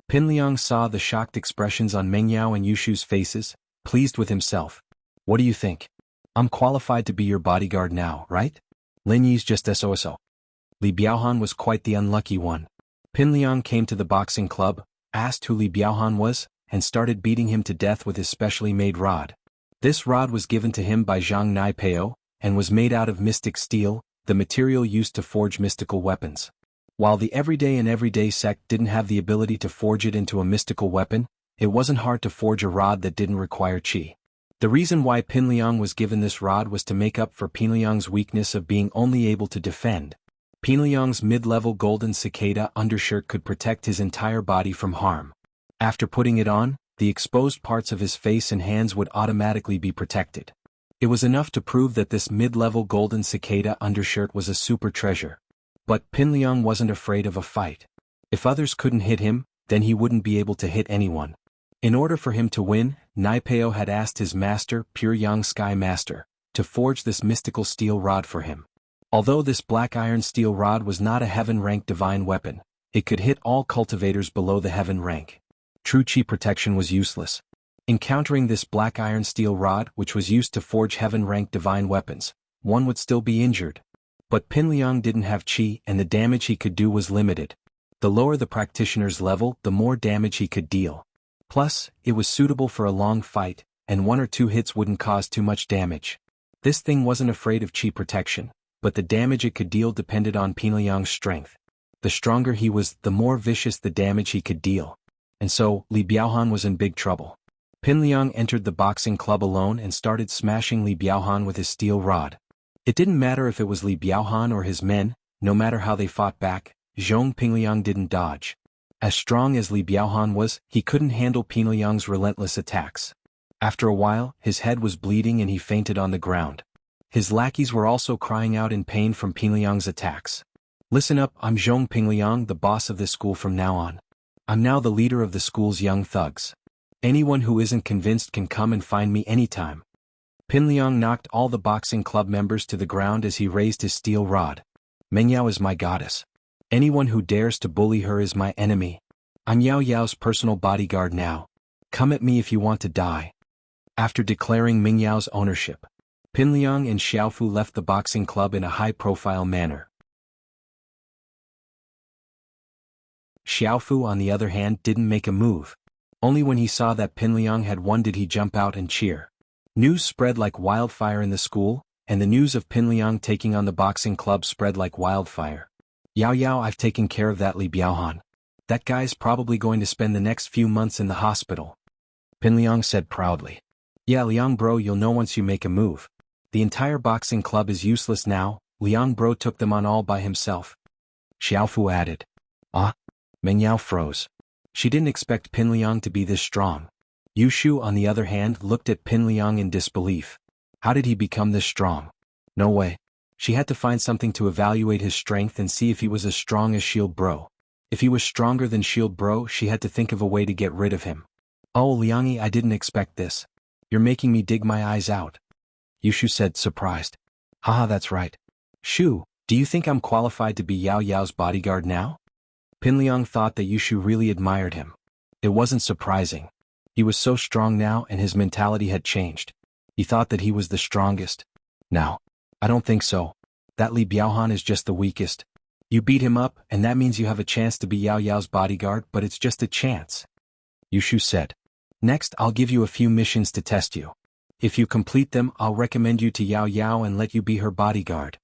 Pin Liang saw the shocked expressions on Mengyao and Yushu's faces, pleased with himself. What do you think? I'm qualified to be your bodyguard now, right? Lin Yi's just SOSO. Li Biaohan was quite the unlucky one. Pin Liang came to the boxing club, asked who Li Biaohan was, and started beating him to death with his specially made rod. This rod was given to him by Zhang Naipeo, and was made out of mystic steel, the material used to forge mystical weapons. While the everyday sect didn't have the ability to forge it into a mystical weapon, it wasn't hard to forge a rod that didn't require qi. The reason why Pin Liang was given this rod was to make up for Pin Liang's weakness of being only able to defend. Pin Liang's mid-level golden cicada undershirt could protect his entire body from harm. After putting it on, the exposed parts of his face and hands would automatically be protected. It was enough to prove that this mid-level golden cicada undershirt was a super treasure. But Pin Liang wasn't afraid of a fight. If others couldn't hit him, then he wouldn't be able to hit anyone. In order for him to win, Naipeo had asked his master, Pure Yang Sky Master, to forge this mystical steel rod for him. Although this black iron steel rod was not a heaven-rank divine weapon, it could hit all cultivators below the heaven rank. True Qi protection was useless. Encountering this black iron steel rod, which was used to forge heaven-rank divine weapons, one would still be injured. But Pin Liang didn't have qi, and the damage he could do was limited. The lower the practitioner's level, the more damage he could deal. Plus, it was suitable for a long fight, and 1 or 2 hits wouldn't cause too much damage. This thing wasn't afraid of qi protection, but the damage it could deal depended on Pin Liang's strength. The stronger he was, the more vicious the damage he could deal. And so, Li Biaohan was in big trouble. Pin Liang entered the boxing club alone and started smashing Li Biaohan with his steel rod. It didn't matter if it was Li Biaohan or his men, no matter how they fought back, Zhong Pingliang didn't dodge. As strong as Li Biaohan was, he couldn't handle Pin Liang's relentless attacks. After a while, his head was bleeding and he fainted on the ground. His lackeys were also crying out in pain from Pin Liang's attacks. Listen up, I'm Zhong Pingliang, the boss of this school from now on. I'm now the leader of the school's young thugs. Anyone who isn't convinced can come and find me anytime. Pin Liang knocked all the boxing club members to the ground as he raised his steel rod. Mengyao is my goddess. Anyone who dares to bully her is my enemy. I'm Yao Yao's personal bodyguard now. Come at me if you want to die. After declaring Mingyao's ownership, Pin Liang and Xiaofu left the boxing club in a high-profile manner. Xiaofu, on the other hand, didn't make a move. Only when he saw that Pin Liang had won did he jump out and cheer. News spread like wildfire in the school, and the news of Pin Liang taking on the boxing club spread like wildfire. Yao Yao, I've taken care of that Li Biaohan. That guy's probably going to spend the next few months in the hospital. Pin Liang said proudly. Yeah, Liang bro, you'll know once you make a move. The entire boxing club is useless now, Liang bro took them on all by himself. Xiaofu added. Ah? Mengyao froze. She didn't expect Pin Liang to be this strong. Yushu, on the other hand, looked at Pin Liang in disbelief. How did he become this strong? No way. She had to find something to evaluate his strength and see if he was as strong as Shield Bro. If he was stronger than Shield Bro, she had to think of a way to get rid of him. Oh Liangi, I didn't expect this. You're making me dig my eyes out. Yushu said, surprised. Haha, that's right. Shu, do you think I'm qualified to be Yao Yao's bodyguard now? Pin Liang thought that Yushu really admired him. It wasn't surprising. He was so strong now and his mentality had changed. He thought that he was the strongest. Now, I don't think so. That Li Biaohan is just the weakest. You beat him up, and that means you have a chance to be Yao Yao's bodyguard, but it's just a chance. Yushu said. Next, I'll give you a few missions to test you. If you complete them, I'll recommend you to Yao Yao and let you be her bodyguard.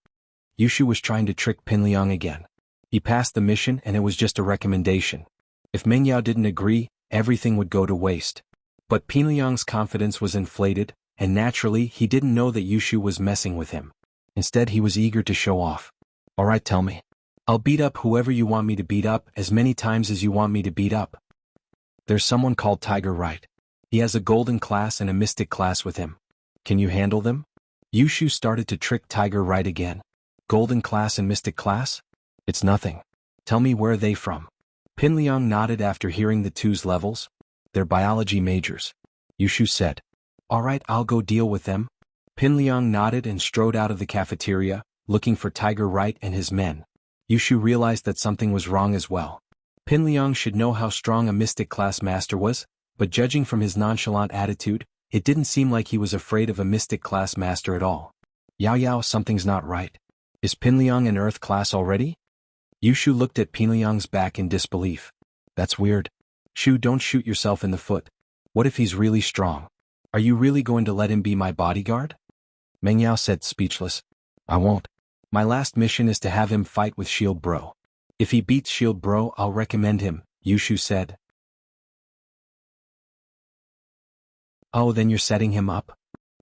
Yushu was trying to trick Pinliang again. He passed the mission and it was just a recommendation. If Meng Yao didn't agree, everything would go to waste. But Pinliang's confidence was inflated, and naturally he didn't know that Yushu was messing with him. Instead he was eager to show off. Alright, tell me. I'll beat up whoever you want me to beat up as many times as you want me to beat up. There's someone called Tiger Right. He has a golden class and a mystic class with him. Can you handle them? Yushu started to trick Tiger Right again. Golden class and mystic class? It's nothing. Tell me where are they from? Pinliang nodded after hearing the two's levels. They're biology majors. Yushu said. Alright, I'll go deal with them. Pinliang nodded and strode out of the cafeteria, looking for Tiger Right and his men. Yushu realized that something was wrong as well. Pinliang should know how strong a mystic class master was, but judging from his nonchalant attitude, it didn't seem like he was afraid of a mystic class master at all. Yao Yao, something's not right. Is Pinliang an earth class already? Yushu looked at Pinliang's back in disbelief. That's weird. Shu, don't shoot yourself in the foot. What if he's really strong? Are you really going to let him be my bodyguard? Meng Yao said, speechless. I won't. My last mission is to have him fight with Shield Bro. If he beats Shield Bro, I'll recommend him, Yushu said. Oh, then you're setting him up?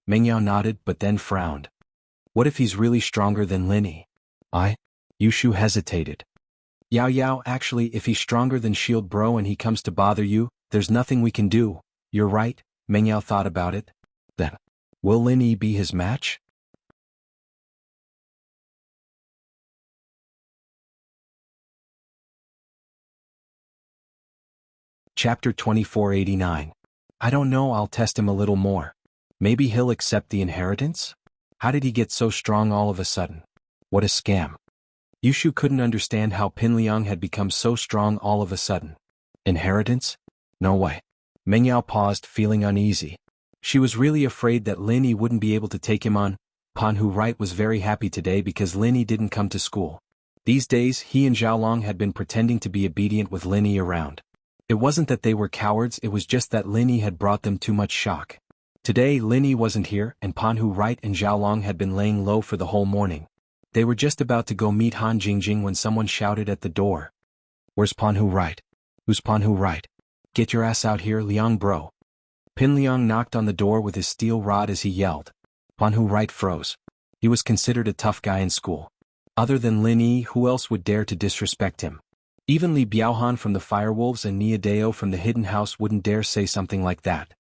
Meng Yao nodded but then frowned. What if he's really stronger than Linny? Yushu hesitated. Yao Yao, actually, if he's stronger than Shield Bro and he comes to bother you, there's nothing we can do. You're right, Meng Yao thought about it. Then, will Linny be his match? Chapter 2489. I don't know, I'll test him a little more. Maybe he'll accept the inheritance? How did he get so strong all of a sudden? What a scam. Yushu couldn't understand how Pinliang had become so strong all of a sudden. Inheritance? No way. Meng Yao paused, feeling uneasy. She was really afraid that Linny wouldn't be able to take him on. Panhu Wright was very happy today because Linny didn't come to school. These days, he and Xiaolong had been pretending to be obedient with Linny around. It wasn't that they were cowards, it was just that Linny had brought them too much shock. Today Linny wasn't here and Panhu Wright and Xiaolong had been laying low for the whole morning. They were just about to go meet Han Jingjing when someone shouted at the door. Where's Panhu Wright? Who's Panhu Wright? Get your ass out here, Liang Bro. Pinliang knocked on the door with his steel rod as he yelled. Panhu Wright froze. He was considered a tough guy in school. Other than Lin Yi, who else would dare to disrespect him? Even Li Biaohan from the Firewolves and Nia Deo from the Hidden House wouldn't dare say something like that.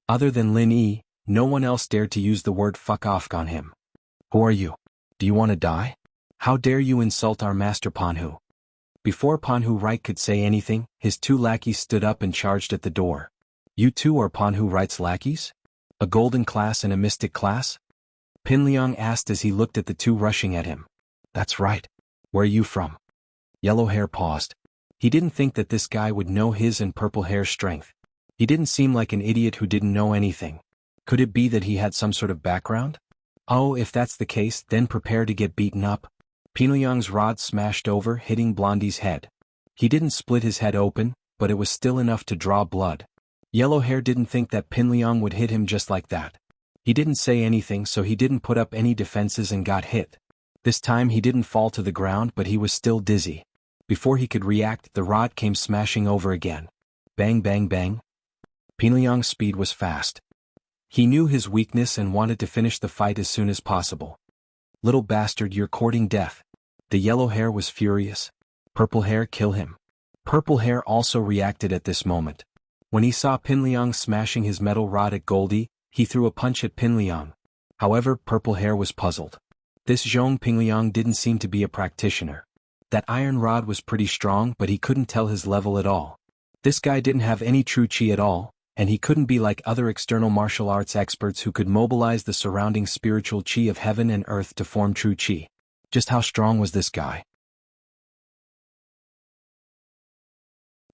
Other than Lin Yi, no one else dared to use the word fuck off on him. Who are you? Do you want to die? How dare you insult our master Panhu? Before Panhu Wright could say anything, his two lackeys stood up and charged at the door. You two are Panhu Wright's lackeys? A golden class and a mystic class? Pinliang asked as he looked at the two rushing at him. That's right. Where are you from? Yellow Hair paused. He didn't think that this guy would know his and Purple Hair's strength. He didn't seem like an idiot who didn't know anything. Could it be that he had some sort of background? Oh, if that's the case, then prepare to get beaten up. Pinliang's rod smashed over, hitting Blondie's head. He didn't split his head open, but it was still enough to draw blood. Yellow Hair didn't think that Pinliang would hit him just like that. He didn't say anything, so he didn't put up any defenses and got hit. This time he didn't fall to the ground, but he was still dizzy. Before he could react, the rod came smashing over again. Bang bang bang. Pinliang's speed was fast. He knew his weakness and wanted to finish the fight as soon as possible. Little bastard, you're courting death. The Yellow Hair was furious. Purple Hair, kill him. Purple Hair also reacted at this moment. When he saw Pinliang smashing his metal rod at Goldie, he threw a punch at Pinliang. However, Purple Hair was puzzled. This Zhong Pinliang didn't seem to be a practitioner. That iron rod was pretty strong, but he couldn't tell his level at all. This guy didn't have any true chi at all, and he couldn't be like other external martial arts experts who could mobilize the surrounding spiritual chi of heaven and earth to form true chi. Just how strong was this guy?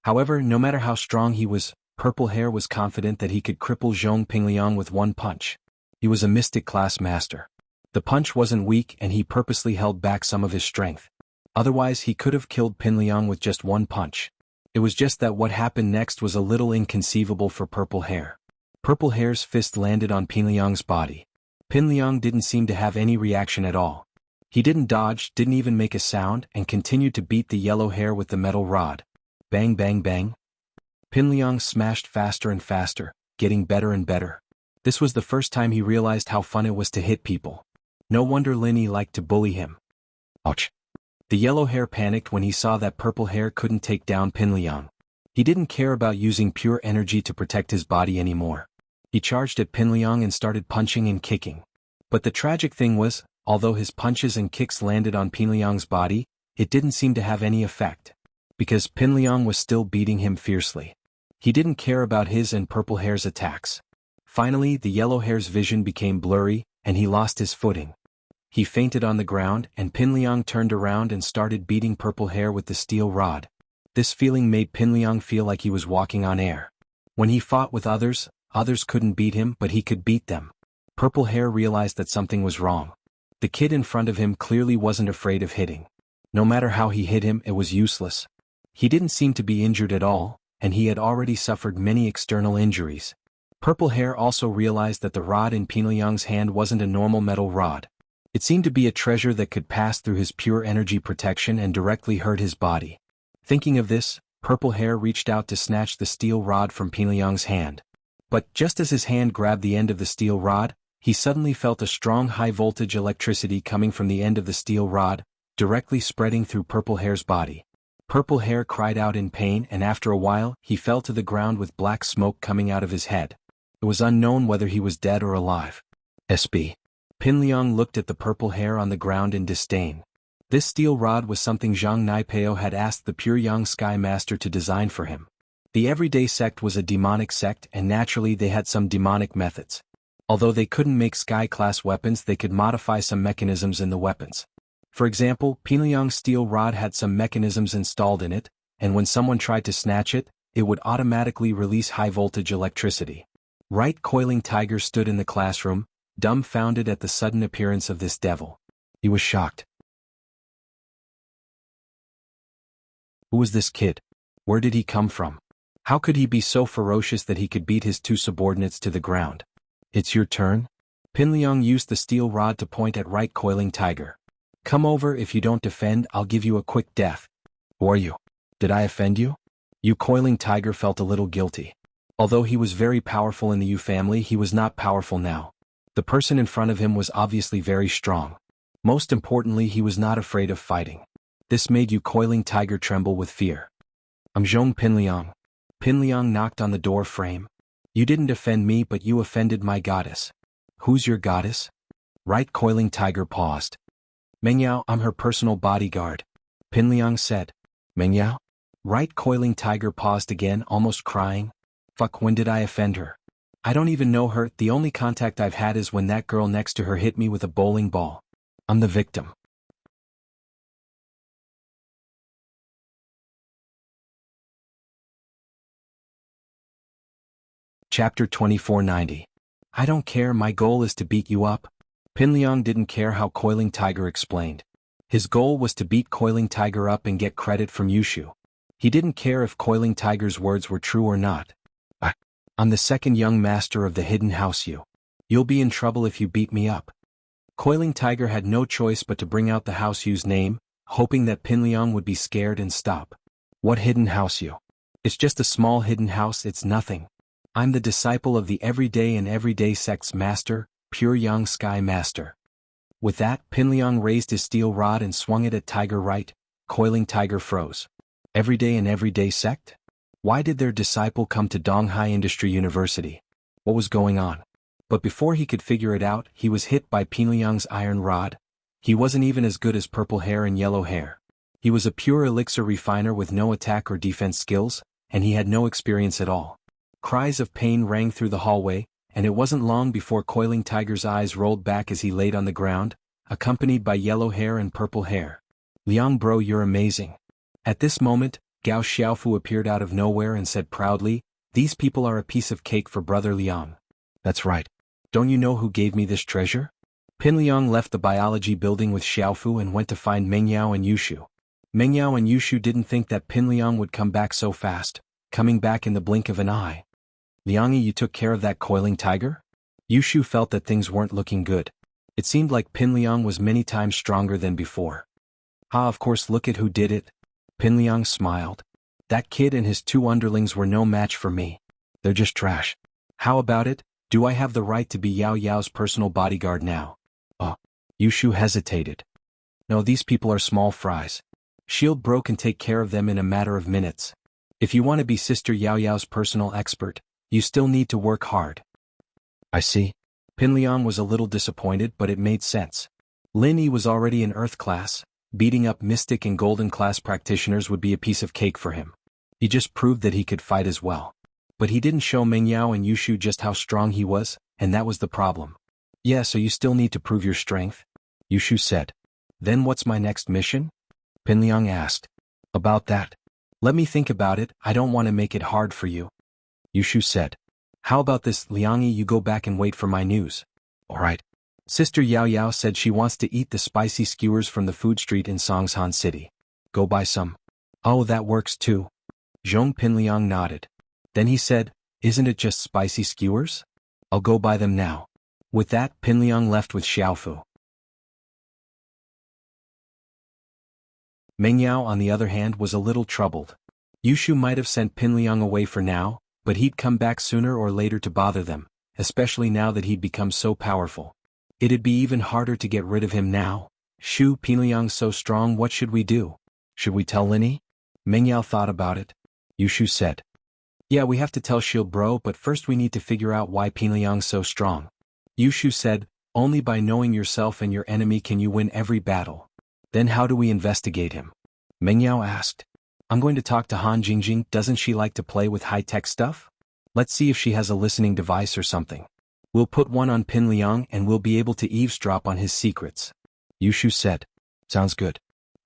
However, no matter how strong he was, Purple Hair was confident that he could cripple Zhong Pingliang with one punch. He was a mystic class master. The punch wasn't weak and he purposely held back some of his strength. Otherwise he could have killed Pinliang with just one punch. It was just that what happened next was a little inconceivable for Purple Hair. Purple Hair's fist landed on Pinliang's body. Pinliang didn't seem to have any reaction at all. He didn't dodge, didn't even make a sound, and continued to beat the Yellow Hair with the metal rod. Bang bang bang. Pinliang smashed faster and faster, getting better and better. This was the first time he realized how fun it was to hit people. No wonder Linny liked to bully him. Ouch. The Yellow Hair panicked when he saw that Purple Hair couldn't take down Pinliang. He didn't care about using pure energy to protect his body anymore. He charged at Pinliang and started punching and kicking. But the tragic thing was, although his punches and kicks landed on Pinliang's body, it didn't seem to have any effect. Because Pinliang was still beating him fiercely. He didn't care about his and Purple Hair's attacks. Finally, the Yellow Hair's vision became blurry, and he lost his footing. He fainted on the ground, and Pinliang turned around and started beating Purple Hair with the steel rod. This feeling made Pinliang feel like he was walking on air. When he fought with others couldn't beat him, but he could beat them. Purple Hair realized that something was wrong. The kid in front of him clearly wasn't afraid of hitting. No matter how he hit him, it was useless. He didn't seem to be injured at all, and he had already suffered many external injuries. Purple Hair also realized that the rod in Pinliang's hand wasn't a normal metal rod. It seemed to be a treasure that could pass through his pure energy protection and directly hurt his body. Thinking of this, Purple Hair reached out to snatch the steel rod from Pinliang's hand. But just as his hand grabbed the end of the steel rod, he suddenly felt a strong high-voltage electricity coming from the end of the steel rod, directly spreading through Purple Hair's body. Purple Hair cried out in pain, and after a while, he fell to the ground with black smoke coming out of his head. It was unknown whether he was dead or alive. SB. Pinliang looked at the Purple Hair on the ground in disdain. This steel rod was something Zhang Naipeo had asked the Pure Young Sky Master to design for him. The Everyday Sect was a demonic sect, and naturally they had some demonic methods. Although they couldn't make Sky-class weapons, they could modify some mechanisms in the weapons. For example, Pinliang's steel rod had some mechanisms installed in it, and when someone tried to snatch it, it would automatically release high-voltage electricity. Right Coiling Tiger stood in the classroom, dumbfounded at the sudden appearance of this devil. He was shocked. Who was this kid? Where did he come from? How could he be so ferocious that he could beat his two subordinates to the ground? It's your turn? Pinliang used the steel rod to point at Right Coiling Tiger. Come over. If you don't defend, I'll give you a quick death. Who are you? Did I offend you? Yu Coiling Tiger felt a little guilty. Although he was very powerful in the Yu family, he was not powerful now. The person in front of him was obviously very strong. Most importantly, he was not afraid of fighting. This made Yu Coiling Tiger tremble with fear. I'm Zhong Pinliang. Pinliang knocked on the door frame. You didn't offend me, but you offended my goddess. Who's your goddess? Right Coiling Tiger paused. Mengyao, I'm her personal bodyguard. Pinliang said. Mengyao? Right Coiling Tiger paused again, almost crying. Fuck, when did I offend her? I don't even know her. The only contact I've had is when that girl next to her hit me with a bowling ball. I'm the victim. Chapter 2490. I don't care, my goal is to beat you up. Pinliang didn't care how Coiling Tiger explained. His goal was to beat Coiling Tiger up and get credit from Yushu. He didn't care if Coiling Tiger's words were true or not. I'm the second young master of the hidden house Yu. You'll be in trouble if you beat me up. Coiling Tiger had no choice but to bring out the house Yu's name, hoping that Pinliang would be scared and stop. What hidden house Yu? It's just a small hidden house, it's nothing. I'm the disciple of the Everyday and Everyday Sect's master, Pure Young Sky Master. With that, Pinliang raised his steel rod and swung it at Tiger Right. Coiling Tiger froze. Everyday and Everyday Sect? Why did their disciple come to Donghai Industry University? What was going on? But before he could figure it out, he was hit by Pinliang's iron rod. He wasn't even as good as Purple Hair and Yellow Hair. He was a pure elixir refiner with no attack or defense skills, and he had no experience at all. Cries of pain rang through the hallway, and it wasn't long before Coiling Tiger's eyes rolled back as he laid on the ground, accompanied by Yellow Hair and Purple Hair. Liang bro, you're amazing. At this moment, Gao Xiaofu appeared out of nowhere and said proudly, these people are a piece of cake for Brother Liang. That's right. Don't you know who gave me this treasure? Pinliang left the biology building with Xiaofu and went to find Mengyao and Yushu. Mengyao and Yushu didn't think that Pinliang would come back so fast, coming back in the blink of an eye. Liangi, you took care of that coiling tiger? Yushu felt that things weren't looking good. It seemed like Pinliang was many times stronger than before. Ah, of course, look at who did it. Pinliang smiled. That kid and his two underlings were no match for me. They're just trash. How about it? Do I have the right to be Yao Yao's personal bodyguard now? Yushu hesitated. No, these people are small fries. Shield Bro can take care of them in a matter of minutes. If you want to be Sister Yao Yao's personal expert, you still need to work hard. I see. Pinliang was a little disappointed, but it made sense. Lin Yi was already in Earth class. Beating up Mystic and Golden class practitioners would be a piece of cake for him. He just proved that he could fight as well. But he didn't show Mengyao and Yushu just how strong he was, and that was the problem. Yeah, so you still need to prove your strength? Yushu said. Then what's my next mission? Pinliang asked. About that. Let me think about it, I don't want to make it hard for you. Yushu said. How about this, Liangi, you go back and wait for my news. Alright. Sister Yao Yao said she wants to eat the spicy skewers from the food street in Songshan City. Go buy some. Oh, that works too. Zhong Pinliang nodded. Then he said, isn't it just spicy skewers? I'll go buy them now. With that, Pinliang left with Xiaofu. Mengyao, on the other hand, was a little troubled. Yushu might have sent Pinliang away for now, but he'd come back sooner or later to bother them, especially now that he'd become so powerful. It'd be even harder to get rid of him now. Shu, Pinliang's so strong, what should we do? Should we tell Lin Yi? Mengyao thought about it. Yushu said. Yeah, we have to tell Shield Bro, but first we need to figure out why Pinliang's so strong. Yushu said, only by knowing yourself and your enemy can you win every battle. Then how do we investigate him? Mengyao asked. I'm going to talk to Han Jingjing, doesn't she like to play with high-tech stuff? Let's see if she has a listening device or something. We'll put one on Pinliang and we'll be able to eavesdrop on his secrets. Yushu said. Sounds good.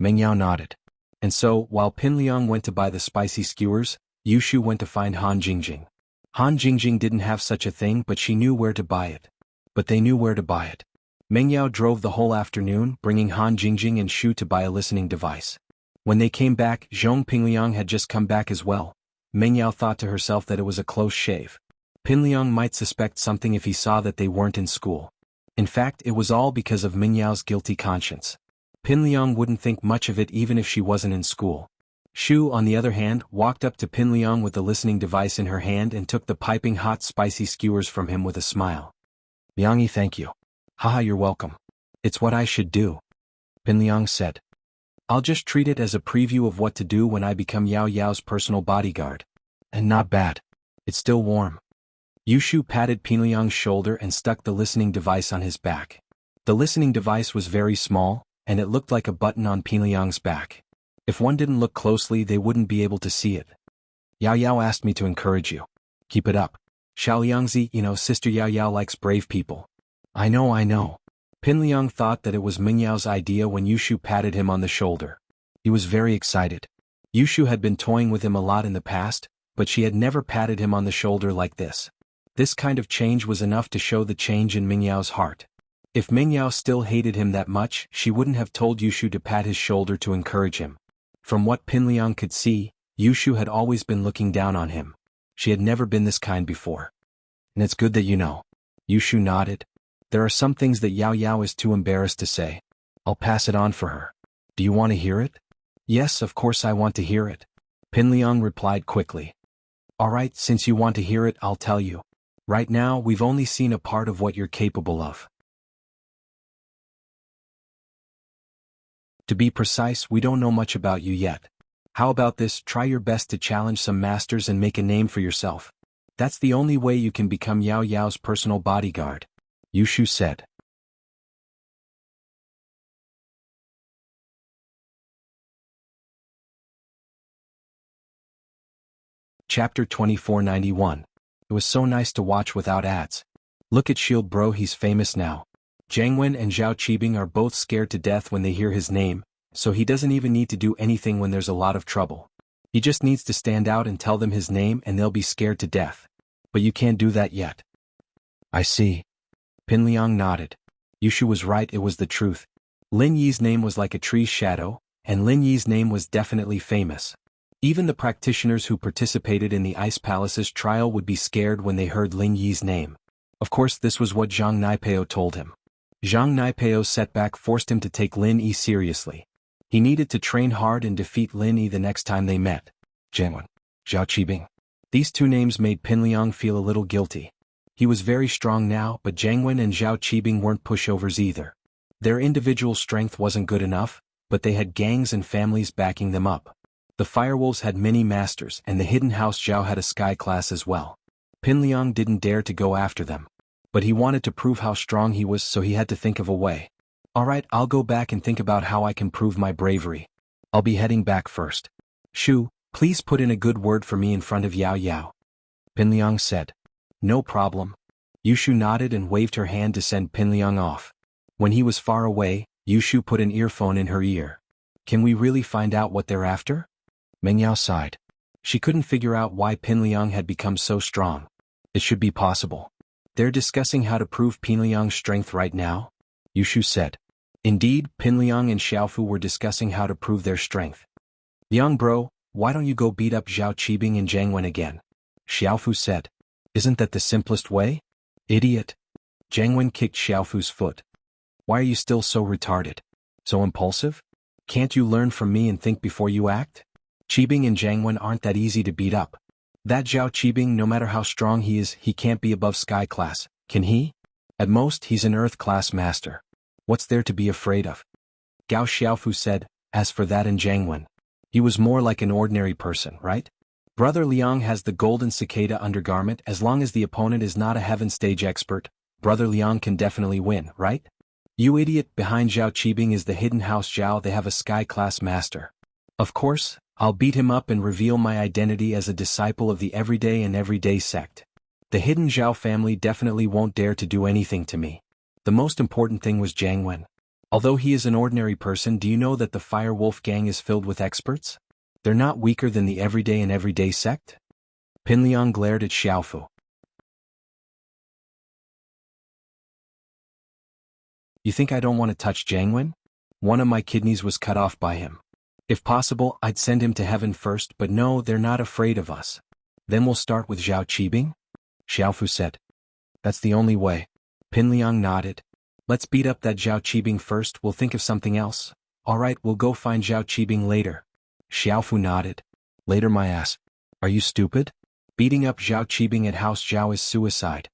Mengyao nodded. And so, while Pinliang went to buy the spicy skewers, Yushu went to find Han Jingjing. Han Jingjing didn't have such a thing, but she knew where to buy it. But they knew where to buy it. Mengyao drove the whole afternoon, bringing Han Jingjing and Shu to buy a listening device. When they came back, Zhong Pinliang had just come back as well. Mengyao thought to herself that it was a close shave. Pinliang might suspect something if he saw that they weren't in school. In fact, it was all because of Mengyao's guilty conscience. Pinliang wouldn't think much of it even if she wasn't in school. Shu, on the other hand, walked up to Pinliang with the listening device in her hand and took the piping hot spicy skewers from him with a smile. Liangi, thank you. Haha, you're welcome. It's what I should do. Pinliang said. I'll just treat it as a preview of what to do when I become Yao Yao's personal bodyguard. And not bad. It's still warm. Yushu patted Pinliang's shoulder and stuck the listening device on his back. The listening device was very small, and it looked like a button on Pinliang's back. If one didn't look closely, they wouldn't be able to see it. Yao Yao asked me to encourage you. Keep it up. Xiaoliangzi, Sister Yao Yao likes brave people. I know. Pinliang thought that it was Mengyao's idea when Yushu patted him on the shoulder. He was very excited. Yushu had been toying with him a lot in the past, but she had never patted him on the shoulder like this. This kind of change was enough to show the change in Mengyao's heart. If Mengyao still hated him that much, she wouldn't have told Yushu to pat his shoulder to encourage him. From what Pinliang could see, Yushu had always been looking down on him. She had never been this kind before. And it's good that you know. Yushu nodded. There are some things that Yao Yao is too embarrassed to say. I'll pass it on for her. Do you want to hear it? Yes, of course I want to hear it. Pinliang replied quickly. Alright, since you want to hear it, I'll tell you. Right now, we've only seen a part of what you're capable of. To be precise, we don't know much about you yet. How about this, try your best to challenge some masters and make a name for yourself. That's the only way you can become Yao Yao's personal bodyguard. Yushu said. Chapter 2491. It was so nice to watch without ads. Look at Shield Bro, he's famous now. Jiang Wen and Zhao Qibing are both scared to death when they hear his name, so he doesn't even need to do anything when there's a lot of trouble. He just needs to stand out and tell them his name and they'll be scared to death. But you can't do that yet. I see. Pinliang nodded. Yushu was right, it was the truth. Lin Yi's name was like a tree's shadow, and Lin Yi's name was definitely famous. Even the practitioners who participated in the Ice Palace's trial would be scared when they heard Lin Yi's name. Of course, this was what Zhang Naipeo told him. Zhang Naipeo's setback forced him to take Lin Yi seriously. He needed to train hard and defeat Lin Yi the next time they met. Jianwen, Zhao Qibing. These two names made Pinliang feel a little guilty. He was very strong now, but Jiangwen and Zhao Qibing weren't pushovers either. Their individual strength wasn't good enough, but they had gangs and families backing them up. The Firewolves had many masters, and the Hidden House Zhao had a sky class as well. Pinliang didn't dare to go after them. But he wanted to prove how strong he was, so he had to think of a way. Alright, I'll go back and think about how I can prove my bravery. I'll be heading back first. Shu, please put in a good word for me in front of Yao Yao. Pinliang said. No problem. Yushu nodded and waved her hand to send Pinliang off. When he was far away, Yushu put an earphone in her ear. Can we really find out what they're after? Mengyao sighed. She couldn't figure out why Pinliang had become so strong. It should be possible. They're discussing how to prove Pinliang's strength right now? Yushu said. Indeed, Pinliang and Xiaofu were discussing how to prove their strength. Young bro, why don't you go beat up Zhao Qibing and Jiangwen again? Xiaofu said. Isn't that the simplest way? Idiot. Jiangwen kicked Xiaofu's foot. Why are you still so retarded? So impulsive? Can't you learn from me and think before you act? Qibing and Jiangwen aren't that easy to beat up. That Zhao Qibing, no matter how strong he is, he can't be above Sky Class, can he? At most, he's an Earth Class master. What's there to be afraid of? Gao Xiaofu said, as for that and Jiangwen. He was more like an ordinary person, right? Brother Liang has the golden cicada undergarment. As long as the opponent is not a heaven stage expert, Brother Liang can definitely win, right? You idiot, behind Zhao Qibing is the Hidden House Zhao. They have a Sky Class master. Of course, I'll beat him up and reveal my identity as a disciple of the Everyday and Everyday sect. The Hidden Zhao family definitely won't dare to do anything to me. The most important thing was Jiangwen. Although he is an ordinary person, do you know that the Fire Wolf gang is filled with experts? They're not weaker than the Everyday and Everyday sect? Pinliang glared at Xiaofu. You think I don't want to touch Jiangwen? One of my kidneys was cut off by him. If possible, I'd send him to heaven first, but no, they're not afraid of us. Then we'll start with Zhao Qibing? Xiaofu said. That's the only way. Pinliang nodded. Let's beat up that Zhao Qibing first, we'll think of something else. Alright, we'll go find Zhao Qibing later. Xiaofu nodded. Later my ass. Are you stupid? Beating up Zhao Qibing at House Zhao is suicide.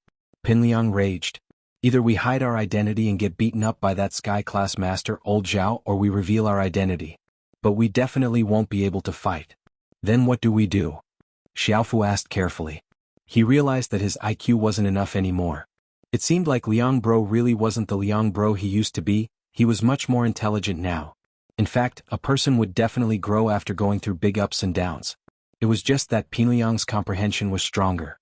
Pinliang raged. Either we hide our identity and get beaten up by that Sky Class master, old Zhao, or we reveal our identity. But we definitely won't be able to fight. Then what do we do? Xiaofu asked carefully. He realized that his IQ wasn't enough anymore. It seemed like Liang Bro really wasn't the Liang Bro he used to be. He was much more intelligent now. In fact, a person would definitely grow after going through big ups and downs. It was just that Pinliang's comprehension was stronger.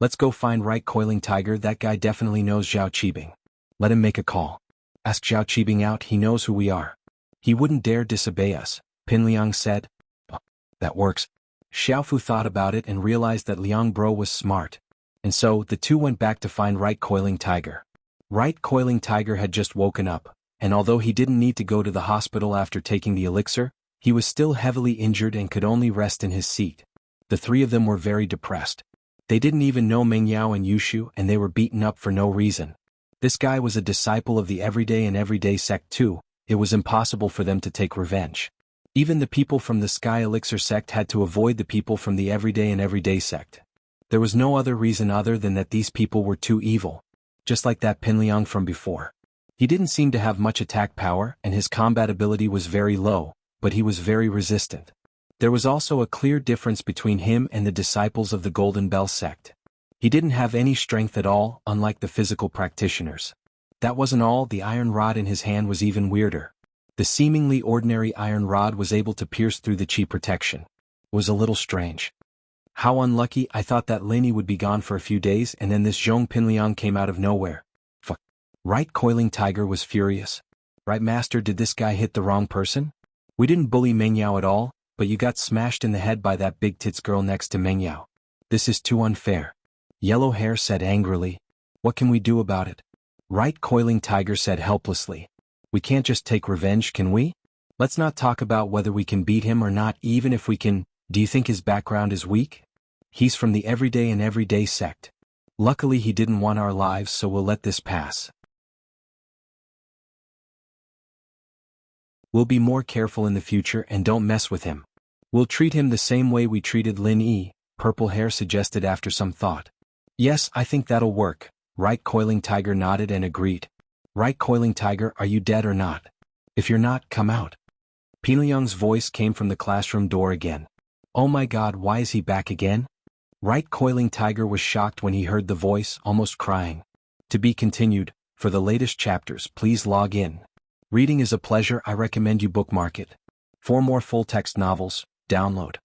Let's go find Right Coiling Tiger, that guy definitely knows Zhao Qibing. Let him make a call. Ask Zhao Qibing out, he knows who we are. He wouldn't dare disobey us, Pinliang said. Oh, that works. Xiaofu thought about it and realized that Liang Bro was smart. And so, the two went back to find Right Coiling Tiger. Right Coiling Tiger had just woken up, and although he didn't need to go to the hospital after taking the elixir, he was still heavily injured and could only rest in his seat. The three of them were very depressed. They didn't even know Mengyao and Yushu, and they were beaten up for no reason. This guy was a disciple of the Everyday and Everyday sect too. It was impossible for them to take revenge. Even the people from the Sky Elixir sect had to avoid the people from the Everyday and Everyday sect. There was no other reason other than that these people were too evil. Just like that Pinliang from before. He didn't seem to have much attack power, and his combat ability was very low, but he was very resistant. There was also a clear difference between him and the disciples of the Golden Bell sect. He didn't have any strength at all, unlike the physical practitioners. That wasn't all, the iron rod in his hand was even weirder. The seemingly ordinary iron rod was able to pierce through the chi protection. It was a little strange. How unlucky, I thought that Lin Yi would be gone for a few days and then this Zhong Pinliang came out of nowhere. Fuck. Right Coiling Tiger was furious. Right master, did this guy hit the wrong person? We didn't bully Mengyao at all, but you got smashed in the head by that big tits girl next to Mengyao. This is too unfair. Yellow Hair said angrily. What can we do about it? Right, Coiling Tiger said helplessly. We can't just take revenge, can we? Let's not talk about whether we can beat him or not, even if we can. Do you think his background is weak? He's from the everyday and everyday sect. Luckily he didn't want our lives, so we'll let this pass. We'll be more careful in the future and don't mess with him. We'll treat him the same way we treated Lin Yi, Purple Hair suggested after some thought. Yes, I think that'll work. Right, Coiling Tiger nodded and agreed. Right, Coiling Tiger, are you dead or not? If you're not, come out. Pingliang's voice came from the classroom door again. Oh my god, why is he back again? Right, Coiling Tiger was shocked when he heard the voice, almost crying. To be continued. For the latest chapters, please log in. Reading is a pleasure, I recommend you bookmark it. For more full-text novels, download.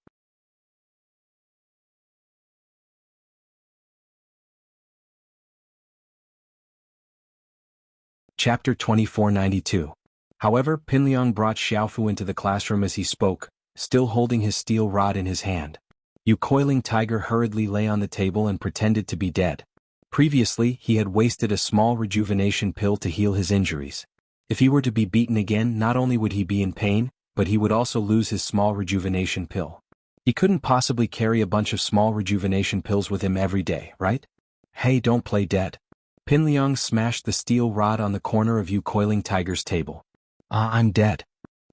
Chapter 2492. However, Pingliang brought Xiaofu into the classroom as he spoke, still holding his steel rod in his hand. Yu Coiling Tiger hurriedly lay on the table and pretended to be dead. Previously, he had wasted a small rejuvenation pill to heal his injuries. If he were to be beaten again, not only would he be in pain, but he would also lose his small rejuvenation pill. He couldn't possibly carry a bunch of small rejuvenation pills with him every day, right? Hey, don't play dead. Pingliang smashed the steel rod on the corner of Yu Coiling Tiger's table. I'm dead.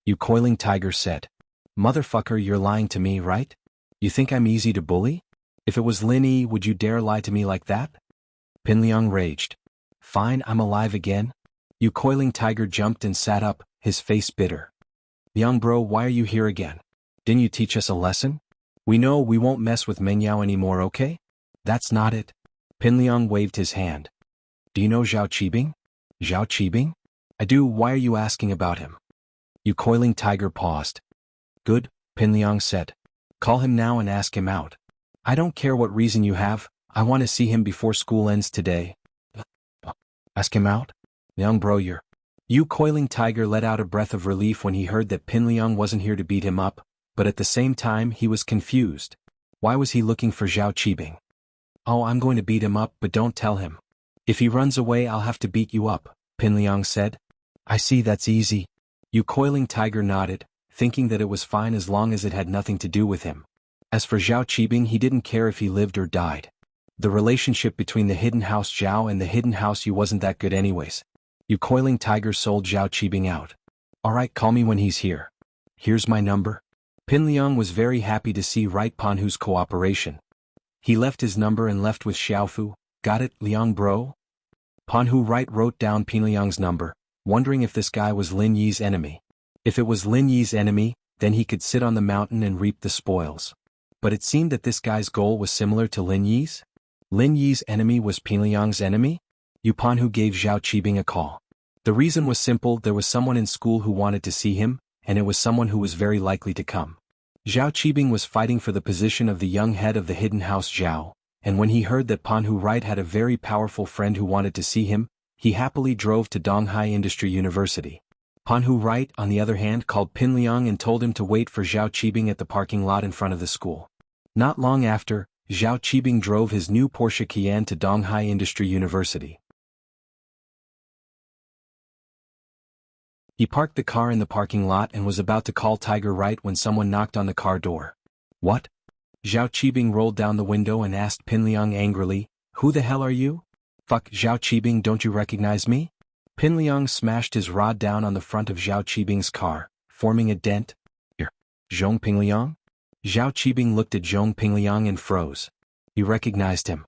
Yu Coiling Tiger said. Motherfucker, you're lying to me, right? You think I'm easy to bully? If it was Lin Yi, would you dare lie to me like that? Pingliang raged. Fine, I'm alive again. Yu Coiling Tiger jumped and sat up, his face bitter. Young bro, why are you here again? Didn't you teach us a lesson? We know we won't mess with Mengyao anymore, okay? That's not it. Pingliang waved his hand. Do you know Zhao Qibing? Zhao Qibing? I do, why are you asking about him? Yu Coiling Tiger paused. Good, Pingliang said. Call him now and ask him out. I don't care what reason you have, I want to see him before school ends today. Ask him out? Young bro, Yu Coiling Tiger let out a breath of relief when he heard that Pingliang wasn't here to beat him up, but at the same time he was confused. Why was he looking for Zhao Qibing? Oh, I'm going to beat him up, but don't tell him. If he runs away, I'll have to beat you up, Pingliang said. I see, that's easy. Yu Coiling Tiger nodded, thinking that it was fine as long as it had nothing to do with him. As for Zhao Qibing, he didn't care if he lived or died. The relationship between the Hidden House Zhao and the Hidden House Yu wasn't that good anyways. Yu Coiling Tiger sold Zhao Qibing out. Alright, call me when he's here. Here's my number. Pingliang was very happy to see Right Panhu's cooperation. He left his number and left with Xiaofu. Got it, Liang bro? Panhu Right wrote down Pingliang's number, wondering if this guy was Lin Yi's enemy. If it was Lin Yi's enemy, then he could sit on the mountain and reap the spoils. But it seemed that this guy's goal was similar to Lin Yi's. Lin Yi's enemy was Pingliang's enemy? Yu Panhu gave Zhao Qibing a call. The reason was simple, there was someone in school who wanted to see him, and it was someone who was very likely to come. Zhao Qibing was fighting for the position of the young head of the Hidden House Zhao, and when he heard that Panhu Right had a very powerful friend who wanted to see him, he happily drove to Donghai Industry University. Panhu Right, on the other hand, called Pingliang and told him to wait for Zhao Qibing at the parking lot in front of the school. Not long after, Zhao Qibing drove his new Porsche Cayenne to Donghai Industry University. He parked the car in the parking lot and was about to call Tiger Right when someone knocked on the car door. What? Zhao Qibing rolled down the window and asked Pingliang angrily, Who the hell are you? Fuck, Zhao Qibing, don't you recognize me? Pingliang smashed his rod down on the front of Zhao Qibing's car, forming a dent. Zhong Pingliang? Zhao Qibing looked at Zhong Pingliang and froze. He recognized him.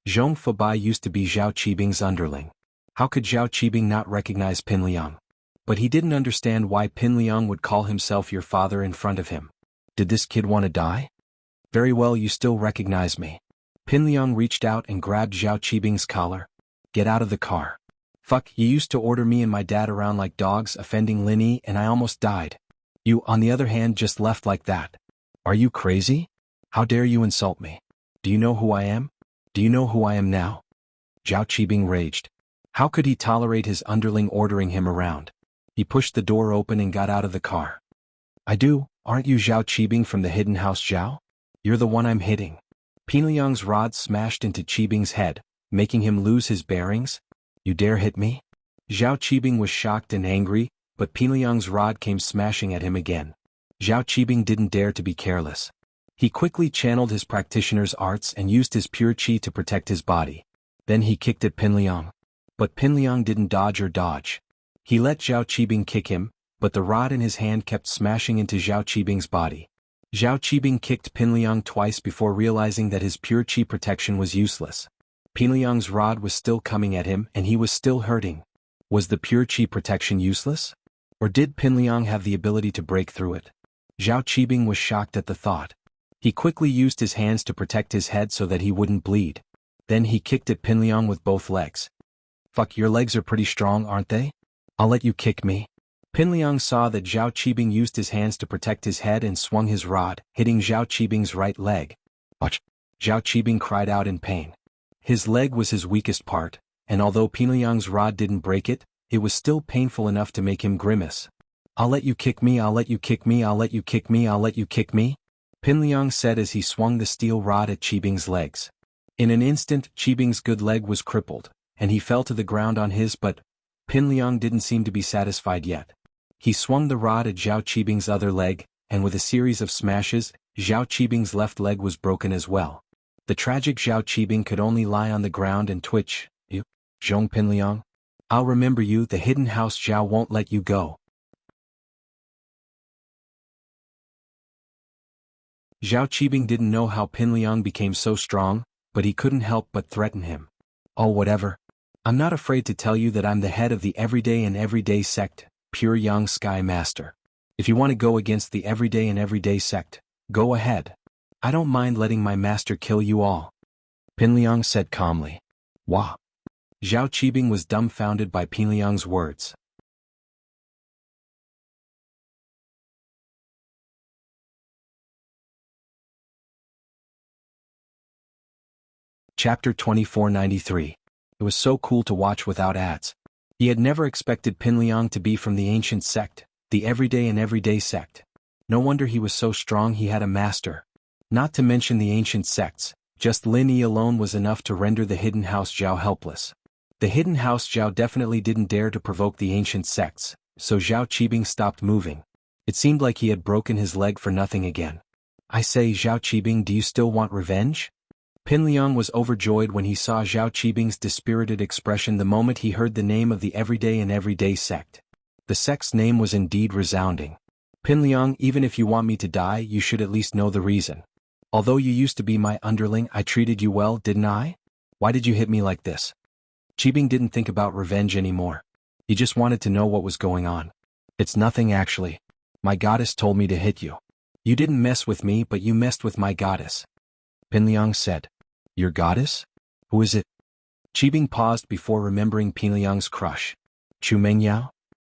Zhong Fabai used to be Zhao Qibing's underling. How could Zhao Qibing not recognize Pingliang? But he didn't understand why Pingliang would call himself your father in front of him. Did this kid want to die? Very well, you still recognize me. Pingliang reached out and grabbed Zhao Qibing's collar. Get out of the car. Fuck, you used to order me and my dad around like dogs, offending Lin Yi, and I almost died. You, on the other hand, just left like that. Are you crazy? How dare you insult me? Do you know who I am? Do you know who I am now? Zhao Qibing raged. How could he tolerate his underling ordering him around? He pushed the door open and got out of the car. I do, aren't you Zhao Qibing from the Hidden House Zhao? You're the one I'm hitting. Pingliang's rod smashed into Qibing's head, making him lose his bearings. You dare hit me? Zhao Qibing was shocked and angry, but Penliang's rod came smashing at him again. Zhao Qibing didn't dare to be careless. He quickly channeled his practitioner's arts and used his pure qi to protect his body. Then he kicked at Penliang. But Penliang didn't dodge or dodge. He let Zhao Qibing kick him, but the rod in his hand kept smashing into Zhao Qibing's body. Zhao Qibing kicked Penliang twice before realizing that his pure qi protection was useless. Penliang's rod was still coming at him and he was still hurting. Was the pure qi protection useless? Or did Penliang have the ability to break through it? Zhao Qibing was shocked at the thought. He quickly used his hands to protect his head so that he wouldn't bleed. Then he kicked at Penliang with both legs. Fuck, your legs are pretty strong, aren't they? I'll let you kick me. Penliang saw that Zhao Qibing used his hands to protect his head and swung his rod, hitting Zhao Qibing's right leg. Ouch! Zhao Qibing cried out in pain. His leg was his weakest part, and although Penliang's rod didn't break it, it was still painful enough to make him grimace. I'll let you kick me, I'll let you kick me, I'll let you kick me, I'll let you kick me, Penliang said as he swung the steel rod at Qibing's legs. In an instant, Qibing's good leg was crippled, and he fell to the ground on his but Penliang didn't seem to be satisfied yet. He swung the rod at Zhao Qibing's other leg, and with a series of smashes, Zhao Qibing's left leg was broken as well. The tragic Zhao Qibing could only lie on the ground and twitch. You, Zhong Penliang? I'll remember you, the hidden house Zhao won't let you go. Zhao Qibing didn't know how Penliang became so strong, but he couldn't help but threaten him. Oh, whatever. I'm not afraid to tell you that I'm the head of the Everyday and Everyday sect, Pure Yang Sky Master. If you want to go against the Everyday and Everyday sect, go ahead. I don't mind letting my master kill you all. Penliang said calmly. Wah. Zhao Qibing was dumbfounded by Penliang's words. Chapter 2493. It was so cool to watch without ads. He had never expected Penliang to be from the ancient sect, the Everyday and Everyday sect. No wonder he was so strong, he had a master. Not to mention the ancient sects, just Lin Yi alone was enough to render the hidden house Zhao helpless. The hidden house Zhao definitely didn't dare to provoke the ancient sects, so Zhao Qibing stopped moving. It seemed like he had broken his leg for nothing again. I say, Zhao Qibing, do you still want revenge? Penliang was overjoyed when he saw Zhao Qibing's dispirited expression the moment he heard the name of the Everyday and Everyday sect. The sect's name was indeed resounding. Penliang, even if you want me to die, you should at least know the reason. Although you used to be my underling, I treated you well, didn't I? Why did you hit me like this? Qibing didn't think about revenge anymore. He just wanted to know what was going on. It's nothing actually. My goddess told me to hit you. You didn't mess with me, but you messed with my goddess. Penliang said. Your goddess? Who is it? Qibing paused before remembering Penliang's crush. Chu Mengyao?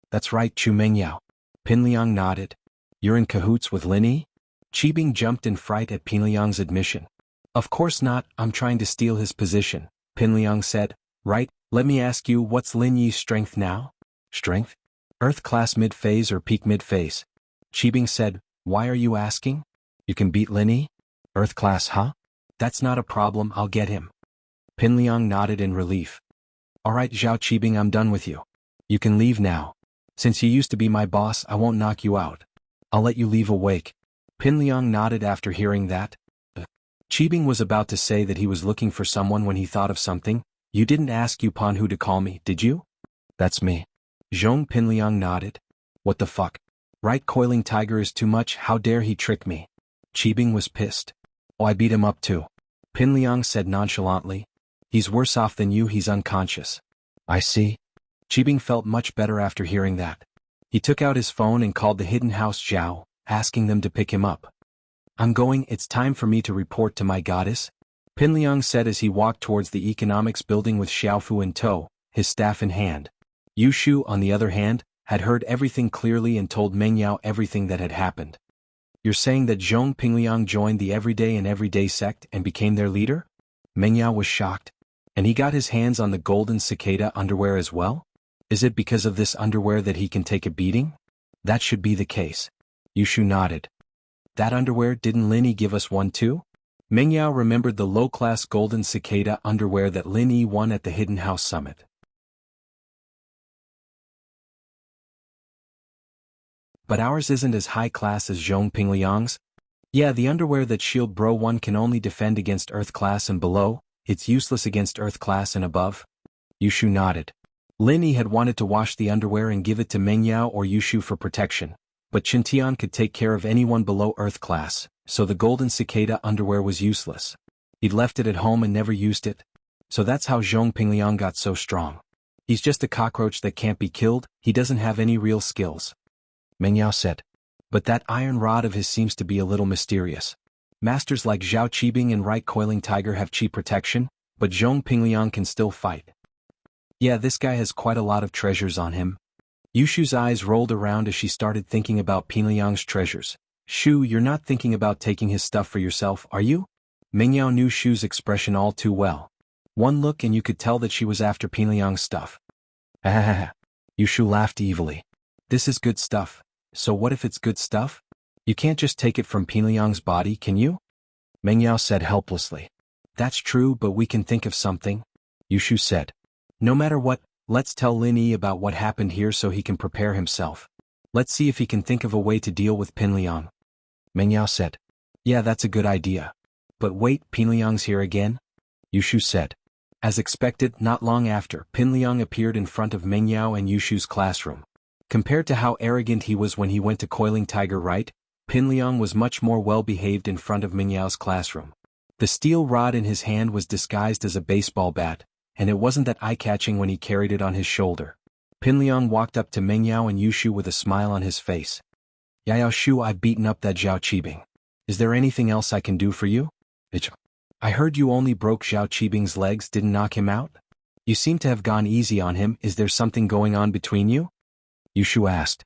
That's right, Chu Mengyao. Penliang nodded. You're in cahoots with Lin Yi? Qibing jumped in fright at Penliang's admission. Of course not, I'm trying to steal his position, Penliang said. Right, let me ask you, what's Lin Yi's strength now? Strength? Earth class mid-phase or peak mid-phase? Qibing said, why are you asking? You can beat Lin Yi? Earth class, huh? That's not a problem, I'll get him. Penliang nodded in relief. Alright Zhao Qibing, I'm done with you. You can leave now. Since you used to be my boss, I won't knock you out. I'll let you leave awake. Penliang nodded after hearing that. Qibing was about to say that he was looking for someone when he thought of something. You didn't ask Yupan who to call me, did you? That's me. Zhong Penliang nodded. What the fuck? Right, coiling tiger is too much, how dare he trick me? Qibing was pissed. Oh, I beat him up too. Penliang said nonchalantly. He's worse off than you, he's unconscious. I see. Qibing felt much better after hearing that. He took out his phone and called the hidden house Zhao, asking them to pick him up. I'm going, it's time for me to report to my goddess, Penliang said as he walked towards the economics building with Xiaofu in tow, his staff in hand. Yushu, on the other hand, had heard everything clearly and told Mengyao everything that had happened. You're saying that Zhong Penliang joined the Everyday and Everyday sect and became their leader? Mengyao was shocked. And he got his hands on the golden cicada underwear as well? Is it because of this underwear that he can take a beating? That should be the case. Yushu nodded. That underwear, didn't Lin Yi give us one too? Mengyao remembered the low-class golden cicada underwear that Lin Yi won at the Hidden House Summit. But ours isn't as high class as Zhong Pingliang's? Yeah, the underwear that Shield Bro 1 can only defend against Earth class and below, it's useless against Earth class and above. Yushu nodded. Lin Yi had wanted to wash the underwear and give it to Meng Yao or Yushu for protection, but Qintian could take care of anyone below Earth class, so the golden cicada underwear was useless. He'd left it at home and never used it. So that's how Zhong Pingliang got so strong. He's just a cockroach that can't be killed, he doesn't have any real skills. Meng Yao said. But that iron rod of his seems to be a little mysterious. Masters like Zhao Qibing and Right Coiling Tiger have chi protection, but Zhong Pingliang can still fight. Yeah, this guy has quite a lot of treasures on him. Yushu's eyes rolled around as she started thinking about Pingliang's treasures. Shu, you're not thinking about taking his stuff for yourself, are you? Meng Yao knew Shu's expression all too well. One look and you could tell that she was after Pingliang's stuff. Ha. Yushu laughed evilly. This is good stuff. So what if it's good stuff? You can't just take it from Pingliang's body, can you? Meng Yao said helplessly. That's true, but we can think of something. Yushu said. No matter what, let's tell Lin Yi about what happened here so he can prepare himself. Let's see if he can think of a way to deal with Pingliang. Meng Yao said. Yeah, that's a good idea. But wait, Pingliang's here again? Yushu said. As expected, not long after, Pingliang appeared in front of Meng Yao and Yushu's classroom. Compared to how arrogant he was when he went to Coiling Tiger Right, Pingliang was much more well-behaved in front of Meng Yao's classroom. The steel rod in his hand was disguised as a baseball bat, and it wasn't that eye-catching when he carried it on his shoulder. Pingliang walked up to Meng Yao and Yushu with a smile on his face. Yao Shu, I've beaten up that Zhao Qibing. Is there anything else I can do for you? I heard you only broke Zhao Qibing's legs, didn't knock him out? You seem to have gone easy on him, is there something going on between you? Yushu asked.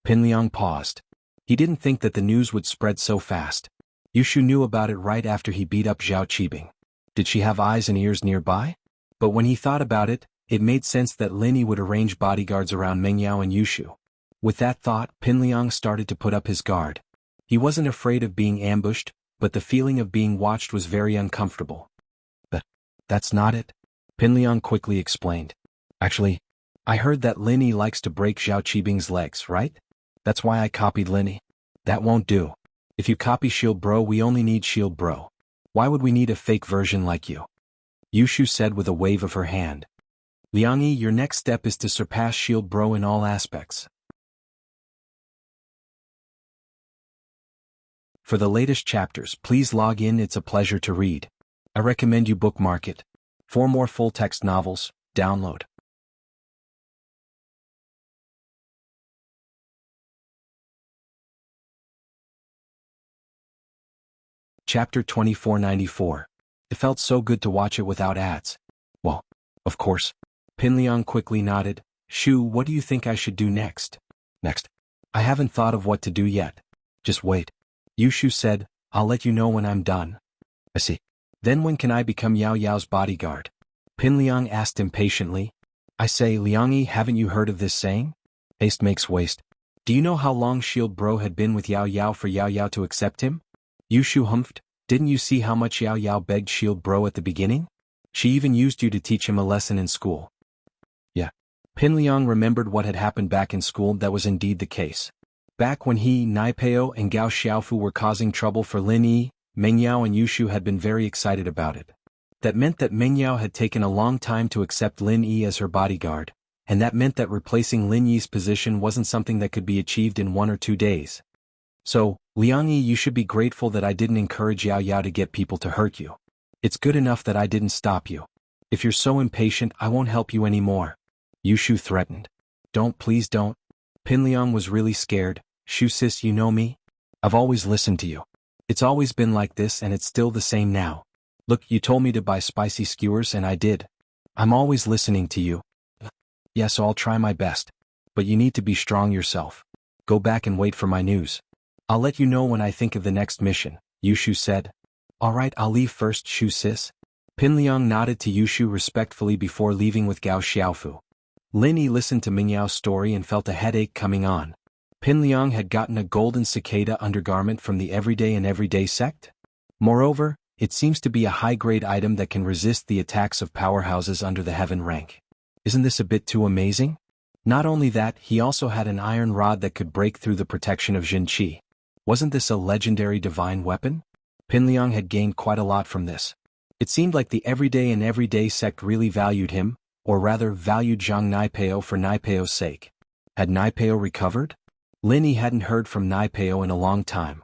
Pingliang paused. He didn't think that the news would spread so fast. Yushu knew about it right after he beat up Zhao Qibing. Did she have eyes and ears nearby? But when he thought about it, it made sense that Lin Yi would arrange bodyguards around Meng Yao and Yushu. With that thought, Pingliang started to put up his guard. He wasn't afraid of being ambushed, but the feeling of being watched was very uncomfortable. But that's not it, Pingliang quickly explained. Actually, I heard that Lin Yi likes to break Zhao Qibing's legs, right? That's why I copied Lin Yi. That won't do. If you copy Shield Bro, we only need Shield Bro. Why would we need a fake version like you? Yushu said with a wave of her hand. Liang Yi, your next step is to surpass Shield Bro in all aspects. For the latest chapters, please log in. It's a pleasure to read. I recommend you bookmark it. For more full-text novels, download. Chapter 2494. It felt so good to watch it without ads. Well, of course. Pingliang quickly nodded. Shu, what do you think I should do next? Next. I haven't thought of what to do yet. Just wait. Yushu said, I'll let you know when I'm done. I see. Then when can I become Yao Yao's bodyguard? Pingliang asked impatiently. I say, Liang Yi, haven't you heard of this saying? Haste makes waste. Do you know how long Shield Bro had been with Yao Yao for Yao Yao to accept him? Yushu humphed. Didn't you see how much Yao Yao begged Shield Bro at the beginning? She even used you to teach him a lesson in school. Yeah. Pingliang remembered what had happened back in school. That was indeed the case. Back when he, Naipeo, and Gao Xiaofu were causing trouble for Lin Yi, Meng Yao and Yushu had been very excited about it. That meant that Meng Yao had taken a long time to accept Lin Yi as her bodyguard, and that meant that replacing Lin Yi's position wasn't something that could be achieved in 1 or 2 days. So, Liang Yi, you should be grateful that I didn't encourage Yao Yao to get people to hurt you. It's good enough that I didn't stop you. If you're so impatient, I won't help you anymore. Yushu threatened. Don't, please don't. Pingliang was really scared. Shu sis, you know me? I've always listened to you. It's always been like this and it's still the same now. Look, you told me to buy spicy skewers and I did. I'm always listening to you. Yeah, so I'll try my best. But you need to be strong yourself. Go back and wait for my news. I'll let you know when I think of the next mission, Yushu said. Alright, I'll leave first, Shu sis. Pingliang nodded to Yushu respectfully before leaving with Gao Xiaofu. Lin Yi listened to Meng Yao's story and felt a headache coming on. Pingliang had gotten a golden cicada undergarment from the Everyday and Everyday sect. Moreover, it seems to be a high-grade item that can resist the attacks of powerhouses under the heaven rank. Isn't this a bit too amazing? Not only that, he also had an iron rod that could break through the protection of Jinqi. Wasn't this a legendary divine weapon? Pinliang had gained quite a lot from this. It seemed like the everyday sect really valued him, or rather valued Zhang Naipeo for Naipeo's sake. Had Naipeo recovered? Linny hadn't heard from Naipeo in a long time.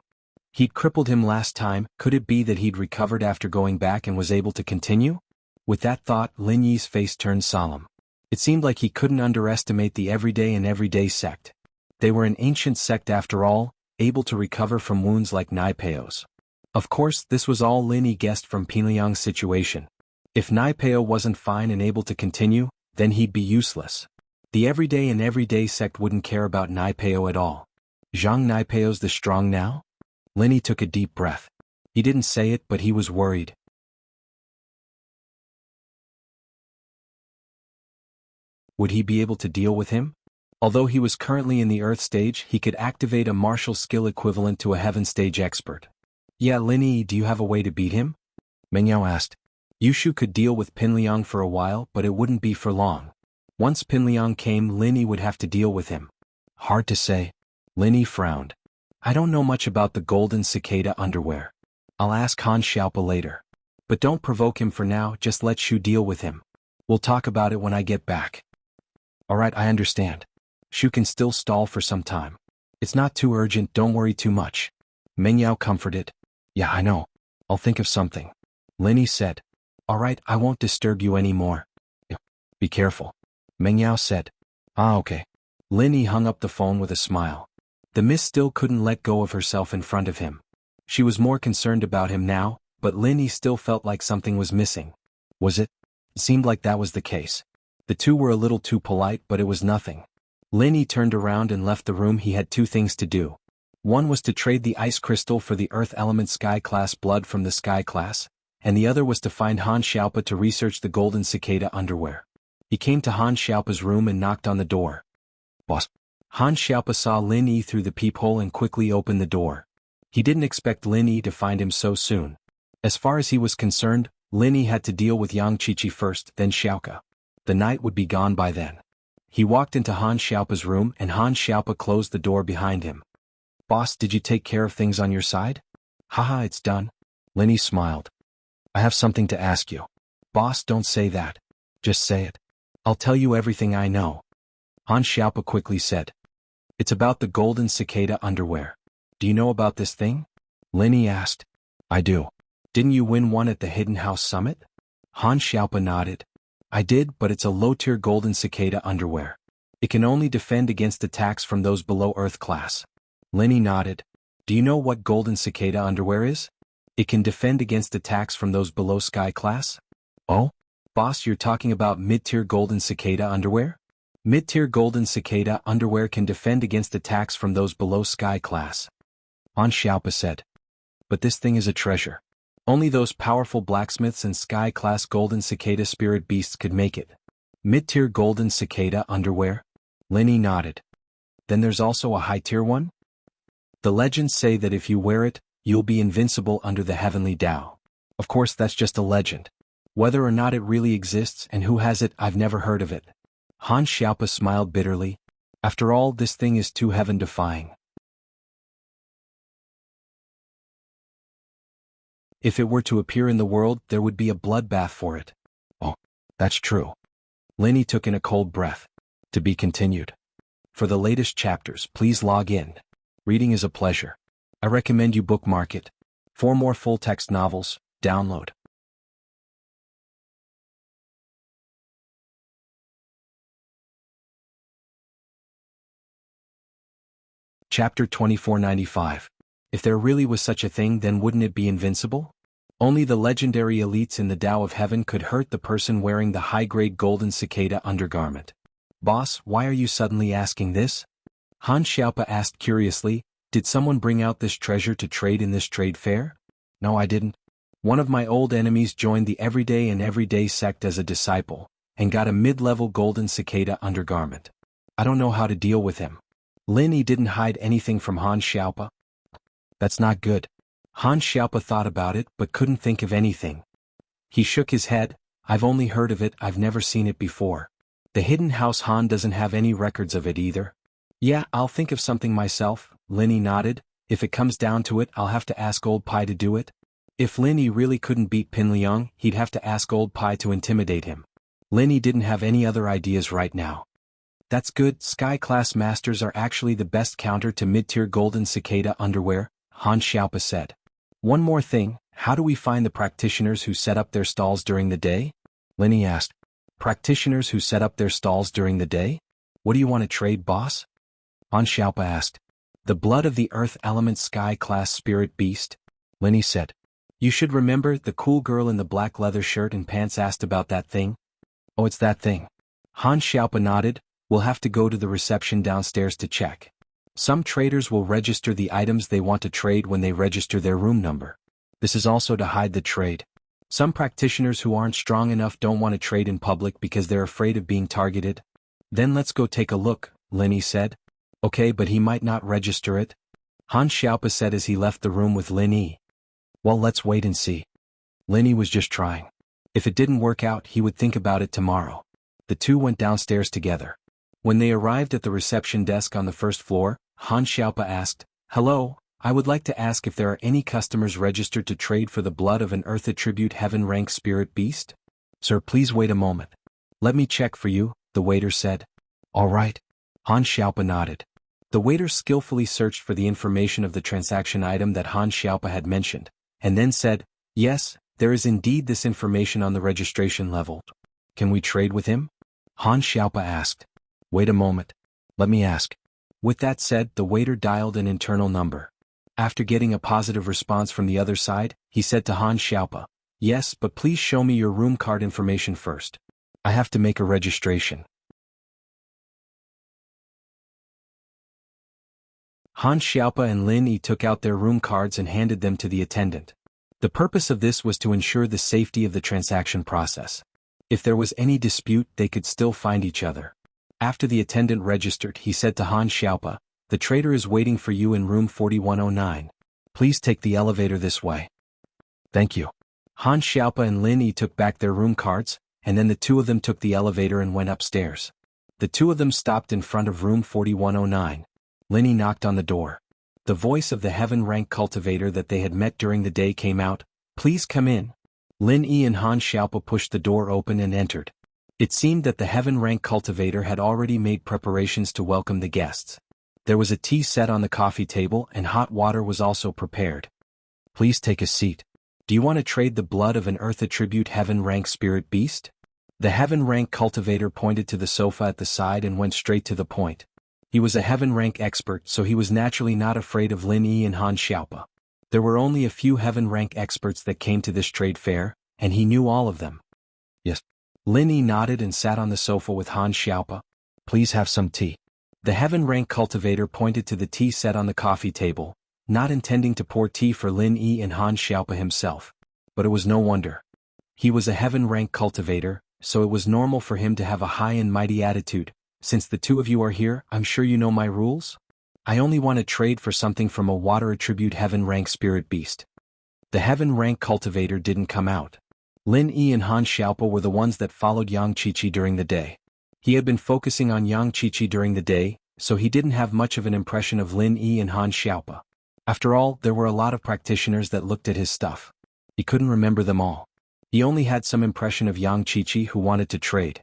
He'd crippled him last time. Could it be that he'd recovered after going back and was able to continue? With that thought, Lin Yi's face turned solemn. It seemed like he couldn't underestimate the everyday sect. They were an ancient sect after all, able to recover from wounds like Naipeo's. Of course, this was all Lin Yi guessed from Pinliang's situation. If Naipeo wasn't fine and able to continue, then he'd be useless. The everyday sect wouldn't care about Naipeo at all. Zhang Naipeo's the strong now? Lin Yi took a deep breath. He didn't say it, but he was worried. Would he be able to deal with him? Although he was currently in the Earth stage, he could activate a martial skill equivalent to a Heaven stage expert. Yeah, Lin Yi, do you have a way to beat him? Mengyao asked. Yushu could deal with Pinliang for a while, but it wouldn't be for long. Once Pinliang came, Lin Yi would have to deal with him. Hard to say. Lin Yi frowned. I don't know much about the golden cicada underwear. I'll ask Han Xiaopa later. But don't provoke him for now, just let Shu deal with him. We'll talk about it when I get back. Alright, I understand. Shu can still stall for some time. It's not too urgent, don't worry too much. Mengyao comforted. Yeah, I know. I'll think of something. Lin Yi said. Alright, I won't disturb you anymore. Be careful. Mengyao said. Ah, okay. Lin Yi hung up the phone with a smile. The miss still couldn't let go of herself in front of him. She was more concerned about him now, but Lin Yi still felt like something was missing. Was it? It seemed like that was the case. The two were a little too polite, but it was nothing. Lin Yi turned around and left the room. He had two things to do. One was to trade the ice crystal for the earth element sky class blood from the sky class, and the other was to find Han Xiaopa to research the golden cicada underwear. He came to Han Xiaopa's room and knocked on the door. Boss. Han Xiaopa saw Lin Yi through the peephole and quickly opened the door. He didn't expect Lin Yi to find him so soon. As far as he was concerned, Lin Yi had to deal with Yang Qiqi first, then Xiaoka. The night would be gone by then. He walked into Han Xiaopa's room and Han Xiaopa closed the door behind him. Boss, did you take care of things on your side? Haha, it's done. Lin Yi smiled. I have something to ask you. Boss, don't say that. Just say it. I'll tell you everything I know. Han Xiaopa quickly said. It's about the golden cicada underwear. Do you know about this thing? Lin Yi asked. I do. Didn't you win one at the Hidden House Summit? Han Xiaopa nodded. I did, but it's a low-tier golden cicada underwear. It can only defend against attacks from those below Earth class. Lin Yi nodded. Do you know what golden cicada underwear is? It can defend against attacks from those below Sky class? Oh? Boss, you're talking about mid-tier golden cicada underwear? Mid-tier golden cicada underwear can defend against attacks from those below Sky class. Han Xiaopa said. But this thing is a treasure. Only those powerful blacksmiths and Sky-class golden cicada spirit beasts could make it. Mid-tier golden cicada underwear? Lin Yi nodded. Then there's also a high-tier one? The legends say that if you wear it, you'll be invincible under the heavenly Tao. Of course, that's just a legend. Whether or not it really exists and who has it, I've never heard of it. Han Xiaopa smiled bitterly. After all, this thing is too heaven-defying. If it were to appear in the world, there would be a bloodbath for it. Oh, that's true. Lin Yi took in a cold breath. To be continued. For the latest chapters, please log in. Reading is a pleasure. I recommend you bookmark it. For more full-text novels, download. Chapter 2495. If there really was such a thing, then wouldn't it be invincible? Only the legendary elites in the Tao of Heaven could hurt the person wearing the high-grade golden cicada undergarment. Boss, why are you suddenly asking this? Han Xiaopa asked curiously. Did someone bring out this treasure to trade in this trade fair? No, I didn't. One of my old enemies joined the everyday sect as a disciple, and got a mid-level golden cicada undergarment. I don't know how to deal with him. Lin Yi didn't hide anything from Han Xiaopa. That's not good. Han Xiaopa thought about it but couldn't think of anything. He shook his head. I've only heard of it, I've never seen it before. The hidden house Han doesn't have any records of it either. Yeah, I'll think of something myself, Linny nodded. If it comes down to it, I'll have to ask Old Pai to do it. If Linny really couldn't beat Pin Liang, he'd have to ask Old Pai to intimidate him. Linny didn't have any other ideas right now. That's good, Sky-class masters are actually the best counter to mid-tier golden cicada underwear, Han Xiaopa said. One more thing, how do we find the practitioners who set up their stalls during the day? Linny asked. Practitioners who set up their stalls during the day? What do you want to trade, boss? Han Xiaopa asked. The blood of the earth element Sky-class spirit beast, Linny said. You should remember, the cool girl in the black leather shirt and pants asked about that thing. Oh, it's that thing. Han Xiaopa nodded. We'll have to go to the reception downstairs to check. Some traders will register the items they want to trade when they register their room number. This is also to hide the trade. Some practitioners who aren't strong enough don't want to trade in public because they're afraid of being targeted. Then let's go take a look, Linny said. Okay, but he might not register it. Han Xiaopa said as he left the room with Linny. Well, let's wait and see. Linny was just trying. If it didn't work out, he would think about it tomorrow. The two went downstairs together. When they arrived at the reception desk on the first floor, Han Xiaopa asked, Hello, I would like to ask if there are any customers registered to trade for the blood of an Earth Attribute Heaven Rank Spirit Beast? Sir, please wait a moment. Let me check for you, the waiter said. All right. Han Xiaopa nodded. The waiter skillfully searched for the information of the transaction item that Han Xiaopa had mentioned, and then said, Yes, there is indeed this information on the registration level. Can we trade with him? Han Xiaopa asked. Wait a moment. Let me ask. With that said, the waiter dialed an internal number. After getting a positive response from the other side, he said to Han Xiaopa, Yes, but please show me your room card information first. I have to make a registration. Han Xiaopa and Lin Yi took out their room cards and handed them to the attendant. The purpose of this was to ensure the safety of the transaction process. If there was any dispute, they could still find each other. After the attendant registered, he said to Han Xiaopa, The trader is waiting for you in room 4109. Please take the elevator this way. Thank you. Han Xiaopa and Lin Yi took back their room cards, and then the two of them took the elevator and went upstairs. The two of them stopped in front of room 4109. Lin Yi knocked on the door. The voice of the heaven rank cultivator that they had met during the day came out, Please come in. Lin Yi and Han Xiaopa pushed the door open and entered. It seemed that the heaven rank cultivator had already made preparations to welcome the guests. There was a tea set on the coffee table and hot water was also prepared. Please take a seat. Do you want to trade the blood of an Earth Attribute Heaven Rank Spirit Beast? The heaven rank cultivator pointed to the sofa at the side and went straight to the point. He was a heaven rank expert, so he was naturally not afraid of Lin Yi and Han Xiaopa. There were only a few heaven rank experts that came to this trade fair, and he knew all of them. Yes. Lin Yi nodded and sat on the sofa with Han Xiaopa. Please have some tea. The heaven rank cultivator pointed to the tea set on the coffee table, not intending to pour tea for Lin Yi and Han Xiaopa himself. But it was no wonder. He was a heaven rank cultivator, so it was normal for him to have a high and mighty attitude. Since the two of you are here, I'm sure you know my rules? I only want to trade for something from a water attribute heaven rank spirit beast. The heaven rank cultivator didn't come out. Lin Yi and Han Xiaopa were the ones that followed Yang Qiqi during the day. He had been focusing on Yang Qiqi during the day, so he didn't have much of an impression of Lin Yi and Han Xiaopa. After all, there were a lot of practitioners that looked at his stuff. He couldn't remember them all. He only had some impression of Yang Qiqi who wanted to trade.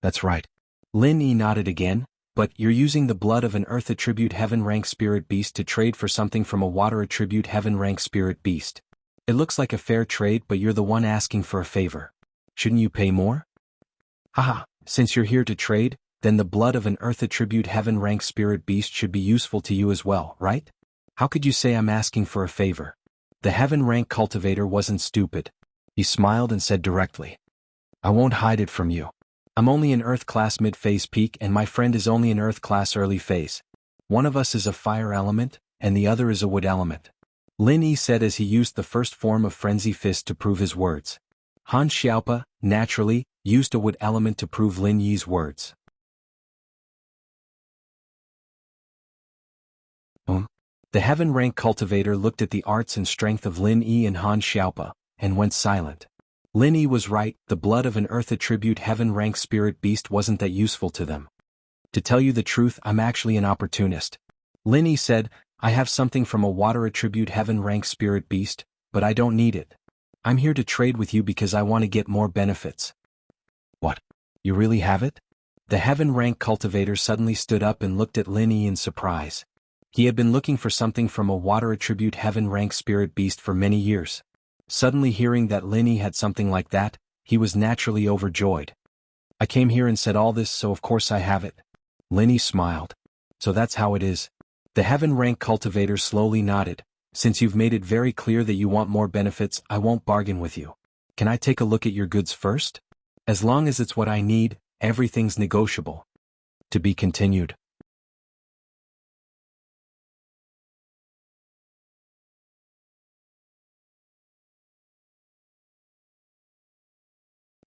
That's right. Lin Yi nodded again, but you're using the blood of an Earth Attribute Heaven Rank Spirit Beast to trade for something from a Water Attribute Heaven Rank Spirit Beast. It looks like a fair trade, but you're the one asking for a favor. Shouldn't you pay more? Haha, since you're here to trade, then the blood of an Earth Attribute Heaven Rank Spirit Beast should be useful to you as well, right? How could you say I'm asking for a favor? The Heaven Rank cultivator wasn't stupid. He smiled and said directly. I won't hide it from you. I'm only an Earth Class Mid-Phase Peak and my friend is only an Earth Class Early Phase. One of us is a fire element, and the other is a wood element. Lin Yi said as he used the first form of Frenzy Fist to prove his words. Han Xiaopa, naturally, used a wood element to prove Lin Yi's words. The Heaven Rank cultivator looked at the arts and strength of Lin Yi and Han Xiaopa, and went silent. Linny was right, the blood of an earth attribute heaven rank spirit beast wasn't that useful to them. To tell you the truth, I'm actually an opportunist. Linny said, I have something from a water attribute heaven rank spirit beast, but I don't need it. I'm here to trade with you because I want to get more benefits. What? You really have it? The heaven rank cultivator suddenly stood up and looked at Linny in surprise. He had been looking for something from a water attribute heaven rank spirit beast for many years. Suddenly hearing that Linny had something like that, he was naturally overjoyed. I came here and said all this, so of course I have it. Linny smiled. So that's how it is. The heaven rank cultivator slowly nodded. Since you've made it very clear that you want more benefits, I won't bargain with you. Can I take a look at your goods first? As long as it's what I need, everything's negotiable. To be continued.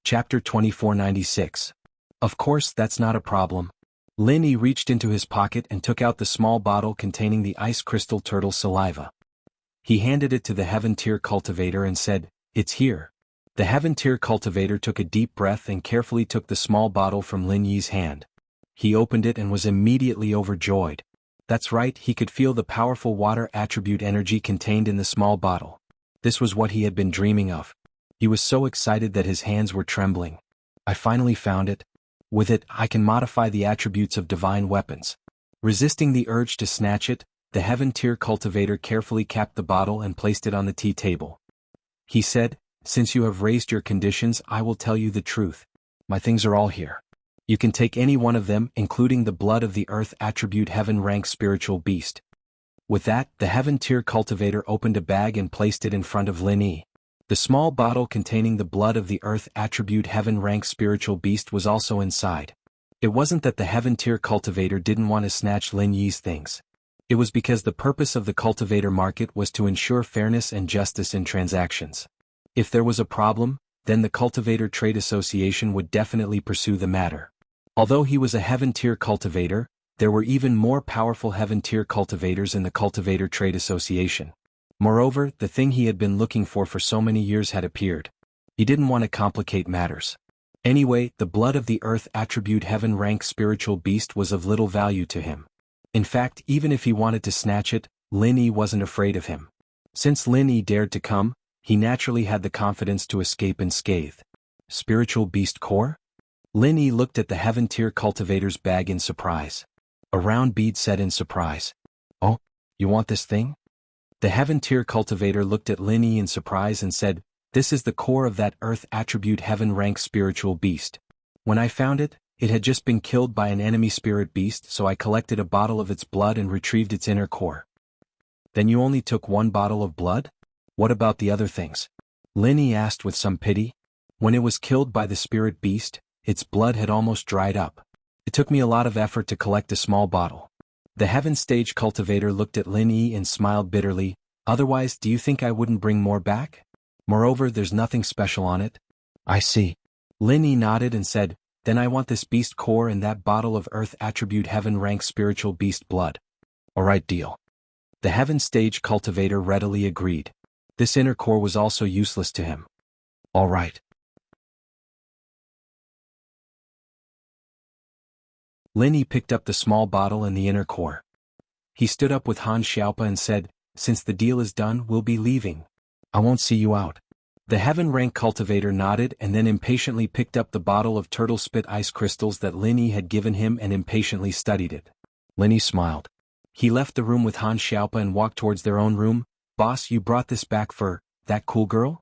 Chapter 2496. Of course, that's not a problem. Linny reached into his pocket and took out the small bottle containing the ice crystal turtle saliva. He handed it to the heaven tier cultivator and said, It's here. The heaven tier cultivator took a deep breath and carefully took the small bottle from Lin Yi's hand. He opened it and was immediately overjoyed. That's right, he could feel the powerful water attribute energy contained in the small bottle. This was what he had been dreaming of. He was so excited that his hands were trembling. I finally found it. With it, I can modify the attributes of divine weapons. Resisting the urge to snatch it, the heaven tier cultivator carefully capped the bottle and placed it on the tea table. He said, Since you have raised your conditions, I will tell you the truth. My things are all here. You can take any one of them, including the blood of the earth attribute heaven rank spiritual beast. With that, the heaven tier cultivator opened a bag and placed it in front of Lin Yi. The small bottle containing the blood of the earth attribute heaven rank spiritual beast was also inside. It wasn't that the heaven tier cultivator didn't want to snatch Lin Yi's things. It was because the purpose of the cultivator market was to ensure fairness and justice in transactions. If there was a problem, then the Cultivator Trade Association would definitely pursue the matter. Although he was a heaven tier cultivator, there were even more powerful heaven tier cultivators in the Cultivator Trade Association. Moreover, the thing he had been looking for so many years had appeared. He didn't want to complicate matters. Anyway, the blood of the earth attribute heaven rank spiritual beast was of little value to him. In fact, even if he wanted to snatch it, Lin Yi wasn't afraid of him. Since Lin Yi dared to come, he naturally had the confidence to escape unscathed. Spiritual beast core? Lin Yi looked at the heaven tier cultivator's bag in surprise. A round bead said in surprise, Oh, you want this thing? The heaven tier cultivator looked at Lin Yi in surprise and said, This is the core of that earth attribute heaven rank spiritual beast. When I found it, it had just been killed by an enemy spirit beast, so I collected a bottle of its blood and retrieved its inner core. Then you only took one bottle of blood? What about the other things? Lin Yi asked with some pity. When it was killed by the spirit beast, its blood had almost dried up. It took me a lot of effort to collect a small bottle. The heaven stage cultivator looked at Lin Yi and smiled bitterly. Otherwise, do you think I wouldn't bring more back? Moreover, there's nothing special on it. I see. Lin Yi nodded and said, Then I want this beast core and that bottle of earth attribute heaven rank spiritual beast blood. Alright, deal. The heaven stage cultivator readily agreed. This inner core was also useless to him. Alright. Lin Yi picked up the small bottle and the inner core. He stood up with Han Xiaopa and said, Since the deal is done, we'll be leaving. I won't see you out. The heaven rank cultivator nodded and then impatiently picked up the bottle of turtle spit ice crystals that Lin Yi had given him and impatiently studied it. Lin Yi smiled. He left the room with Han Xiaopa and walked towards their own room. Boss, you brought this back for that cool girl?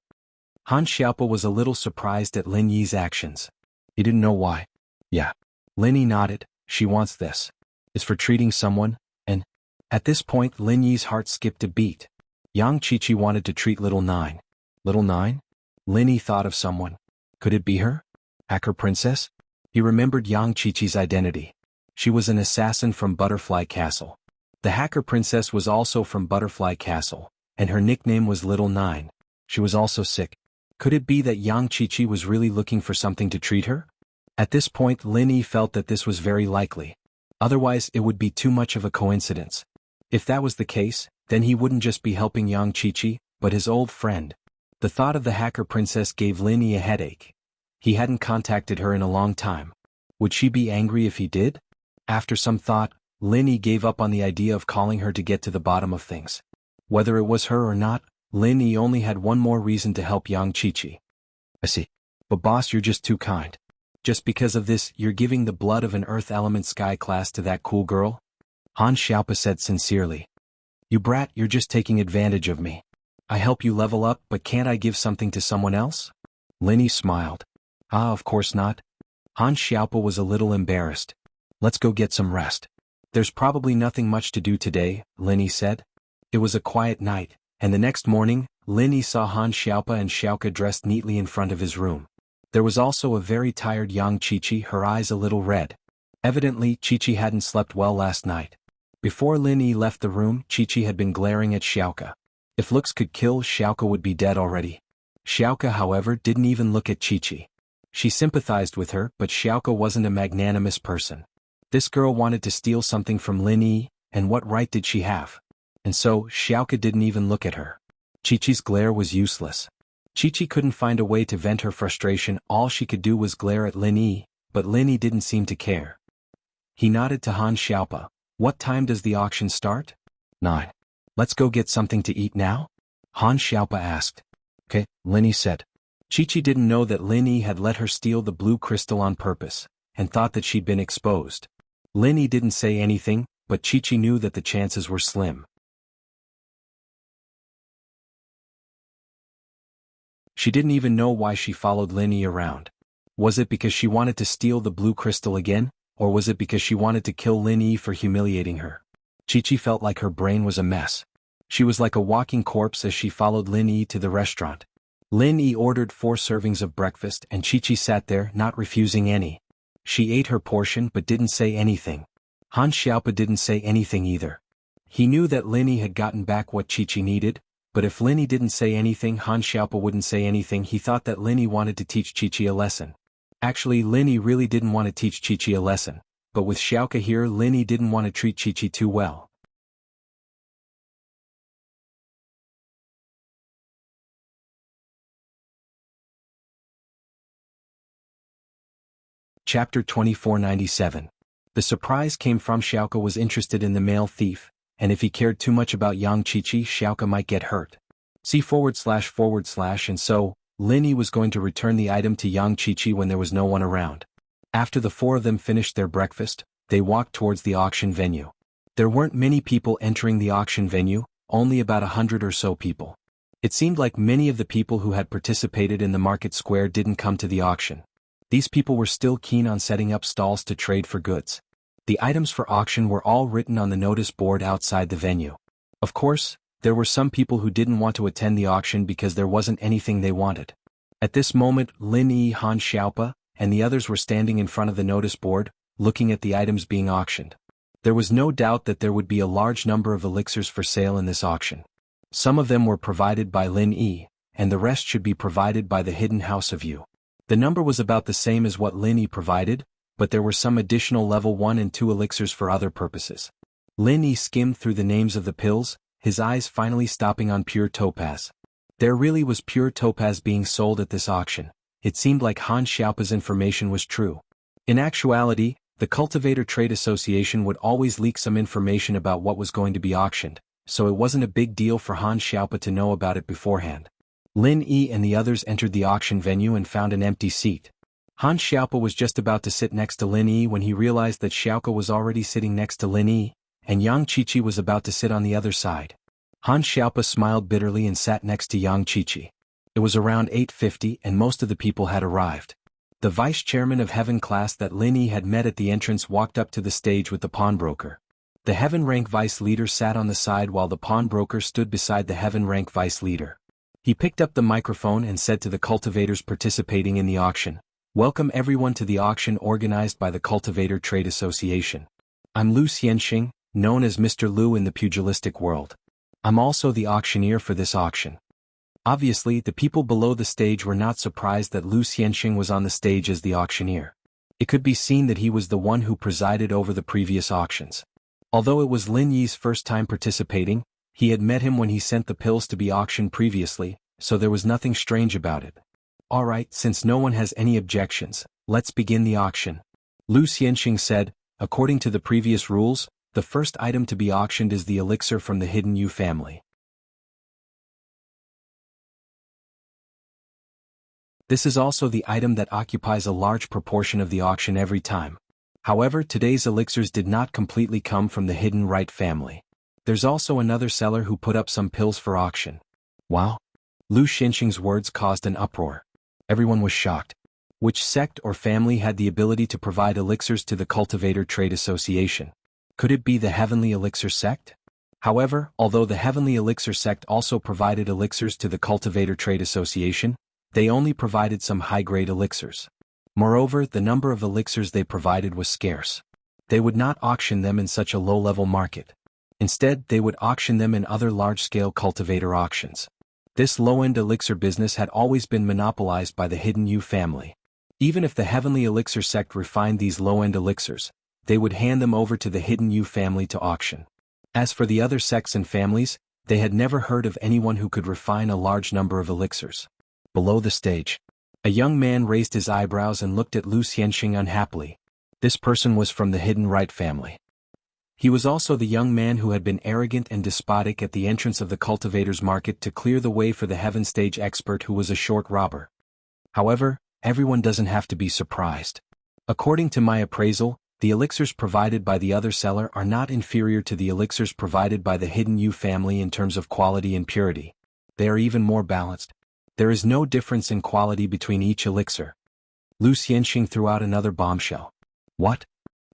Han Xiaopa was a little surprised at Lin Yi's actions. He didn't know why. Yeah. Lin Yi nodded. She wants this. It's for treating someone, and at this point Lin Yi's heart skipped a beat. Yang Qiqi wanted to treat Little Nine. Little Nine? Lin Yi thought of someone. Could it be her? Hacker Princess? He remembered Yang Qiqi's identity. She was an assassin from Butterfly Castle. The Hacker Princess was also from Butterfly Castle, and her nickname was Little Nine. She was also sick. Could it be that Yang Qiqi was really looking for something to treat her? At this point Lin Yi felt that this was very likely. Otherwise it would be too much of a coincidence. If that was the case, then he wouldn't just be helping Yang Qiqi, but his old friend. The thought of the hacker princess gave Lin Yi a headache. He hadn't contacted her in a long time. Would she be angry if he did? After some thought, Lin Yi gave up on the idea of calling her to get to the bottom of things. Whether it was her or not, Lin Yi only had one more reason to help Yang Qiqi. I see. But boss, you're just too kind. Just because of this, you're giving the blood of an Earth Element Sky class to that cool girl? Han Xiaopa said sincerely. You brat, you're just taking advantage of me. I help you level up, but can't I give something to someone else? Lin Yi smiled. Ah, of course not. Han Xiaopa was a little embarrassed. Let's go get some rest. There's probably nothing much to do today, Lin Yi said. It was a quiet night, and the next morning, Lin Yi saw Han Xiaopa and Xiaoka dressed neatly in front of his room. There was also a very tired Yang Qiqi, her eyes a little red. Evidently, Qiqi hadn't slept well last night. Before Lin Yi left the room, Qiqi had been glaring at Xiaoka. If looks could kill, Xiaoka would be dead already. Xiaoka, however, didn't even look at Qiqi. She sympathized with her, but Xiaoka wasn't a magnanimous person. This girl wanted to steal something from Lin Yi, and what right did she have? And so, Xiaoka didn't even look at her. Qiqi's glare was useless. Qiqi couldn't find a way to vent her frustration, all she could do was glare at Lin Yi, but Lin Yi didn't seem to care. He nodded to Han Xiaopa. What time does the auction start? 9. Let's go get something to eat now? Han Xiaopa asked. Okay, Lin Yi said. Qiqi didn't know that Lin Yi had let her steal the blue crystal on purpose, and thought that she'd been exposed. Lin Yi didn't say anything, but Qiqi knew that the chances were slim. She didn't even know why she followed Lin Yi around. Was it because she wanted to steal the blue crystal again, or was it because she wanted to kill Lin Yi for humiliating her? Qiqi felt like her brain was a mess. She was like a walking corpse as she followed Lin Yi to the restaurant. Lin Yi ordered 4 servings of breakfast and Qiqi sat there, not refusing any. She ate her portion but didn't say anything. Han Xiaopa didn't say anything either. He knew that Lin Yi had gotten back what Qiqi needed, but if Lin Yi didn't say anything, Han Xiaopa wouldn't say anything. He thought that Lin Yi wanted to teach Qiqi a lesson. Actually, Lin Yi really didn't want to teach Qiqi a lesson, but with Xiaoka here, Lin Yi didn't want to treat Qiqi too well. Chapter 2497. The surprise came from Xiaoka was interested in the male thief, and if he cared too much about Yang Qiqi, Xiaoka might get hurt. And so, Lin Yi was going to return the item to Yang Qiqi when there was no one around. After the 4 of them finished their breakfast, they walked towards the auction venue. There weren't many people entering the auction venue, only about 100 or so people. It seemed like many of the people who had participated in the market square didn't come to the auction. These people were still keen on setting up stalls to trade for goods. The items for auction were all written on the notice board outside the venue. Of course, there were some people who didn't want to attend the auction because there wasn't anything they wanted. At this moment, Lin Yi, Han Xiaopa, and the others were standing in front of the notice board, looking at the items being auctioned. There was no doubt that there would be a large number of elixirs for sale in this auction. Some of them were provided by Lin Yi, and the rest should be provided by the Hidden House of You. The number was about the same as what Lin Yi provided, but there were some additional level 1 and 2 elixirs for other purposes. Lin Yi skimmed through the names of the pills, his eyes finally stopping on pure topaz. There really was pure topaz being sold at this auction. It seemed like Han Xiaopa's information was true. In actuality, the Cultivator Trade Association would always leak some information about what was going to be auctioned, so it wasn't a big deal for Han Xiaopa to know about it beforehand. Lin Yi and the others entered the auction venue and found an empty seat. Han Xiaopa was just about to sit next to Lin Yi when he realized that Xiaoka was already sitting next to Lin Yi, and Yang Qiqi was about to sit on the other side. Han Xiaopa smiled bitterly and sat next to Yang Qiqi. It was around 8:50 and most of the people had arrived. The vice-chairman of Heaven class that Lin Yi had met at the entrance walked up to the stage with the pawnbroker. The Heaven rank vice leader sat on the side while the pawnbroker stood beside the Heaven rank vice leader. He picked up the microphone and said to the cultivators participating in the auction, "Welcome everyone to the auction organized by the Cultivator Trade Association. I'm Lu Xianxing, known as Mr. Lu in the pugilistic world. I'm also the auctioneer for this auction." Obviously, the people below the stage were not surprised that Lu Xianxing was on the stage as the auctioneer. It could be seen that he was the one who presided over the previous auctions. Although it was Lin Yi's first time participating, he had met him when he sent the pills to be auctioned previously, so there was nothing strange about it. Alright, since no one has any objections, let's begin the auction. Lu Xianxing said, according to the previous rules, the first item to be auctioned is the elixir from the Hidden Yu family. This is also the item that occupies a large proportion of the auction every time. However, today's elixirs did not completely come from the Hidden Right family. There's also another seller who put up some pills for auction. Wow! Lu Xianxing's words caused an uproar. Everyone was shocked. Which sect or family had the ability to provide elixirs to the Cultivator Trade Association? Could it be the Heavenly Elixir sect? However, although the Heavenly Elixir sect also provided elixirs to the Cultivator Trade Association, they only provided some high-grade elixirs. Moreover, the number of elixirs they provided was scarce. They would not auction them in such a low-level market. Instead, they would auction them in other large-scale cultivator auctions. This low-end elixir business had always been monopolized by the Hidden Yu family. Even if the Heavenly Elixir sect refined these low-end elixirs, they would hand them over to the Hidden Yu family to auction. As for the other sects and families, they had never heard of anyone who could refine a large number of elixirs. Below the stage, a young man raised his eyebrows and looked at Lu Xianxing unhappily. This person was from the Hidden Right family. He was also the young man who had been arrogant and despotic at the entrance of the cultivator's market to clear the way for the Heaven Stage expert who was a short robber. However, everyone doesn't have to be surprised. According to my appraisal, the elixirs provided by the other seller are not inferior to the elixirs provided by the Hidden Yu family in terms of quality and purity. They are even more balanced. There is no difference in quality between each elixir. Lu Xianxing threw out another bombshell. What?